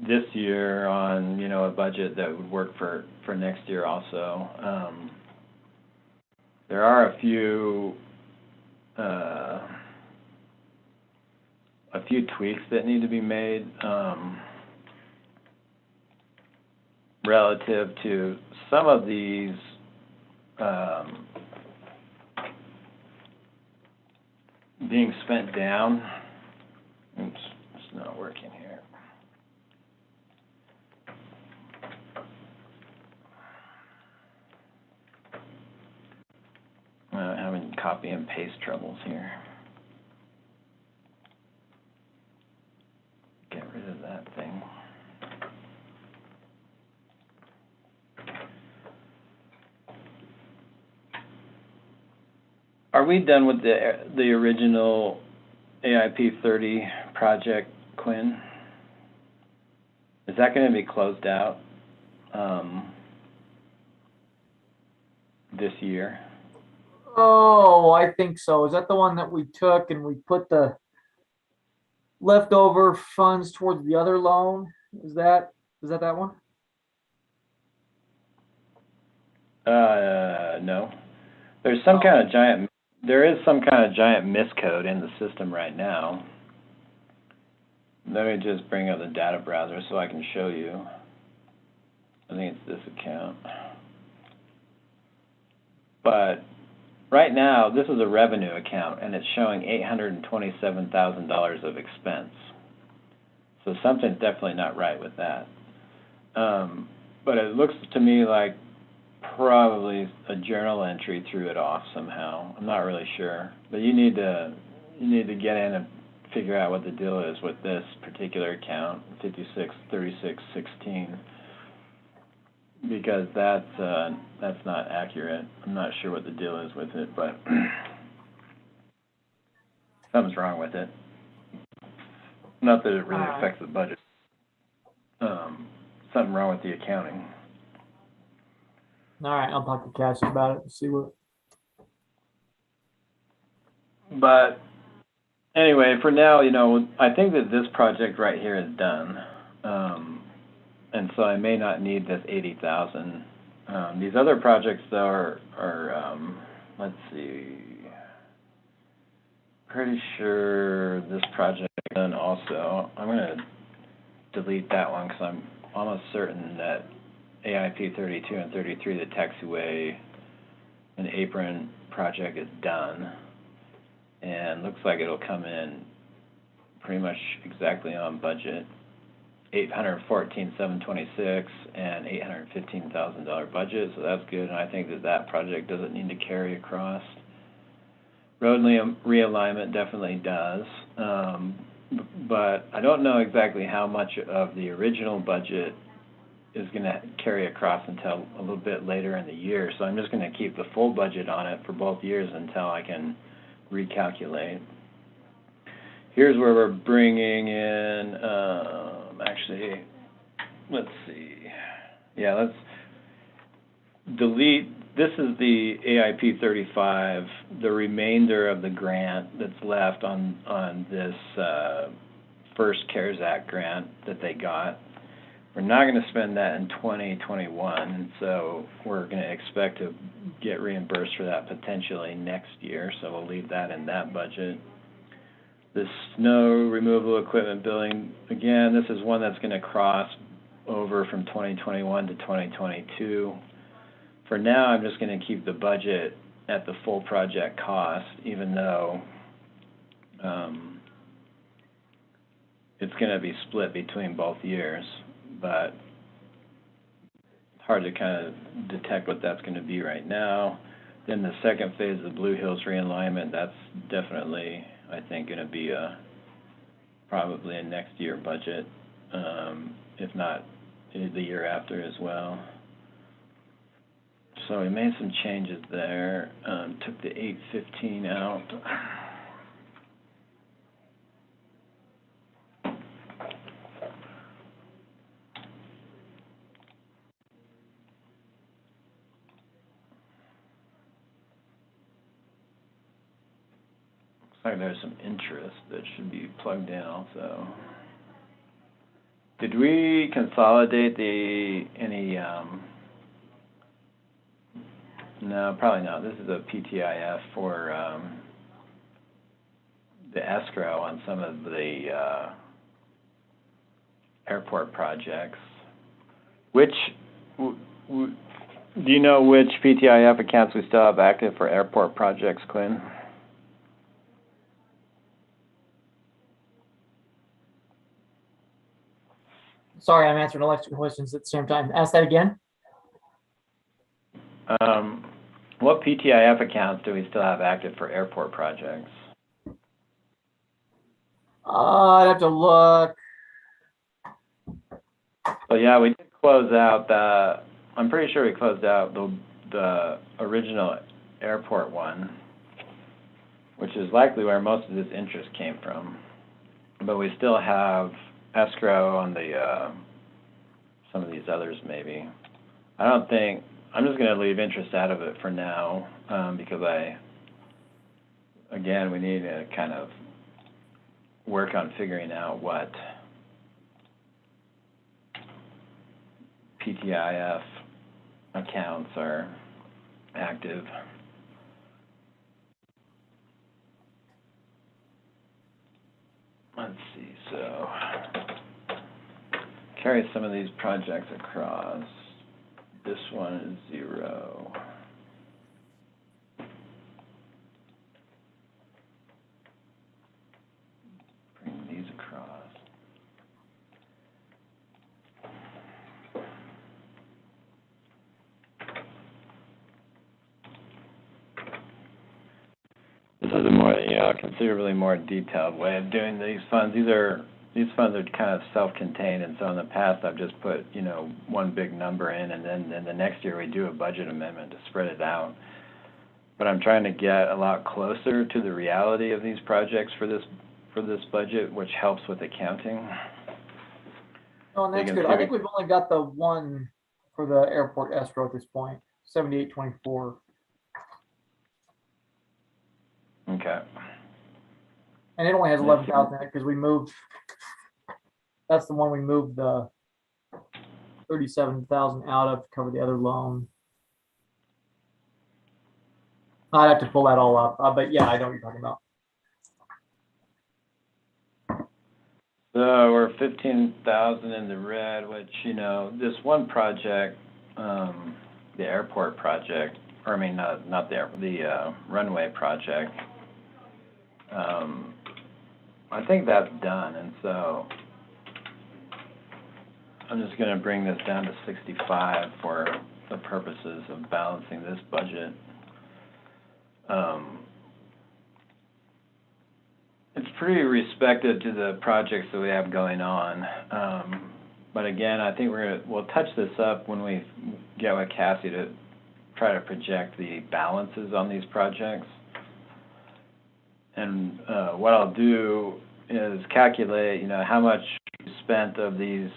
this year on, a budget that would work for next year also. There are a few tweaks that need to be made relative to some of these being spent down. Oops, it's not working here. Having copy and paste troubles here. Get rid of that thing. Are we done with the original AIP 30 project, Quinn? Is that going to be closed out this year? Oh, I think so. Is that the one that we took and we put the leftover funds towards the other loan? Is that one? No. There is some kind of giant miscode in the system right now. Let me just bring up the data browser so I can show you. I think it's this account. But right now, this is a revenue account, and it's showing $827,000 of expense. So something's definitely not right with that. but it looks to me like probably a journal entry threw it off somehow. I'm not really sure, but you need to get in and figure out what the deal is with this particular account, 563616, because that's not accurate. I'm not sure what the deal is with it, but something's wrong with it. Not that it really affects the budget. Something wrong with the accounting. All right, I'll talk to Cassie about it and see what. But anyway, for now, I think that this project right here is done. And so I may not need this 80,000. These other projects though are let's see, pretty sure this project is done also. I'm gonna delete that one because I'm almost certain that AIP 32 and 33, the taxiway and apron project is done. And looks like it'll come in pretty much exactly on budget. $814,726 and $815,000 budget, so that's good. And I think that project doesn't need to carry across. Road realignment definitely does, but I don't know exactly how much of the original budget is going to carry across until a little bit later in the year. So I'm just going to keep the full budget on it for both years until I can recalculate. Here's where we're bringing in, actually, let's see. Yeah, let's delete, this is the AIP 35, the remainder of the grant that's left on this first CARES Act grant that they got. We're not going to spend that in 2021, so we're going to expect to get reimbursed for that potentially next year, so we'll leave that in that budget. The snow removal equipment billing, again, this is one that's going to cross over from 2021 to 2022. For now, I'm just going to keep the budget at the full project cost, even though it's going to be split between both years. But it's hard to kind of detect what that's going to be right now. Then the second phase of Blue Hills realignment, that's definitely, I think, going to be probably a next year budget, if not the year after as well. So we made some changes there, took the 815 out. Looks like there's some interest that should be plugged in also. Did we consolidate any, no, probably not. This is a PTIF for the escrow on some of the airport projects. Do you know which PTIF accounts we still have active for airport projects, Quinn? Sorry, I'm answering electrical questions at the same time. Ask that again. What PTIF accounts do we still have active for airport projects? I'd have to look. So yeah, we did close out I'm pretty sure we closed out the original airport one, which is likely where most of this interest came from. But we still have escrow on the some of these others maybe. I'm just going to leave interest out of it for now, because again, we need to kind of work on figuring out what PTIF accounts are active. Let's see, so carry some of these projects across. This one is 0. Bring these across. there's a more, considerably more detailed way of doing these funds. These funds are kind of self-contained, and so in the past I've just put, one big number in, and then the next year we do a budget amendment to spread it out. But I'm trying to get a lot closer to the reality of these projects for this budget, which helps with accounting. Oh, and that's good. I think we've only got the one for the airport escrow at this point, 7824. Okay. And it only has 11,000 in it because we moved. That's the one we moved the 37,000 out of to cover the other loan. I'd have to pull that all up, but yeah, I know what you're talking about. So we're 15,000 in the red, which, this one project, the airport project, or I mean, not the runway project, I think that's done, and so I'm just going to bring this down to 65 for the purposes of balancing this budget. It's pretty respective to the projects that we have going on. But again, I think we'll touch this up when we get with Cassie to try to project the balances on these projects. And what I'll do is calculate, how much we spent of these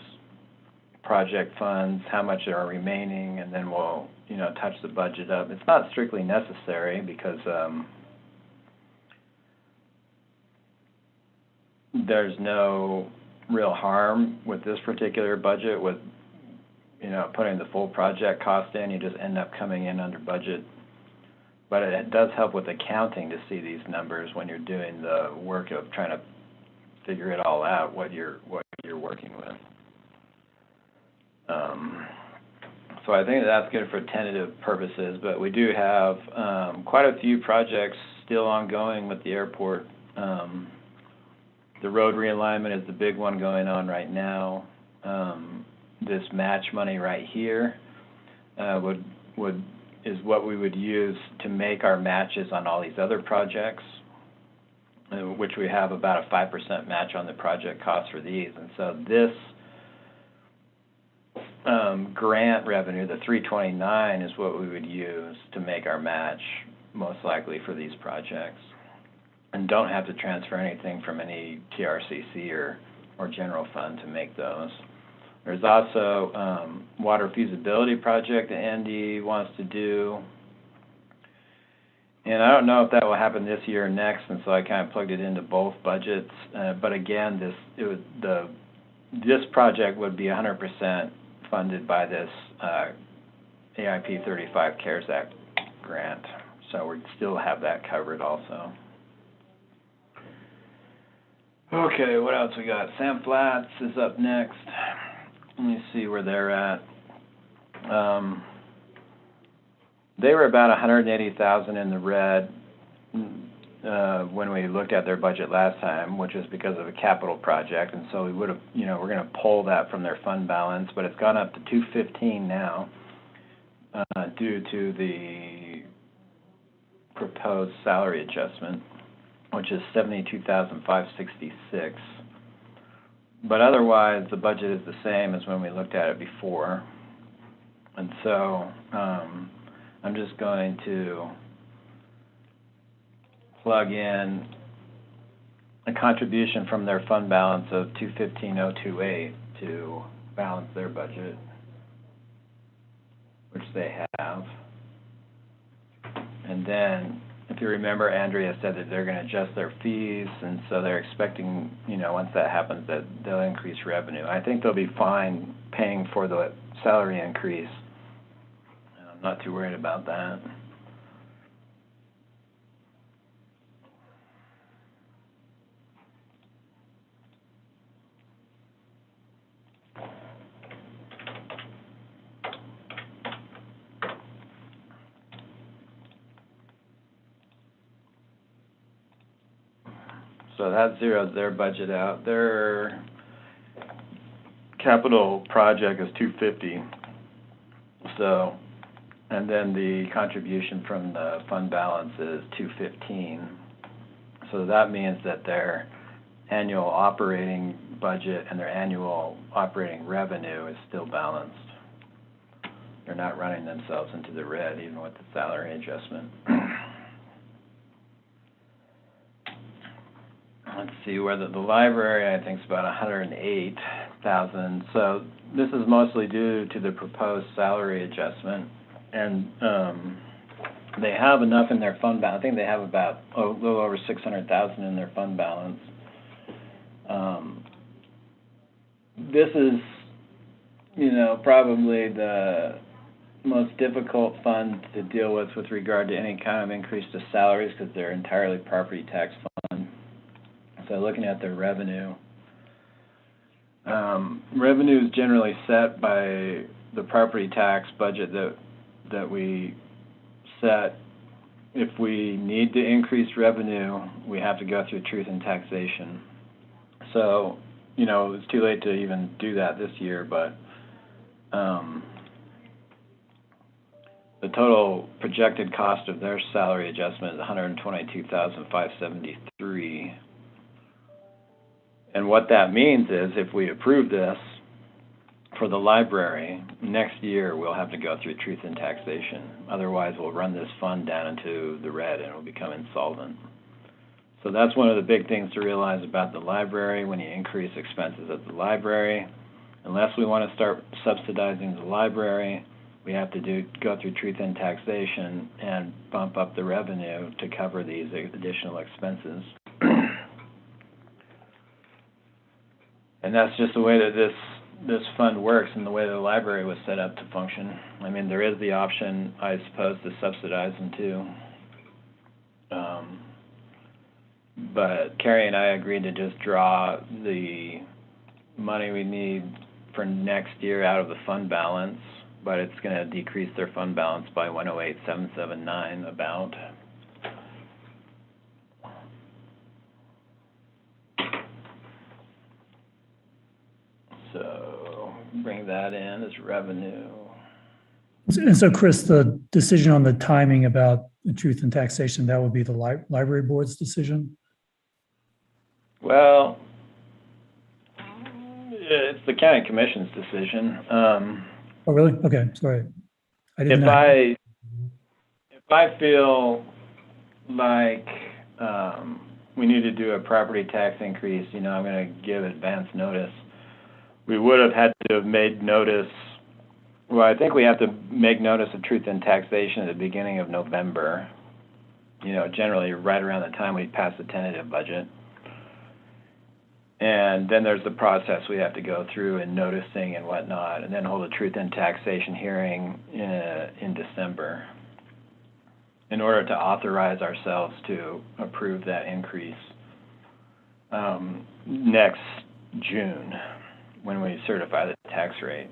project funds, how much are remaining, and then we'll, touch the budget up. It's not strictly necessary because there's no real harm with this particular budget with, putting the full project cost in. You just end up coming in under budget. But it does help with accounting to see these numbers when you're doing the work of trying to figure it all out, what you're working with. So I think that's good for tentative purposes, but we do have quite a few projects still ongoing with the airport. The road realignment is the big one going on right now. This match money right here is what we would use to make our matches on all these other projects, which we have about a 5% match on the project cost for these. And so this grant revenue, the 329, is what we would use to make our match most likely for these projects, and don't have to transfer anything from any TRCC or general fund to make those. There's also water feasibility project that Andy wants to do, and I don't know if that will happen this year or next, and so I kind of plugged it into both budgets. But again, this project would be 100% funded by this AIP 35 CARES Act grant, so we still have that covered also. Okay, what else we got? Sam Flats is up next. Let me see where they're at. They were about 180,000 in the red when we looked at their budget last time, which is because of a capital project, and so we would have, we're going to pull that from their fund balance, but it's gone up to 215 now due to the proposed salary adjustment, which is 72,566. But otherwise, the budget is the same as when we looked at it before. And so I'm just going to plug in a contribution from their fund balance of 215,028 to balance their budget, which they have. And then, if you remember, Andrea said that they're going to adjust their fees, and so they're expecting, once that happens, that they'll increase revenue. I think they'll be fine paying for the salary increase. I'm not too worried about that. So that zeroes their budget out. Their capital project is 250. So, and then the contribution from the fund balance is 215. So that means that their annual operating budget and their annual operating revenue is still balanced. They're not running themselves into the red even with the salary adjustment. Let's see, whether the library, I think, is about 108,000. So this is mostly due to the proposed salary adjustment. And they have enough in their fund balance. I think they have about a little over 600,000 in their fund balance. This is, probably the most difficult fund to deal with regard to any kind of increase to salaries because they're entirely property tax fund. So looking at their revenue, revenue is generally set by the property tax budget that we set. If we need to increase revenue, we have to go through truth in taxation. So, it's too late to even do that this year, but the total projected cost of their salary adjustment is $122,573. And what that means is if we approve this for the library, next year we'll have to go through truth in taxation. Otherwise, we'll run this fund down into the red and it will become insolvent. So that's one of the big things to realize about the library when you increase expenses at the library. Unless we want to start subsidizing the library, we have to go through truth in taxation and bump up the revenue to cover these additional expenses. And that's just the way that this fund works and the way the library was set up to function. I mean, there is the option, I suppose, to subsidize them too. But Carrie and I agreed to just draw the money we need for next year out of the fund balance, but it's going to decrease their fund balance by 108,779 about. So bring that in as revenue. And so, Chris, the decision on the timing about the truth and taxation, that would be the library board's decision? Well, it's the county commission's decision. Oh, really? Okay, sorry. I didn't If know. I feel like we need to do a property tax increase, I'm going to give advance notice. We would have had to have made notice. Well, I think we have to make notice of truth in taxation at the beginning of November. Generally right around the time we pass the tentative budget. And then there's the process we have to go through in noticing and whatnot, and then hold a truth in taxation hearing in December in order to authorize ourselves to approve that increase next June when we certify the tax rate.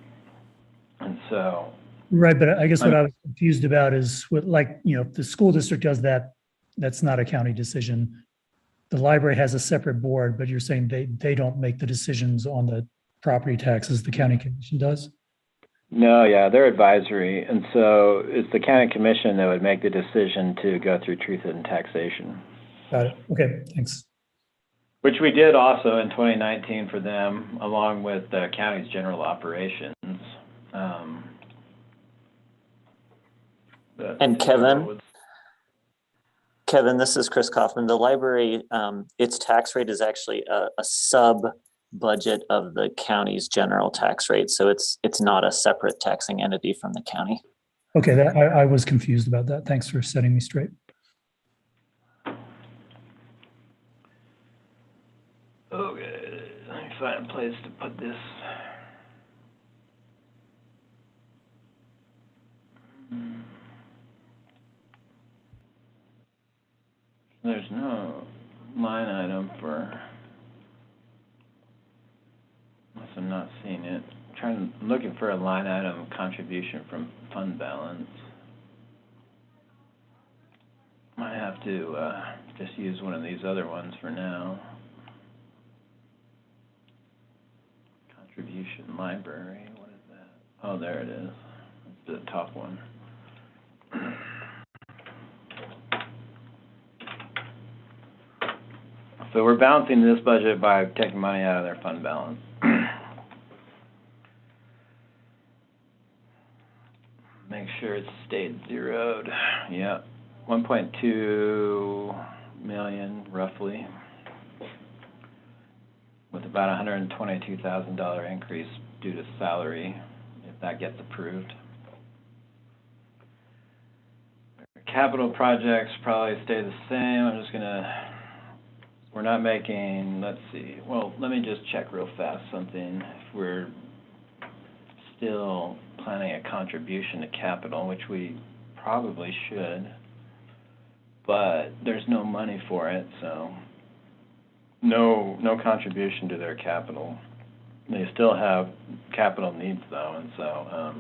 And so... Right, but I guess what I was confused about is if the school district does that, that's not a county decision. The library has a separate board, but you're saying they don't make the decisions on the property taxes, the county commission does? No, yeah, they're advisory. And so it's the county commission that would make the decision to go through truth in taxation. Got it. Okay, thanks. Which we did also in 2019 for them, along with the county's general operations. And Kevin, this is Chris Kaufman. The library, its tax rate is actually a sub budget of the county's general tax rate. So it's not a separate taxing entity from the county. Okay, I was confused about that. Thanks for setting me straight. Okay, let me find a place to put this. There's no line item for, unless I'm not seeing it. I'm looking for a line item contribution from fund balance. Might have to just use one of these other ones for now. Contribution library, what is that? Oh, there it is. It's the top one. So we're balancing this budget by taking money out of their fund balance. Make sure it stayed zeroed. Yeah, 1.2 million roughly, with about $122,000 increase due to salary, if that gets approved. Capital projects probably stay the same. I'm just gonna, we're not making, let's see, well, let me just check real fast something. If we're still planning a contribution to capital, which we probably should, but there's no money for it, so no contribution to their capital. They still have capital needs though, and so,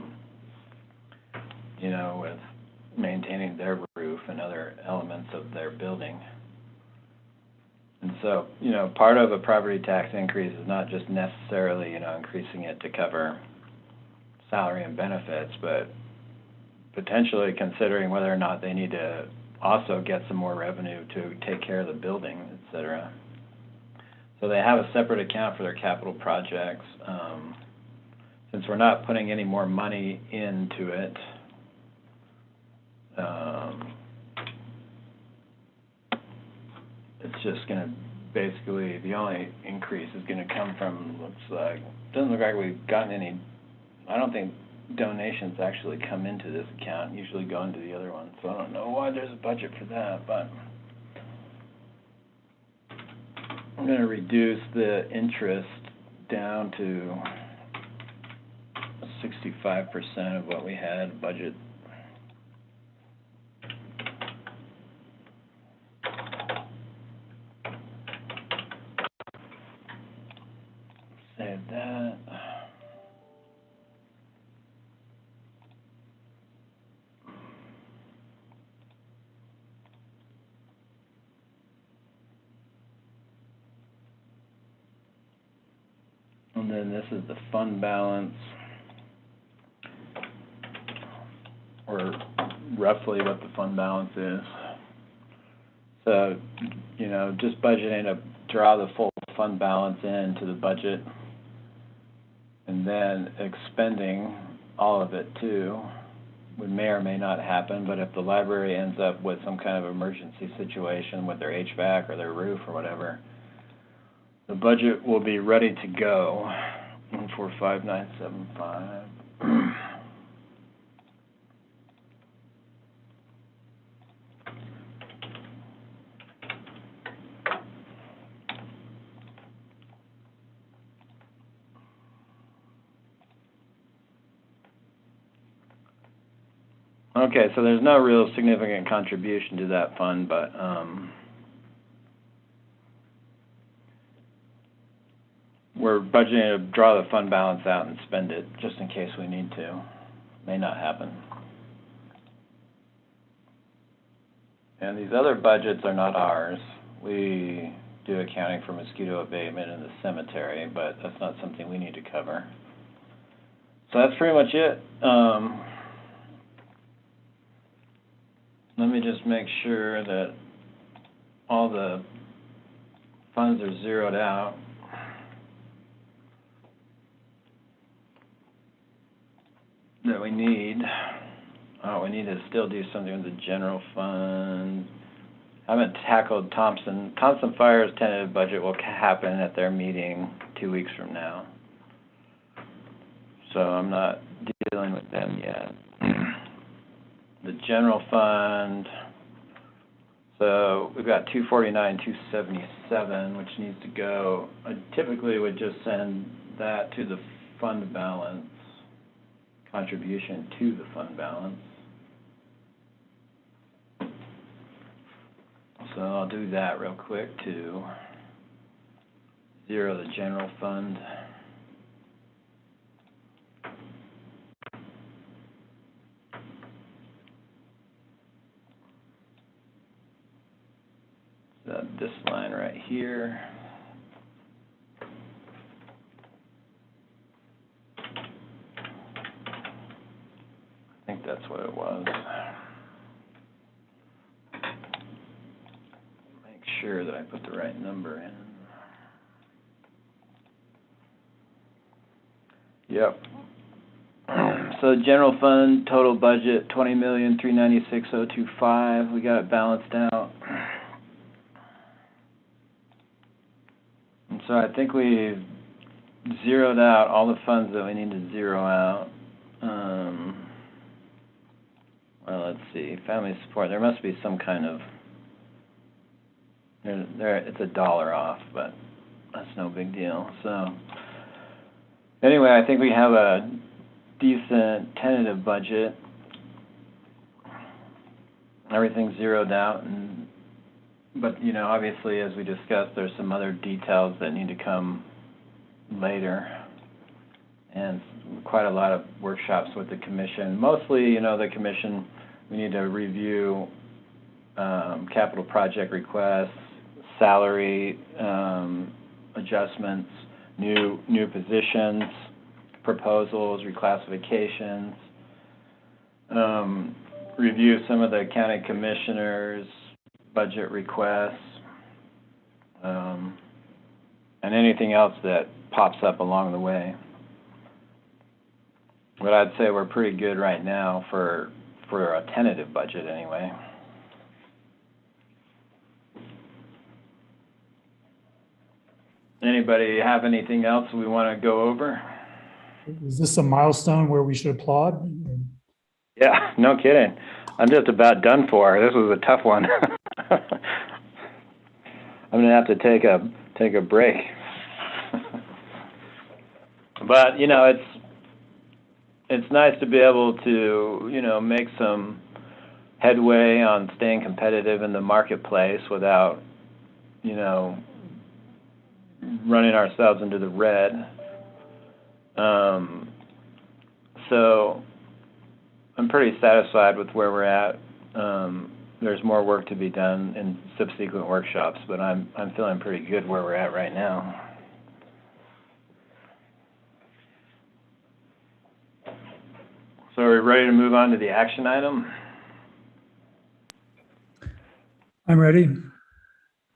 you know, with maintaining their roof and other elements of their building. And so, you know, part of a property tax increase is not just necessarily, you know, increasing it to cover salary and benefits, but potentially considering whether or not they need to also get some more revenue to take care of the building, et cetera. So they have a separate account for their capital projects. Since we're not putting any more money into it, it's just going to basically, the only increase is going to come from, doesn't look like we've gotten any, I don't think donations actually come into this account, usually go into the other one, so I don't know why there's a budget for that, but I'm going to reduce the interest down to 65% of what we had budget. Save that. And then this is the fund balance, or roughly what the fund balance is. So, you know, just budgeting to draw the full fund balance into the budget, and then expending all of it too, would may or may not happen, but if the library ends up with some kind of emergency situation with their HVAC or their roof or whatever, the budget will be ready to go. 145975. Okay, so there's no real significant contribution to that fund, but we're budgeting to draw the fund balance out and spend it just in case we need to. May not happen. And these other budgets are not ours. We do accounting for mosquito abatement in the cemetery, but that's not something we need to cover. So that's pretty much it. Let me just make sure that all the funds are zeroed out. That we need. Oh, we need to still do something with the general fund. I haven't tackled Thompson. Thompson Fire's tentative budget will happen at their meeting 2 weeks from now. So I'm not dealing with them yet. The general fund, so we've got 249, 277, which needs to go. I typically would just send that to the fund balance, contribution to the fund balance. So I'll do that real quick to zero the general fund. This line right here. I think that's what it was. Make sure that I put the right number in. Yep. So general fund, total budget, 20,396,025. We got it balanced out. And so I think we've zeroed out all the funds that we need to zero out. Well, let's see, family support, there must be some kind of, it's $1 off, but that's no big deal. So anyway, I think we have a decent tentative budget. Everything's zeroed out, but you know, obviously, as we discussed, there's some other details that need to come later, and quite a lot of workshops with the commission. Mostly, you know, the commission, we need to review capital project requests, salary adjustments, new positions, proposals, reclassifications, review some of the county commissioners' budget requests, and anything else that pops up along the way. But I'd say we're pretty good right now for a tentative budget anyway. Anybody have anything else we want to go over? Is this a milestone where we should applaud? Yeah, no kidding. I'm just about done for. This was a tough one. I'm gonna have to take a break. But you know, it's nice to be able to, you know, make some headway on staying competitive in the marketplace without, you know, running ourselves into the red. So I'm pretty satisfied with where we're at. There's more work to be done in subsequent workshops, but I'm feeling pretty good where we're at right now. So are we ready to move on to the action item? I'm ready.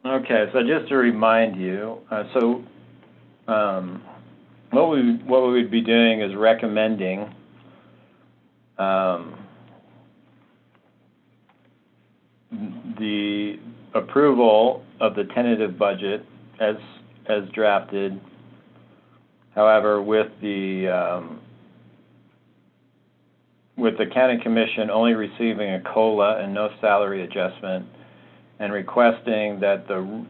Okay, so just to remind you, what we would be doing is recommending the approval of the tentative budget as drafted. However, with the county commission only receiving a COLA and no salary adjustment, and requesting that the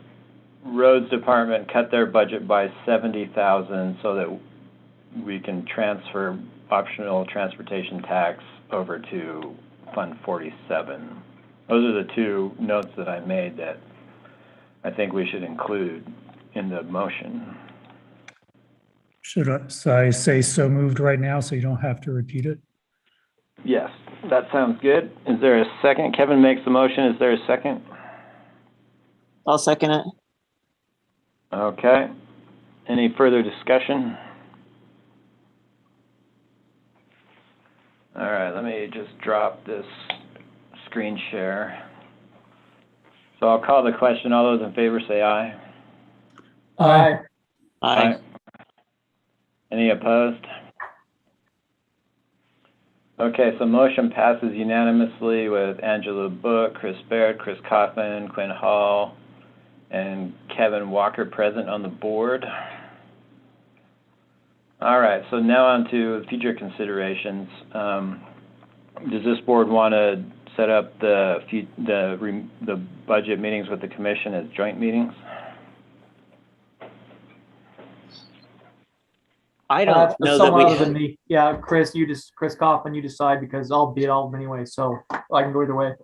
roads department cut their budget by $70,000 so that we can transfer optional transportation tax over to Fund 47. Those are the two notes that I made that I think we should include in the motion. Should I say so moved right now so you don't have to repeat it? Yes, that sounds good. Is there a second? Kevin makes the motion. Is there a second? I'll second it. Okay. Any further discussion? All right, let me just drop this screen share. So I'll call the question. All those in favor say aye. Aye. Aye. Any opposed? Okay, so motion passes unanimously with Angela Book, Chris Baird, Chris Kaufman, Quinn Hall, and Kevin Walker present on the board. All right, so now on to future considerations. Does this board want to set up the budget meetings with the commission as joint meetings? I don't know that Someone we other than me. Yeah, Chris Kaufman, you decide, because I'll be at all of them anyway, so I can go either way.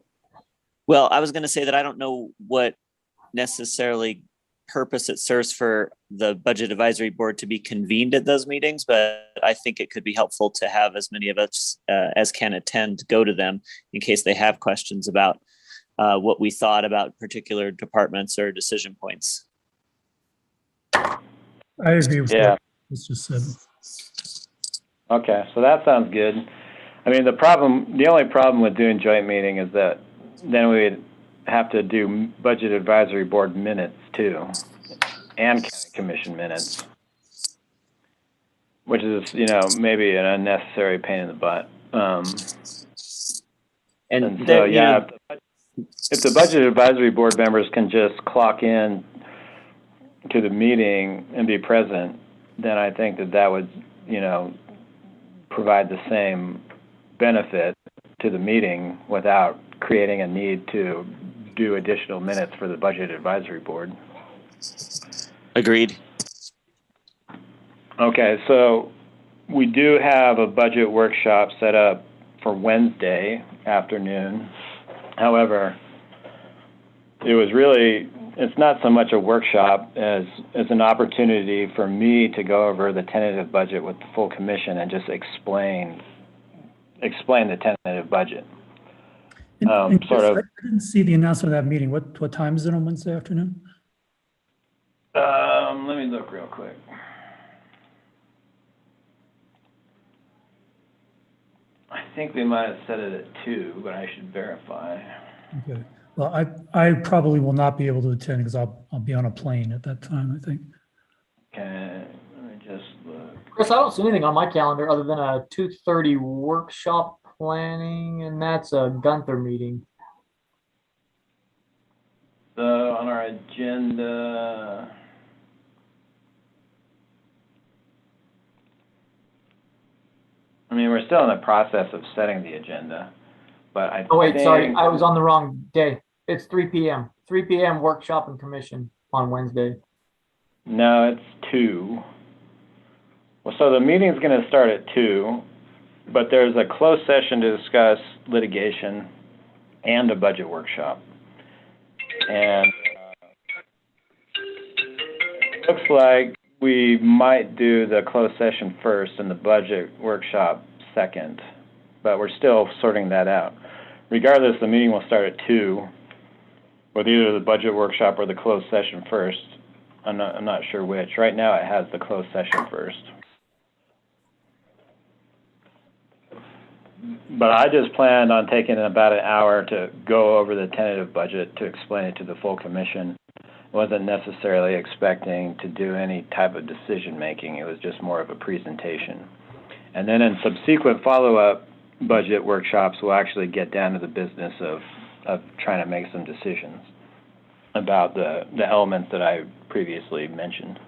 Well, I was going to say that I don't know what necessarily purpose it serves for the budget advisory board to be convened at those meetings, but I think it could be helpful to have as many of us as can attend go to them in case they have questions about what we thought about particular departments or decision points. I agree with Yeah. what was just said. Okay, so that sounds good. I mean, the only problem with doing joint meeting is that then we'd have to do budget advisory board minutes too, and county commission minutes, which is, maybe an unnecessary pain in the butt. And so, there, yeah, if the budget advisory board members can just clock in to the meeting and be present, then I think that would, provide the same benefit to the meeting without creating a need to do additional minutes for the budget advisory board. Agreed. Okay, so we do have a budget workshop set up for Wednesday afternoon. However, it's not so much a workshop as an opportunity for me to go over the tentative budget with the full commission and just explain the tentative budget. And Chris, sort of. I didn't see the announcement of that meeting. What time is it on Wednesday afternoon? Let me look real quick. I think we might have set it at 2, but I should verify. Okay. Well, I probably will not be able to attend because I'll be on a plane at that time, I think. Okay, let me just look. Chris, I don't see anything on my calendar other than a 2:30 workshop planning, and that's a Gunther meeting. So on our agenda, we're still in the process of setting the agenda, but I Oh, wait, sorry, think- I was on the wrong day. It's 3 p.m. 3 p.m. workshop and commission on Wednesday. No, it's 2. Well, so the meeting's going to start at 2, but there's a closed session to discuss litigation and a budget workshop. And it looks like we might do the closed session first and the budget workshop second, but we're still sorting that out. Regardless, the meeting will start at 2 with either the budget workshop or the closed session first. I'm not sure which. Right now it has the closed session first. But I just planned on taking about an hour to go over the tentative budget to explain it to the full commission. Wasn't necessarily expecting to do any type of decision making. It was just more of a presentation. And then in subsequent follow-up budget workshops, we'll actually get down to the business of trying to make some decisions about the elements that I previously mentioned.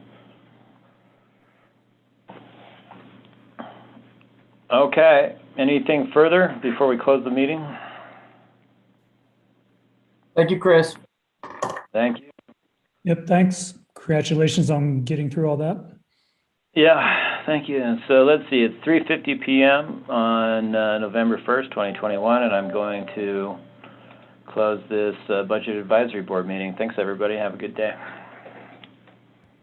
Okay, anything further before we close the meeting? Thank you, Chris. Thank you. Yep, thanks. Congratulations on getting through all that. Yeah, thank you. And so let's see, it's 3:50 p.m. on November 1st, 2021, and I'm going to close this Budget Advisory Board meeting. Thanks, everybody. Have a good day.